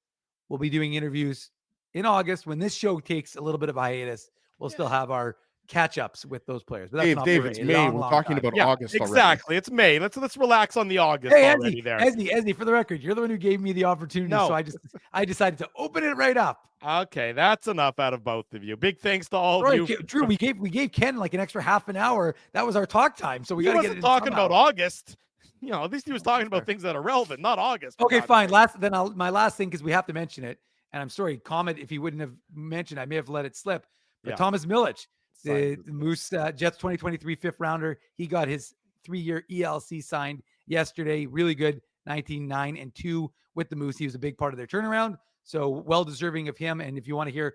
we'll be doing interviews in August when this show takes a little bit of a hiatus. We'll still have our catch-ups with those players. But that's Dave, it's May. We're talking about August already. Exactly. It's May. Let's relax on the August already there. Esney, for the record, you're the one who gave me the opportunity. No. So I decided to open it right up. Okay, that's enough out of both of you. Big thanks to all of you. Drew, we gave Ken like an extra half an hour. That was our talk time. So we got to get it talking about August. At least he was talking about things that are relevant, not August. Okay, fine. My last thing, because we have to mention it. And I'm sorry, comment if he wouldn't have mentioned, I may have let it slip. But Thomas Milic, the Moose Jets 2023 fifth rounder, he got his 3-year ELC signed yesterday. Really good, 19-9-2 with the Moose. He was a big part of their turnaround. So well deserving of him. And if you want to hear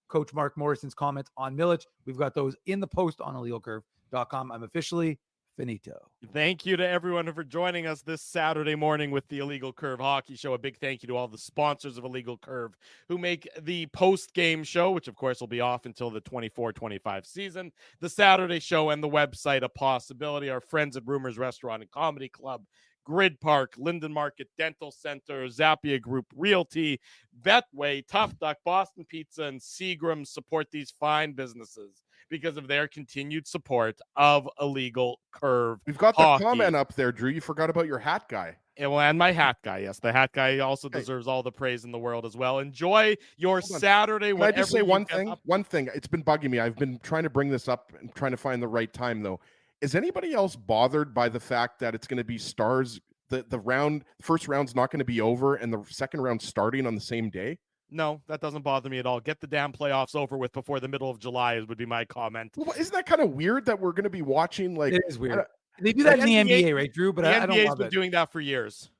Coach Mark Morrison's comments on Milic, we've got those in the post on illegalcurve.com. I'm officially finito. Thank you to everyone for joining us this Saturday morning with the Illegal Curve Hockey Show. A big thank you to all the sponsors of Illegal Curve who make the post-game show, which of course will be off until the 24-25 season, the Saturday show, and the website A Possibility. Our friends at Rumors Restaurant and Comedy Club, Grid Park, Linden Market Dental Center, Zappia Group Realty, Betway, Tough Duck, Boston Pizza, and Seagram support these fine businesses because of their continued support of Illegal Curve. We've got Hockey. the comment up there, Drew. You forgot about your hat guy. And my hat guy, yes. The hat guy also deserves all the praise in the world as well. Enjoy your Saturday. Can I just say one thing? One thing. It's been bugging me. I've been trying to bring this up and trying to find the right time, though. Is anybody else bothered by the fact that it's going to be Stars? The first round's not going to be over, and the second round starting on the same day? No, that doesn't bother me at all. Get the damn playoffs over with before the middle of July would be my comment. Well, isn't that kind of weird that we're going to be watching? Like, it is weird. They do that in the NBA, right, Drew? But I don't love it. The NBA's been doing that for years.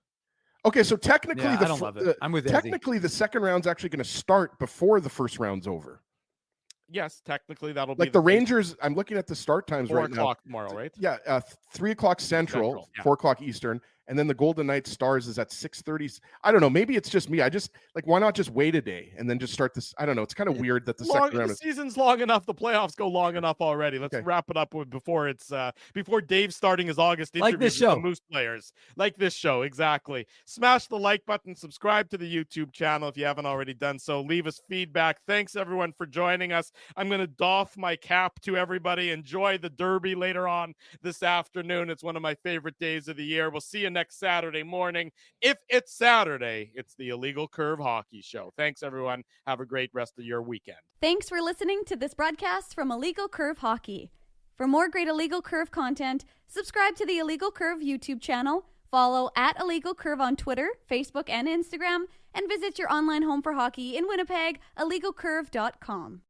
Okay, so technically, I don't love it. I'm with technically the second round's actually going to start before the first round's over. Yes, technically that'll be like the Rangers. I'm looking at the start times right now. 4 o'clock tomorrow, right? Yeah, 3 o'clock Central, 4 o'clock Eastern, and then the Golden Knights Stars is at 6:30. I don't know. Maybe it's just me. I just why not just wait a day and then just start this? I don't know. It's kind of weird that the second round. The season's long enough. The playoffs go long enough already. Let's wrap it up before Dave's starting his August interview like this show. With the Moose players. Like this show, exactly. Smash the like button. Subscribe to the YouTube channel if you haven't already done so. Leave us feedback. Thanks everyone for joining us. I'm going to doff my cap to everybody. Enjoy the Derby later on this afternoon. It's one of my favorite days of the year. We'll see you next Saturday morning. If it's Saturday, it's the Illegal Curve Hockey Show. Thanks, everyone. Have a great rest of your weekend. Thanks for listening to this broadcast from Illegal Curve Hockey. For more great Illegal Curve content, subscribe to the Illegal Curve YouTube channel, follow at Illegal Curve on Twitter, Facebook, and Instagram, and visit your online home for hockey in Winnipeg, illegalcurve.com.